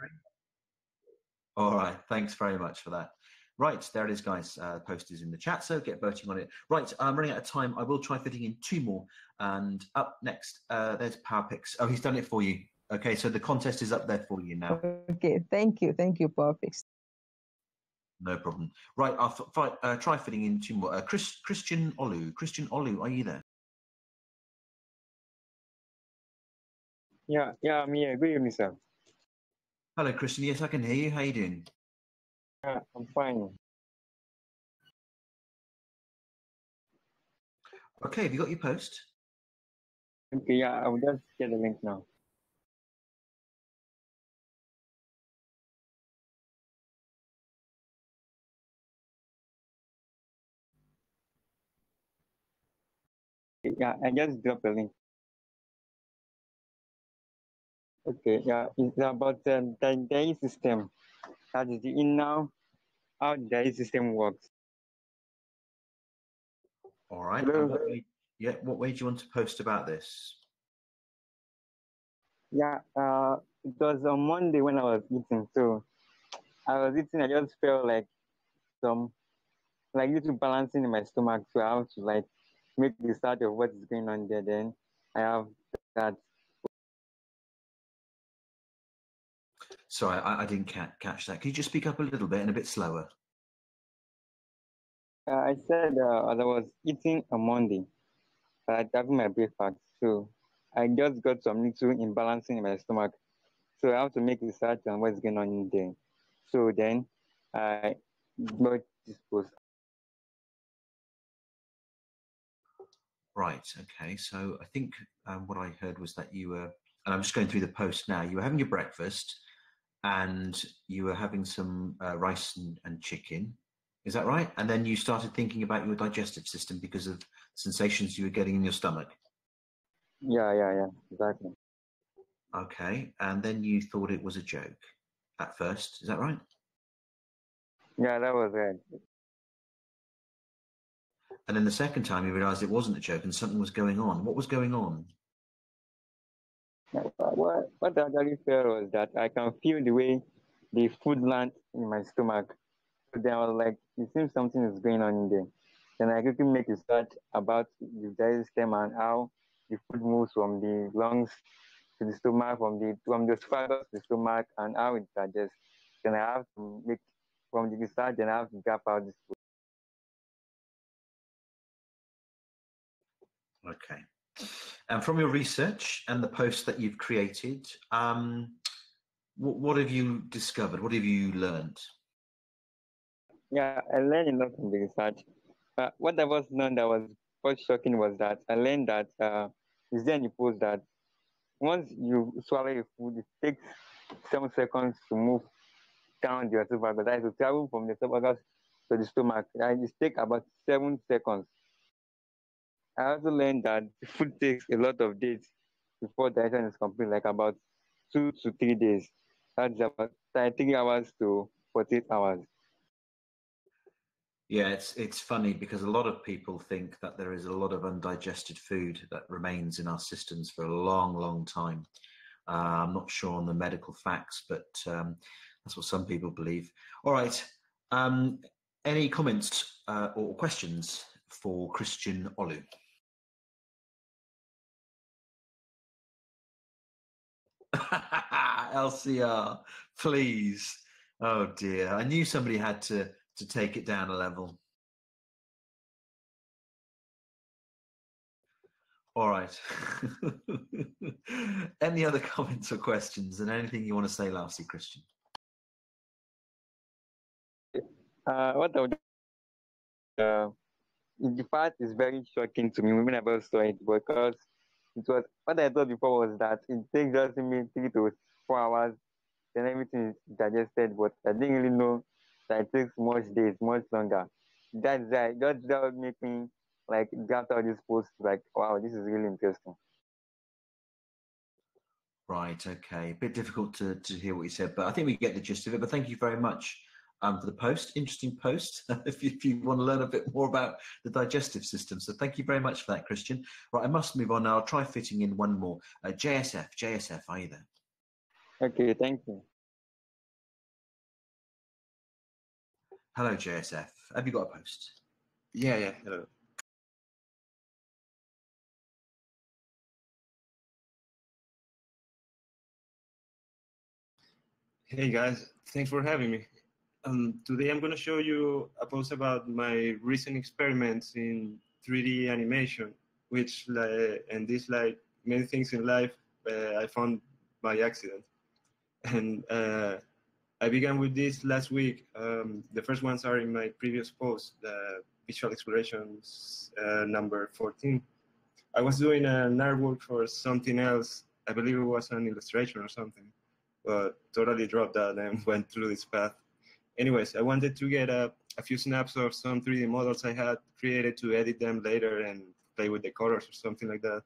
All right. Thanks very much for that. Right, there it is, guys. Post is in the chat, so get voting on it. Right, I'm running out of time. I will try fitting in 2 more. And up next, there's Power Picks. Oh, he's done it for you. Okay, so the contest is up there for you now. Okay, thank you, Power Picks. No problem. Right, I'll try fitting in 2 more. Christian Olu. Christian Olu, are you there? Yeah, I'm here. Good evening, sir. Hello, Christian. Yes, I can hear you. How are you doing? Yeah, I'm fine. Okay, have you got your post? Okay, yeah, I will just get the link now. Yeah, I just dropped the link. Okay, yeah, it's about the DAI system. That is the in now, how the DAI system works. All right. What way do you want to post about this? Yeah, it was on Monday when I was eating. So I was eating, I just felt like some little balancing in my stomach. So I have to make the start of what is going on there. Then I have that. Sorry, I didn't catch that. Can you just speak up a little bit and a bit slower? I said as I was eating on Monday, having my breakfast. So I just got some little imbalancing in my stomach. So I have to make research on what's going on in there. So then I got this post. Right. Okay. So I think what I heard was that you were, and I'm just going through the post now, you were having your breakfast and you were having some rice and chicken. Is that right? And then you started thinking about your digestive system because of sensations you were getting in your stomach. Yeah, exactly. Okay. And then you thought it was a joke at first. Is that right? Yeah, that was right. And then the second time you realized it wasn't a joke and something was going on. What was going on? What I actually felt was that I can feel the way the food lands in my stomach. So then I was like, it seems something is going on in there. Then I quickly make research about the digestive system and how the food moves from the lungs to the stomach, from the esophagus to the stomach, and how it digests. Then I have to make from the research, then I have to grab out this food. Okay. And from your research and the posts that you've created, what have you discovered? What have you learned? Yeah, I learned a lot from the research. What I was learned that was quite shocking was that I learned that is there any post that once you swallow your food, it takes 7 seconds to move down the esophagus. That is to travel from the esophagus to the stomach. And it takes about 7 seconds. I also learned that food takes a lot of days before digestion is complete, like about 2 to 3 days. That's about 3 hours to 48 hours. Yeah, it's funny because a lot of people think that there is a lot of undigested food that remains in our systems for a long, long time. I'm not sure on the medical facts, but that's what some people believe. All right. Any comments or questions for Christian Olu? LCR, please. Oh dear, I knew somebody had to take it down a level. All right. Any other comments or questions, and anything you want to say lastly, Christian? What I would, the part is very shocking to me when I first saw it, because it was what I thought before was that it takes just maybe 3 to 4 hours, then everything is digested. But I didn't really know that it takes much days, much longer. That would make me like draft out this post. Like, wow, this is really interesting. Right. Okay. A bit difficult to hear what you said, but I think we get the gist of it. But thank you very much for the post. Interesting post. if you want to learn a bit more about the digestive system. So thank you very much for that, Christian. Right. I must move on now. I'll try fitting in one more. JSF, are you there? Okay. Thank you. Hello, JSF. Have you got a post? Yeah. Hello. Hey guys, thanks for having me. Today I'm going to show you a post about my recent experiments in 3D animation, which and this, like many things in life, I found by accident. And I began with this last week. The first ones are in my previous post, the Visual Explorations number 14. I was doing an artwork for something else. I believe it was an illustration or something, but totally dropped that and went through this path. Anyways, I wanted to get a few snaps of some 3D models I had created to edit them later and play with the colors or something like that.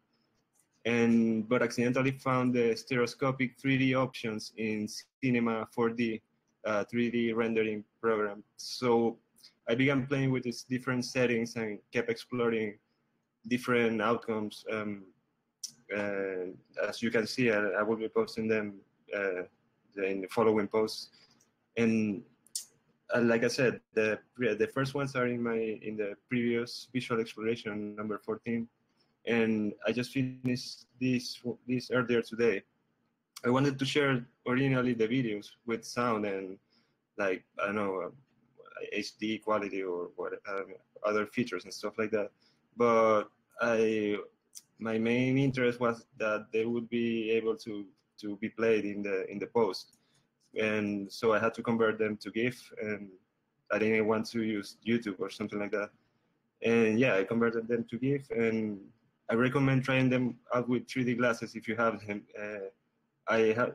But accidentally found the stereoscopic 3D options in Cinema 4D 3D rendering program. So I began playing with these different settings and kept exploring different outcomes. As you can see, I will be posting them in the following posts. And like I said, the first ones are in the previous Visual Exploration number 14, and I just finished this earlier today. I wanted to share originally the videos with sound and, like, I don't know, HD quality or what other features and stuff like that. But my main interest was that they would be able to be played in the post. And so I had to convert them to GIF, and I didn't want to use YouTube or something like that. And yeah, I converted them to GIF, and I recommend trying them out with 3D glasses if you have them. I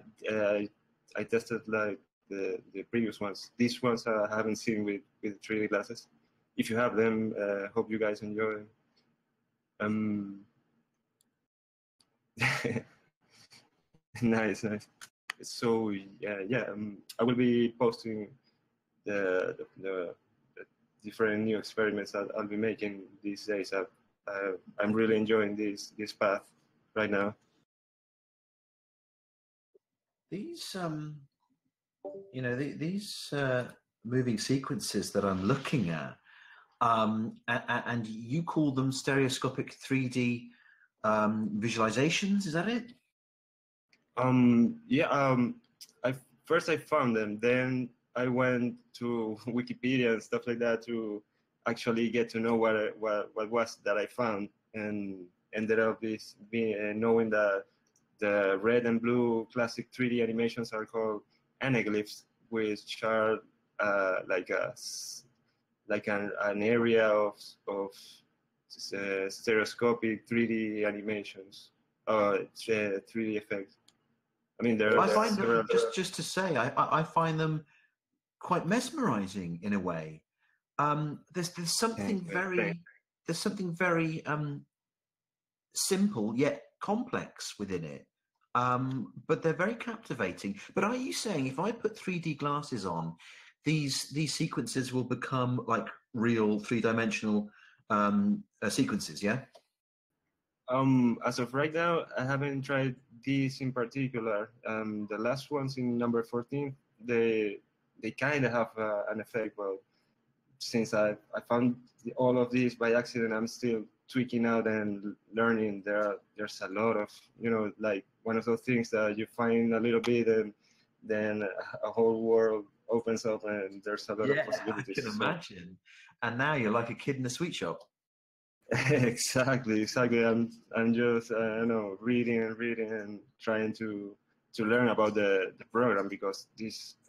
tested like the previous ones. These ones I haven't seen with 3D glasses. If you have them, hope you guys enjoy. Nice. So yeah, I will be posting the different new experiments that I'll be making these days. I'm really enjoying this path right now. These these moving sequences that I'm looking at, and you call them stereoscopic 3D visualizations, is that it? First I found them, then I went to Wikipedia and stuff like that to actually get to know what was that I found, and ended up knowing that the red and blue classic 3D animations are called anaglyphs, which are like an area of stereoscopic 3D animations, 3D effects. I mean, I find them, just to say, I find them quite mesmerizing in a way. There's something very simple yet complex within it, but they're very captivating. But are you saying if I put 3D glasses on, these sequences will become like real three-dimensional sequences, yeah? As of right now, I haven't tried these in particular. The last ones in number 14, they kind of have an effect, but since I found all of these by accident, I'm still tweaking out and learning. There's a lot of, like one of those things that you find a little bit and then a whole world opens up and there's a lot of possibilities. I can imagine. And now you're like a kid in a sweet shop. Exactly. I'm just reading and trying to learn about the program, because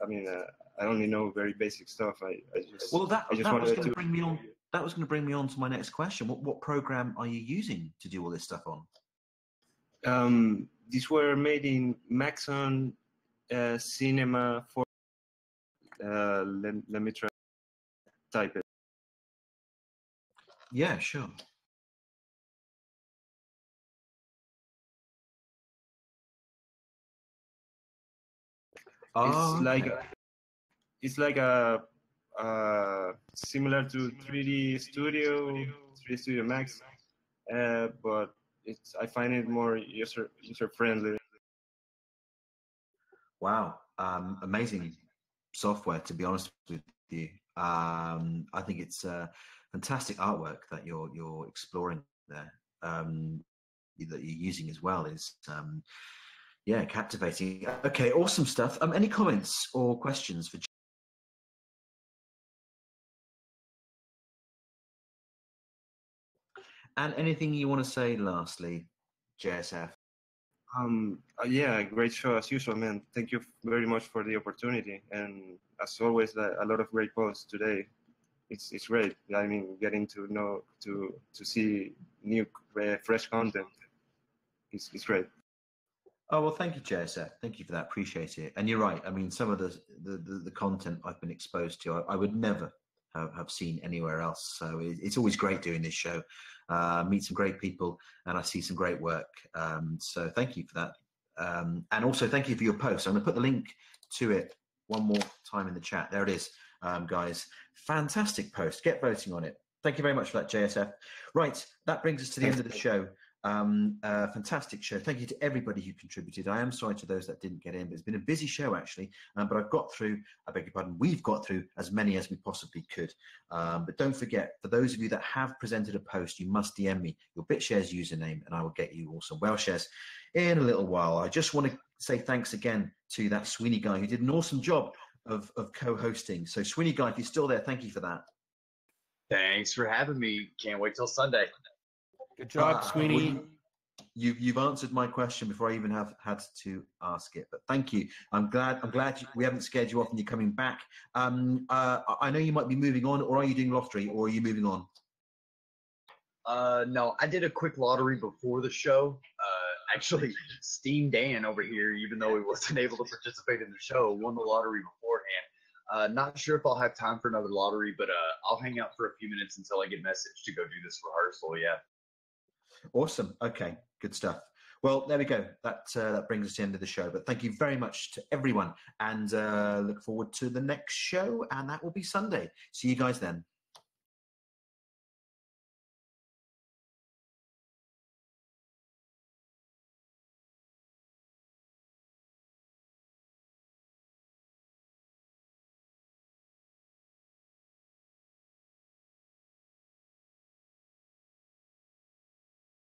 I only know very basic stuff. That was going to bring me on. That was going to bring me on to my next question. What program are you using to do all this stuff on? These were made in Maxon Cinema 4. Let me try to type it. Yeah, sure. It's like a similar to 3D Studio Max, but I find it more user friendly. Wow, amazing software, to be honest with you. I think it's fantastic artwork that you're exploring there, that you're using as well is captivating. Okay, awesome stuff. Any comments or questions for and anything you want to say lastly, JSF? Yeah, great show as usual, man. Thank you very much for the opportunity, and as always, a lot of great posts today. It's great. I mean, getting to know to see new fresh content. It's great. Oh well, thank you, JSF. Thank you for that. Appreciate it. And you're right. I mean, some of the content I've been exposed to, I would never have seen anywhere else. So it's always great doing this show. Meet some great people, and I see some great work. So thank you for that. And also thank you for your post. I'm going to put the link to it one more time in the chat. There it is, guys. Fantastic post. Get voting on it. Thank you very much for that, JSF. Right, that brings us to the end of the show. Fantastic show. Thank you to everybody who contributed. I am sorry to those that didn't get in, but it's been a busy show actually. But I've got through, I beg your pardon, we've got through as many as we possibly could. But don't forget, for those of you that have presented a post, you must DM me your BitShares username and I will get you all some well shares in a little while. I just want to say thanks again to that Sweeney guy who did an awesome job of co-hosting. So Sweeney guy, if you're still there, thank you for that. Thanks for having me. Can't wait till Sunday. Good job, Sweeney. You've answered my question before I even have had to ask it. But thank you. I'm glad we haven't scared you off and you're coming back. I know you might be moving on, or are you doing lottery, or are you moving on? No, I did a quick lottery before the show. Actually, Steam Dan over here, even though he wasn't able to participate in the show, won the lottery beforehand. Not sure if I'll have time for another lottery, but I'll hang out for a few minutes until I get messaged to go do this rehearsal. Yeah. Awesome. Okay, good stuff. Well, there we go. That brings us to the end of the show. But thank you very much to everyone, and look forward to the next show, and that will be Sunday. See you guys then.